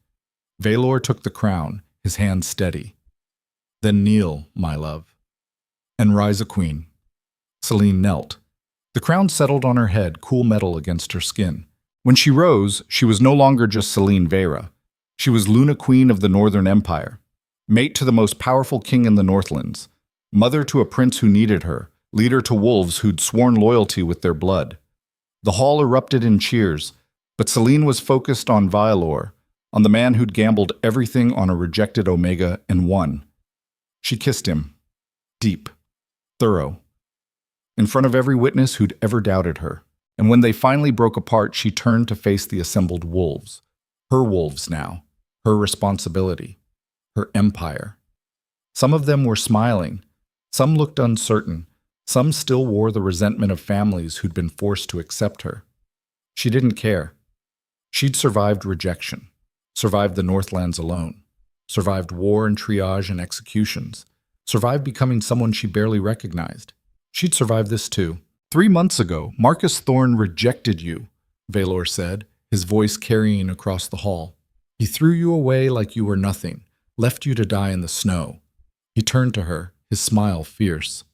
Valor took the crown, his hand steady. "Then kneel, my love, and rise a queen." Selene knelt. The crown settled on her head, cool metal against her skin. When she rose, she was no longer just Selene Veyra. She was Luna, Queen of the Northern Empire, mate to the most powerful king in the Northlands, mother to a prince who needed her, leader to wolves who'd sworn loyalty with their blood. The hall erupted in cheers, but Selene was focused on Valor, on the man who'd gambled everything on a rejected Omega and won. She kissed him, deep, thorough, in front of every witness who'd ever doubted her. And when they finally broke apart, she turned to face the assembled wolves. Her wolves now, her responsibility, her empire. Some of them were smiling, some looked uncertain, some still wore the resentment of families who'd been forced to accept her. She didn't care. She'd survived rejection, survived the Northlands alone, survived war and triage and executions, survived becoming someone she barely recognized. She'd survive this too. 3 months ago, Marcus Thorne rejected you, Valor said, his voice carrying across the hall. He threw you away like you were nothing, left you to die in the snow. He turned to her, his smile fierce.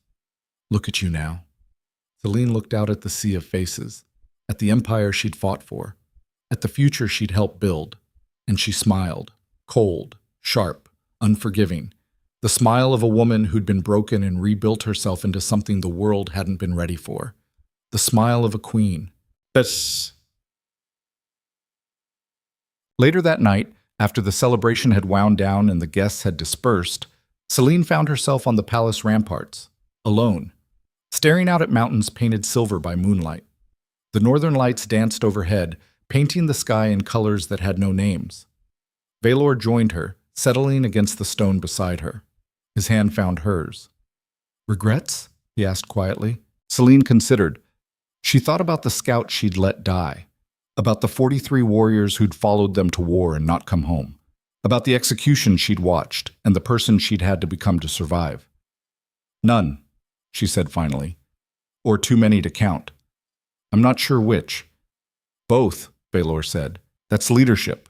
Look at you now. Selene looked out at the sea of faces, at the empire she'd fought for, at the future she'd helped build, and she smiled, cold, sharp, unforgiving. The smile of a woman who'd been broken and rebuilt herself into something the world hadn't been ready for. The smile of a queen. Later that night, after the celebration had wound down and the guests had dispersed, Selene found herself on the palace ramparts, alone, staring out at mountains painted silver by moonlight. The northern lights danced overhead, painting the sky in colors that had no names. Valor joined her, settling against the stone beside her. His hand found hers. "Regrets?" he asked quietly. Selene considered. She thought about the scouts she'd let die, about the 43 warriors who'd followed them to war and not come home, about the execution she'd watched and the person she'd had to become to survive. "None," she said finally, "or too many to count. I'm not sure which." "Both," Valor said. "That's leadership.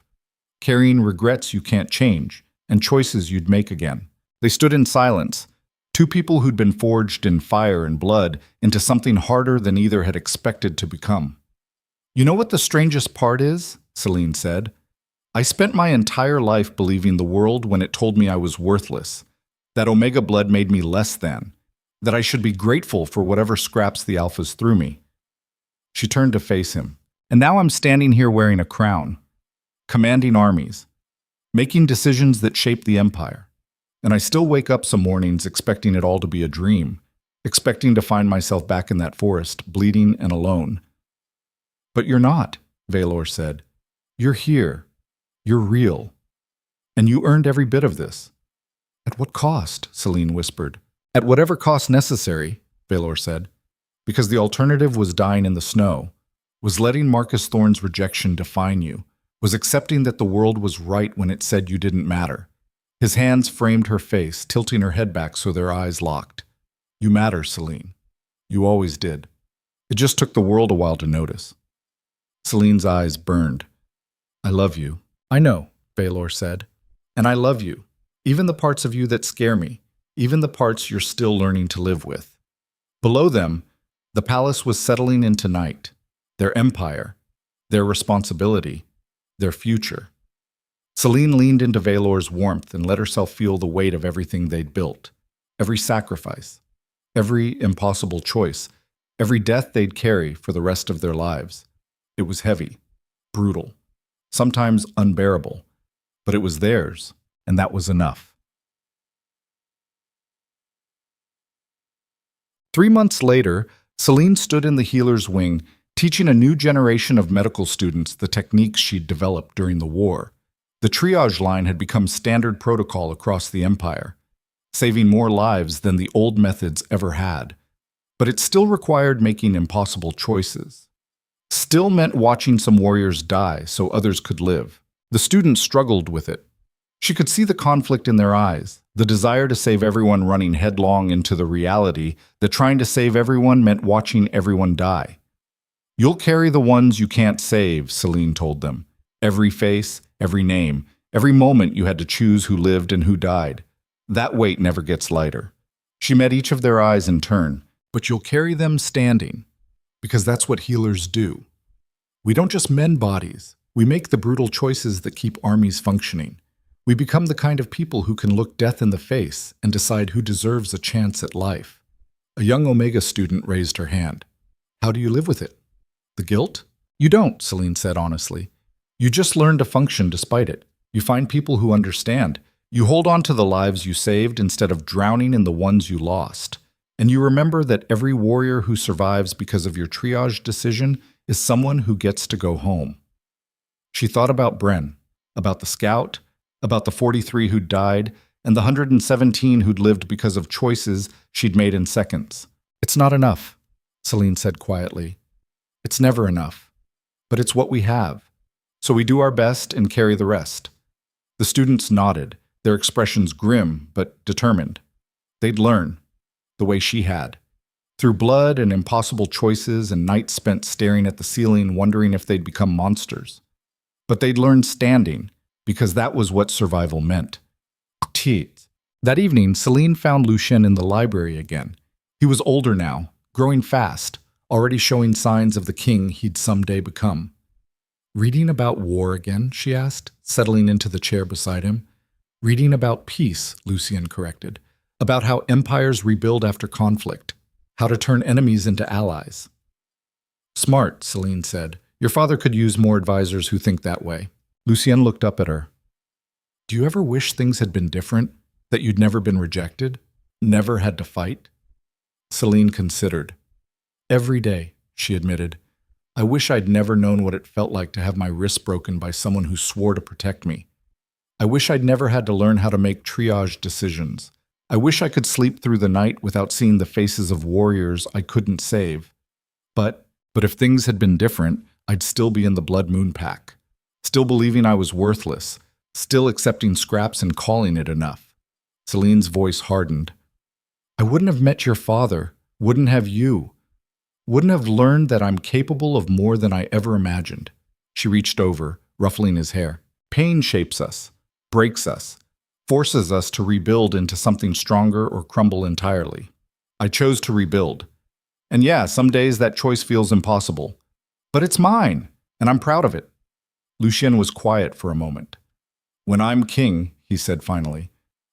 Carrying regrets you can't change, and choices you'd make again." They stood in silence, two people who'd been forged in fire and blood into something harder than either had expected to become. "You know what the strangest part is?" Selene said. "I spent my entire life believing the world when it told me I was worthless, that Omega blood made me less than, that I should be grateful for whatever scraps the Alphas threw me." She turned to face him. "And now I'm standing here wearing a crown, commanding armies, making decisions that shape the Empire. And I still wake up some mornings expecting it all to be a dream, expecting to find myself back in that forest, bleeding and alone." "But you're not," Valor said. "You're here. You're real. And you earned every bit of this." "At what cost?" Selene whispered. "At whatever cost necessary," Valor said, "because the alternative was dying in the snow, was letting Marcus Thorne's rejection define you, was accepting that the world was right when it said you didn't matter." His hands framed her face, tilting her head back so their eyes locked. "You matter, Selene. You always did. It just took the world a while to notice." Selene's eyes burned. "I love you." "I know," Valor said. "And I love you. Even the parts of you that scare me. Even the parts you're still learning to live with." Below them, the palace was settling into night. Their empire. Their responsibility. Their future. Selene leaned into Valor's warmth and let herself feel the weight of everything they'd built. Every sacrifice. Every impossible choice. Every death they'd carry for the rest of their lives. It was heavy. Brutal. Sometimes unbearable. But it was theirs, and that was enough. 3 months later, Selene stood in the healer's wing, teaching a new generation of medical students the techniques she'd developed during the war. The triage line had become standard protocol across the Empire, saving more lives than the old methods ever had. But it still required making impossible choices. Still meant watching some warriors die so others could live. The students struggled with it. She could see the conflict in their eyes, the desire to save everyone running headlong into the reality that trying to save everyone meant watching everyone die. You'll carry the ones you can't save, Selene told them. Every face, every name, every moment you had to choose who lived and who died. That weight never gets lighter. She met each of their eyes in turn. But you'll carry them standing, because that's what healers do. We don't just mend bodies. We make the brutal choices that keep armies functioning. We become the kind of people who can look death in the face and decide who deserves a chance at life. A young Omega student raised her hand. How do you live with it? The guilt? You don't, Selene said honestly. You just learn to function despite it. You find people who understand. You hold on to the lives you saved instead of drowning in the ones you lost. And you remember that every warrior who survives because of your triage decision is someone who gets to go home. She thought about Bren, about the scout, about the 43 who'd died, and the 117 who'd lived because of choices she'd made in seconds. It's not enough, Selene said quietly. It's never enough. But it's what we have. So we do our best and carry the rest. The students nodded, their expressions grim but determined. They'd learn, the way she had. Through blood and impossible choices and nights spent staring at the ceiling wondering if they'd become monsters. But they'd learn standing, because that was what survival meant. Teeth. That evening, Selene found Lucien in the library again. He was older now, growing fast, already showing signs of the king he'd someday become. Reading about war again, she asked, settling into the chair beside him. Reading about peace, Lucien corrected. About how empires rebuild after conflict, how to turn enemies into allies. Smart, Selene said. Your father could use more advisors who think that way. Lucien looked up at her. Do you ever wish things had been different? That you'd never been rejected? Never had to fight? Selene considered. Every day, she admitted. I wish I'd never known what it felt like to have my wrist broken by someone who swore to protect me. I wish I'd never had to learn how to make triage decisions. I wish I could sleep through the night without seeing the faces of warriors I couldn't save. But if things had been different, I'd still be in the Blood Moon Pack. Still believing I was worthless. Still accepting scraps and calling it enough. Selene's voice hardened. I wouldn't have met your father. Wouldn't have you. Wouldn't have learned that I'm capable of more than I ever imagined. She reached over, ruffling his hair. Pain shapes us, breaks us, forces us to rebuild into something stronger or crumble entirely. I chose to rebuild. And yeah, some days that choice feels impossible. But it's mine, and I'm proud of it. Lucien was quiet for a moment. When I'm king, he said finally,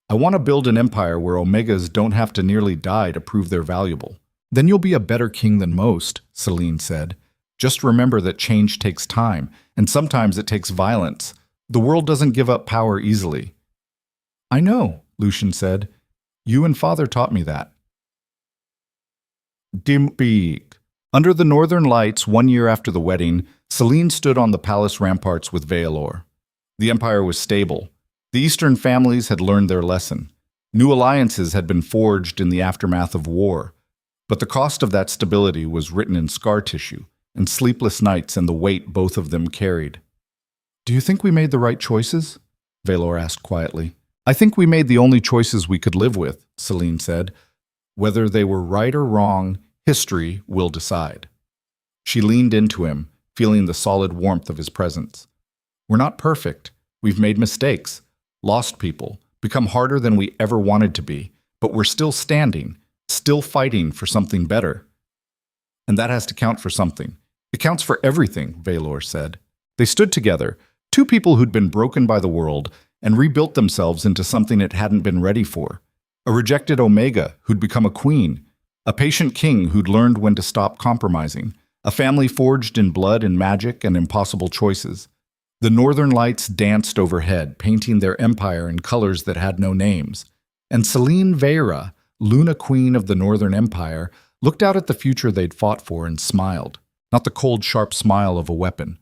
I want to build an empire where Omegas don't have to nearly die to prove they're valuable. Then you'll be a better king than most, Selene said. Just remember that change takes time, and sometimes it takes violence. The world doesn't give up power easily. I know, Lucien said. You and father taught me that. Dimpig. Under the northern lights, 1 year after the wedding, Selene stood on the palace ramparts with Veilor. The empire was stable. The eastern families had learned their lesson. New alliances had been forged in the aftermath of war. But the cost of that stability was written in scar tissue, and sleepless nights and the weight both of them carried. Do you think we made the right choices? Veilor asked quietly. I think we made the only choices we could live with, Selene said. Whether they were right or wrong, history will decide. She leaned into him, feeling the solid warmth of his presence. We're not perfect. We've made mistakes, lost people, become harder than we ever wanted to be, but we're still standing, still fighting for something better. And that has to count for something. It counts for everything, Veilor said. They stood together, two people who'd been broken by the world and rebuilt themselves into something it hadn't been ready for. A rejected Omega who'd become a queen, a patient king who'd learned when to stop compromising, a family forged in blood and magic and impossible choices. The northern lights danced overhead, painting their empire in colors that had no names. And Selene Veyra, Luna Queen of the Northern Empire, looked out at the future they'd fought for and smiled. Not the cold, sharp smile of a weapon,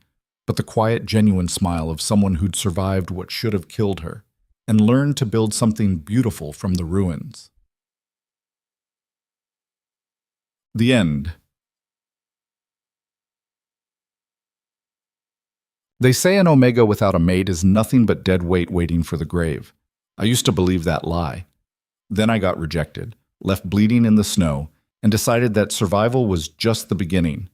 but the quiet, genuine smile of someone who'd survived what should have killed her and learned to build something beautiful from the ruins. The end. They say an Omega without a mate is nothing but dead weight waiting for the grave. I used to believe that lie. Then I got rejected, left bleeding in the snow, and decided that survival was just the beginning.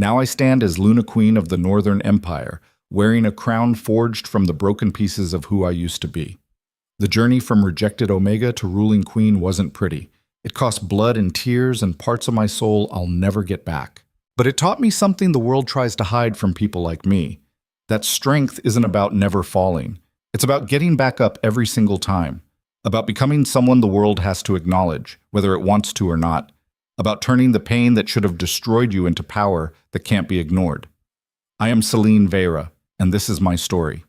Now I stand as Luna Queen of the Northern Empire, wearing a crown forged from the broken pieces of who I used to be. The journey from rejected Omega to ruling Queen wasn't pretty. It cost blood and tears and parts of my soul I'll never get back. But it taught me something the world tries to hide from people like me. That strength isn't about never falling. It's about getting back up every single time. About becoming someone the world has to acknowledge, whether it wants to or not. About turning the pain that should have destroyed you into power that can't be ignored. I am Selene Veyra, and this is my story.